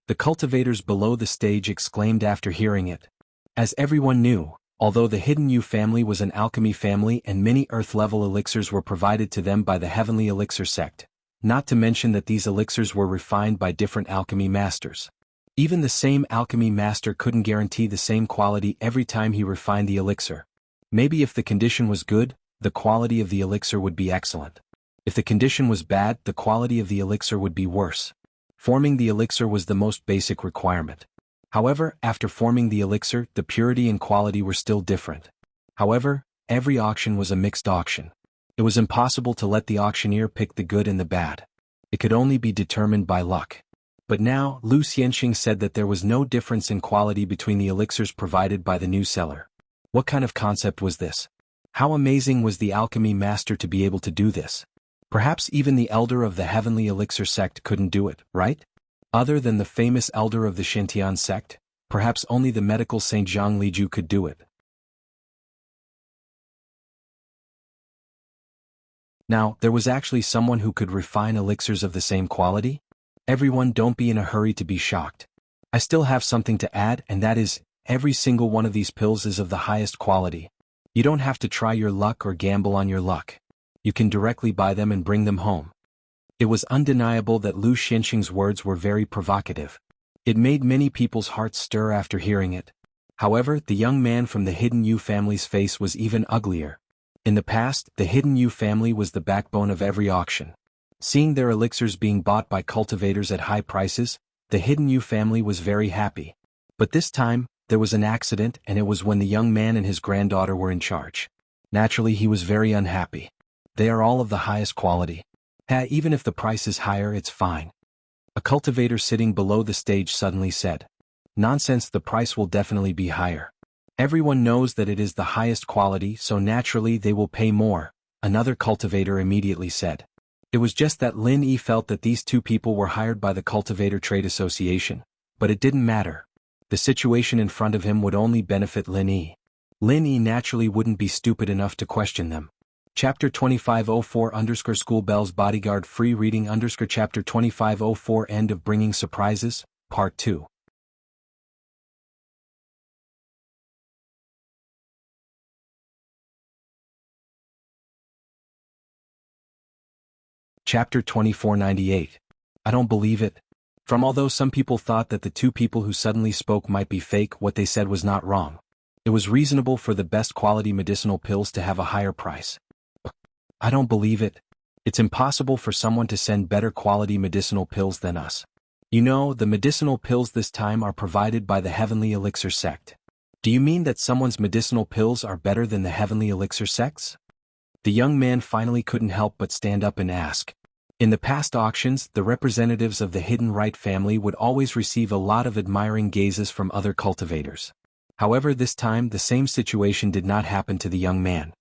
The cultivators below the stage exclaimed after hearing it. As everyone knew, although the Hidden Yu family was an alchemy family and many earth-level elixirs were provided to them by the Heavenly Elixir sect, not to mention that these elixirs were refined by different alchemy masters. Even the same alchemy master couldn't guarantee the same quality every time he refined the elixir. Maybe if the condition was good, the quality of the elixir would be excellent. If the condition was bad, the quality of the elixir would be worse. Forming the elixir was the most basic requirement. However, after forming the elixir, the purity and quality were still different. However, every auction was a mixed auction. It was impossible to let the auctioneer pick the good and the bad. It could only be determined by luck. But now, Lu Xianxing said that there was no difference in quality between the elixirs provided by the new seller. What kind of concept was this? How amazing was the alchemy master to be able to do this? Perhaps even the elder of the Heavenly Elixir sect couldn't do it, right? Other than the famous elder of the Shintian sect, perhaps only the medical Saint Zhang Liju could do it. Now, there was actually someone who could refine elixirs of the same quality? Everyone, don't be in a hurry to be shocked. I still have something to add, and that is, every single one of these pills is of the highest quality. You don't have to try your luck or gamble on your luck. You can directly buy them and bring them home. It was undeniable that Lu Xianxing's words were very provocative. It made many people's hearts stir after hearing it. However, the young man from the Hidden Yu family's face was even uglier. In the past, the Hidden Yu family was the backbone of every auction. Seeing their elixirs being bought by cultivators at high prices, the Hidden Yu family was very happy. But this time, there was an accident, and it was when the young man and his granddaughter were in charge. Naturally, he was very unhappy. They are all of the highest quality. Even if the price is higher, it's fine. A cultivator sitting below the stage suddenly said, "Nonsense, the price will definitely be higher. Everyone knows that it is the highest quality, so naturally they will pay more," another cultivator immediately said. It was just that Lin Yi felt that these two people were hired by the Cultivator Trade Association, but it didn't matter. The situation in front of him would only benefit Lin Yi. Lin Yi naturally wouldn't be stupid enough to question them. Chapter 2504 School Bells Bodyguard Free Reading Chapter 2504 End of Bringing Surprises, Part 2. Chapter 2498. I don't believe it. Although some people thought that the two people who suddenly spoke might be fake, what they said was not wrong. It was reasonable for the best quality medicinal pills to have a higher price. I don't believe it. It's impossible for someone to send better quality medicinal pills than us. You know, the medicinal pills this time are provided by the Heavenly Elixir sect. Do you mean that someone's medicinal pills are better than the Heavenly Elixir sects? The young man finally couldn't help but stand up and ask. In the past auctions, the representatives of the hidden right family would always receive a lot of admiring gazes from other cultivators. However, this time the same situation did not happen to the young man.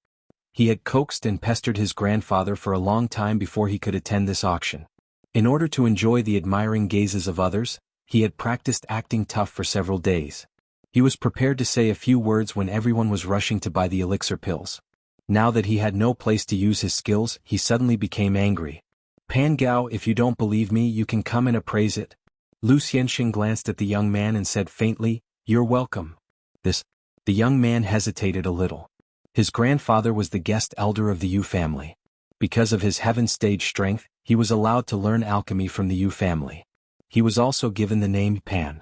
He had coaxed and pestered his grandfather for a long time before he could attend this auction. In order to enjoy the admiring gazes of others, he had practiced acting tough for several days. He was prepared to say a few words when everyone was rushing to buy the elixir pills. Now that he had no place to use his skills, he suddenly became angry. "Pan Gao, if you don't believe me, you can come and appraise it." Lu Xianxing glanced at the young man and said faintly, "You're welcome." The young man hesitated a little. His grandfather was the guest elder of the Yu family. Because of his heaven stage strength, he was allowed to learn alchemy from the Yu family. He was also given the name Pan.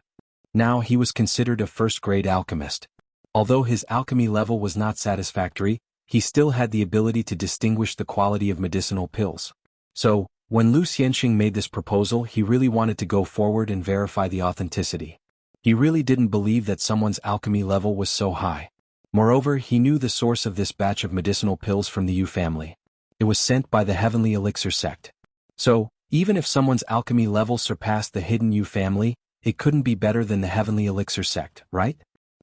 Now he was considered a first-grade alchemist. Although his alchemy level was not satisfactory, he still had the ability to distinguish the quality of medicinal pills. So, when Lu Xianxing made this proposal, he really wanted to go forward and verify the authenticity. He really didn't believe that someone's alchemy level was so high. Moreover, he knew the source of this batch of medicinal pills from the Yu family. It was sent by the Heavenly Elixir sect. So, even if someone's alchemy level surpassed the hidden Yu family, it couldn't be better than the Heavenly Elixir sect, right?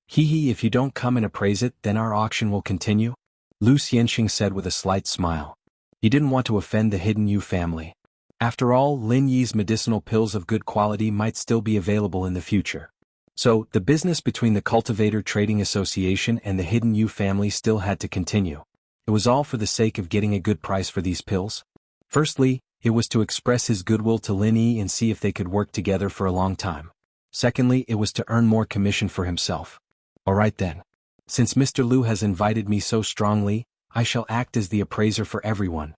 "Hee, if you don't come and appraise it, then our auction will continue," Lu Xianxing said with a slight smile. He didn't want to offend the hidden Yu family. After all, Lin Yi's medicinal pills of good quality might still be available in the future. So, the business between the Cultivator Trading Association and the hidden Yu family still had to continue. It was all for the sake of getting a good price for these pills. Firstly, it was to express his goodwill to Lin Yi and see if they could work together for a long time. Secondly, it was to earn more commission for himself. Alright then. Since Mr. Lu has invited me so strongly, I shall act as the appraiser for everyone.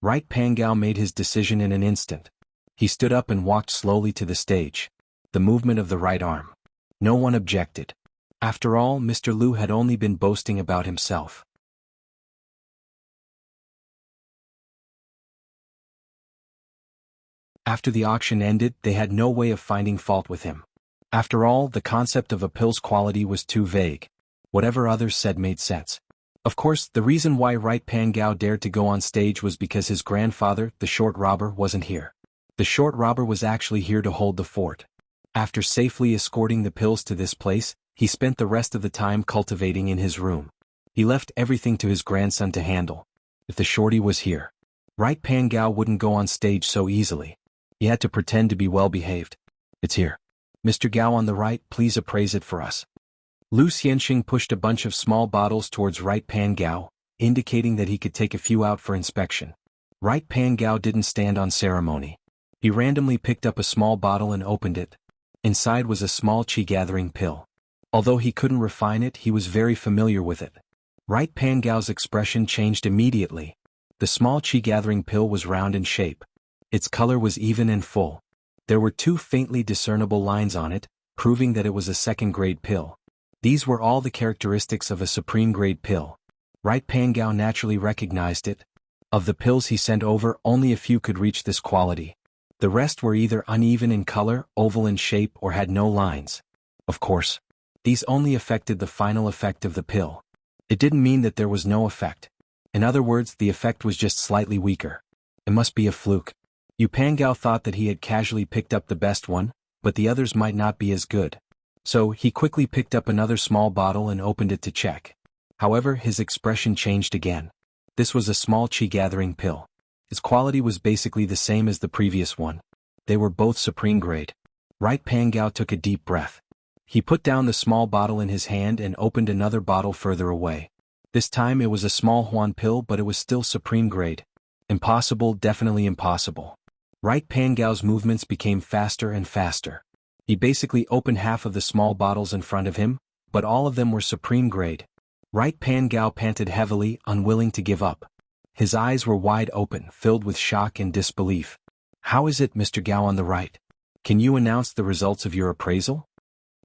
Right Pan Gao made his decision in an instant. He stood up and walked slowly to the stage. The movement of the right arm. No one objected. After all, Mr. Lu had only been boasting about himself. After the auction ended, they had no way of finding fault with him. After all, the concept of a pill's quality was too vague. Whatever others said made sense. Of course, the reason why Right Pan Gao dared to go on stage was because his grandfather, the short robber, wasn't here. The short robber was actually here to hold the fort. After safely escorting the pills to this place, he spent the rest of the time cultivating in his room. He left everything to his grandson to handle. If the shorty was here, Right Pan Gao wouldn't go on stage so easily. He had to pretend to be well-behaved. "It's here. Mr. Gao on the right, please appraise it for us." Lu Xianxing pushed a bunch of small bottles towards Right Pan Gao, indicating that he could take a few out for inspection. Right Pan Gao didn't stand on ceremony. He randomly picked up a small bottle and opened it. Inside was a small qi-gathering pill. Although he couldn't refine it, he was very familiar with it. Right Pan Gao's expression changed immediately. The small qi-gathering pill was round in shape. Its color was even and full. There were 2 faintly discernible lines on it, proving that it was a second-grade pill. These were all the characteristics of a supreme-grade pill. Right Pan Gao naturally recognized it. Of the pills he sent over, only a few could reach this quality. The rest were either uneven in color, oval in shape, or had no lines. Of course, these only affected the final effect of the pill. It didn't mean that there was no effect. In other words, the effect was just slightly weaker. It must be a fluke. Yu Pan Gao thought that he had casually picked up the best one, but the others might not be as good. So, he quickly picked up another small bottle and opened it to check. However, his expression changed again. This was a small qi-gathering pill. Its quality was basically the same as the previous one. They were both supreme grade. Right Pan Gao took a deep breath. He put down the small bottle in his hand and opened another bottle further away. This time it was a small Huan pill, but it was still supreme grade. Impossible, definitely impossible. Right Pan Gao's movements became faster and faster. He basically opened half of the small bottles in front of him, but all of them were supreme grade. Right Pan Gao panted heavily, unwilling to give up. His eyes were wide open, filled with shock and disbelief. "How is it, Mr. Gao on the right? Can you announce the results of your appraisal?"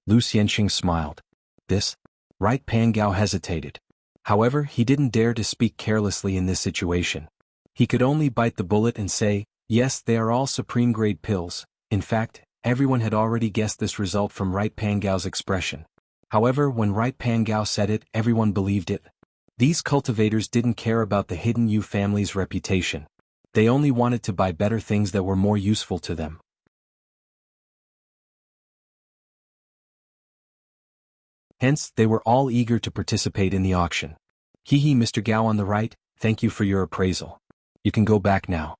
Lu Xianxing smiled. "This?" Right Pan Gao hesitated. However, he didn't dare to speak carelessly in this situation. He could only bite the bullet and say, "Yes, they are all supreme-grade pills." In fact, everyone had already guessed this result from Right Pan Gao's expression. However, when Right Pan Gao said it, everyone believed it. These cultivators didn't care about the Hidden Yu family's reputation. They only wanted to buy better things that were more useful to them. Hence, they were all eager to participate in the auction. Hee Mr. Gao on the right, thank you for your appraisal. You can go back now.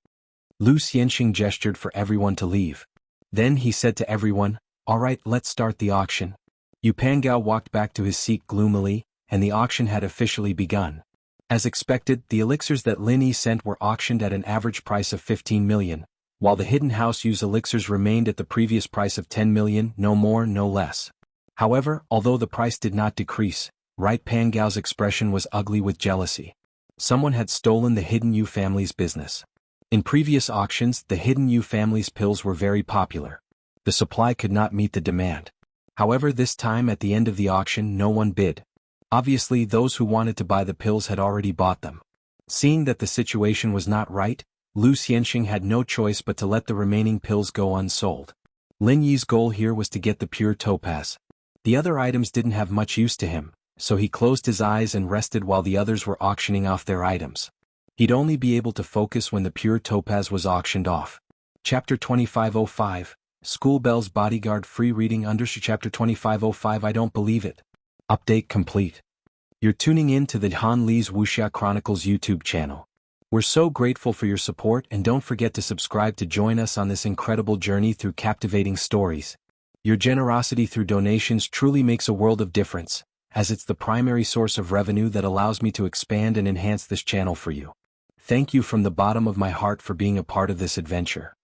Lu Xianxing gestured for everyone to leave. Then he said to everyone, alright, let's start the auction. Yu Pangao walked back to his seat gloomily, and the auction had officially begun. As expected, the elixirs that Lin Yi sent were auctioned at an average price of 15 million, while the Hidden House Yu's elixirs remained at the previous price of 10 million, no more, no less. However, although the price did not decrease, Right Pangao's expression was ugly with jealousy. Someone had stolen the Hidden Yu family's business. In previous auctions, the Hidden Yu family's pills were very popular. The supply could not meet the demand. However, this time at the end of the auction no one bid. Obviously those who wanted to buy the pills had already bought them. Seeing that the situation was not right, Lu Xianxing had no choice but to let the remaining pills go unsold. Lin Yi's goal here was to get the pure topaz. The other items didn't have much use to him, so he closed his eyes and rested while the others were auctioning off their items. He'd only be able to focus when the pure topaz was auctioned off. Chapter 2505, School Bell's Bodyguard Free Reading Under Chapter 2505 I Don't Believe It. Update complete. You're tuning in to the Han Li's Wuxia Chronicles YouTube channel. We're so grateful for your support and don't forget to subscribe to join us on this incredible journey through captivating stories. Your generosity through donations truly makes a world of difference, as it's the primary source of revenue that allows me to expand and enhance this channel for you. Thank you from the bottom of my heart for being a part of this adventure.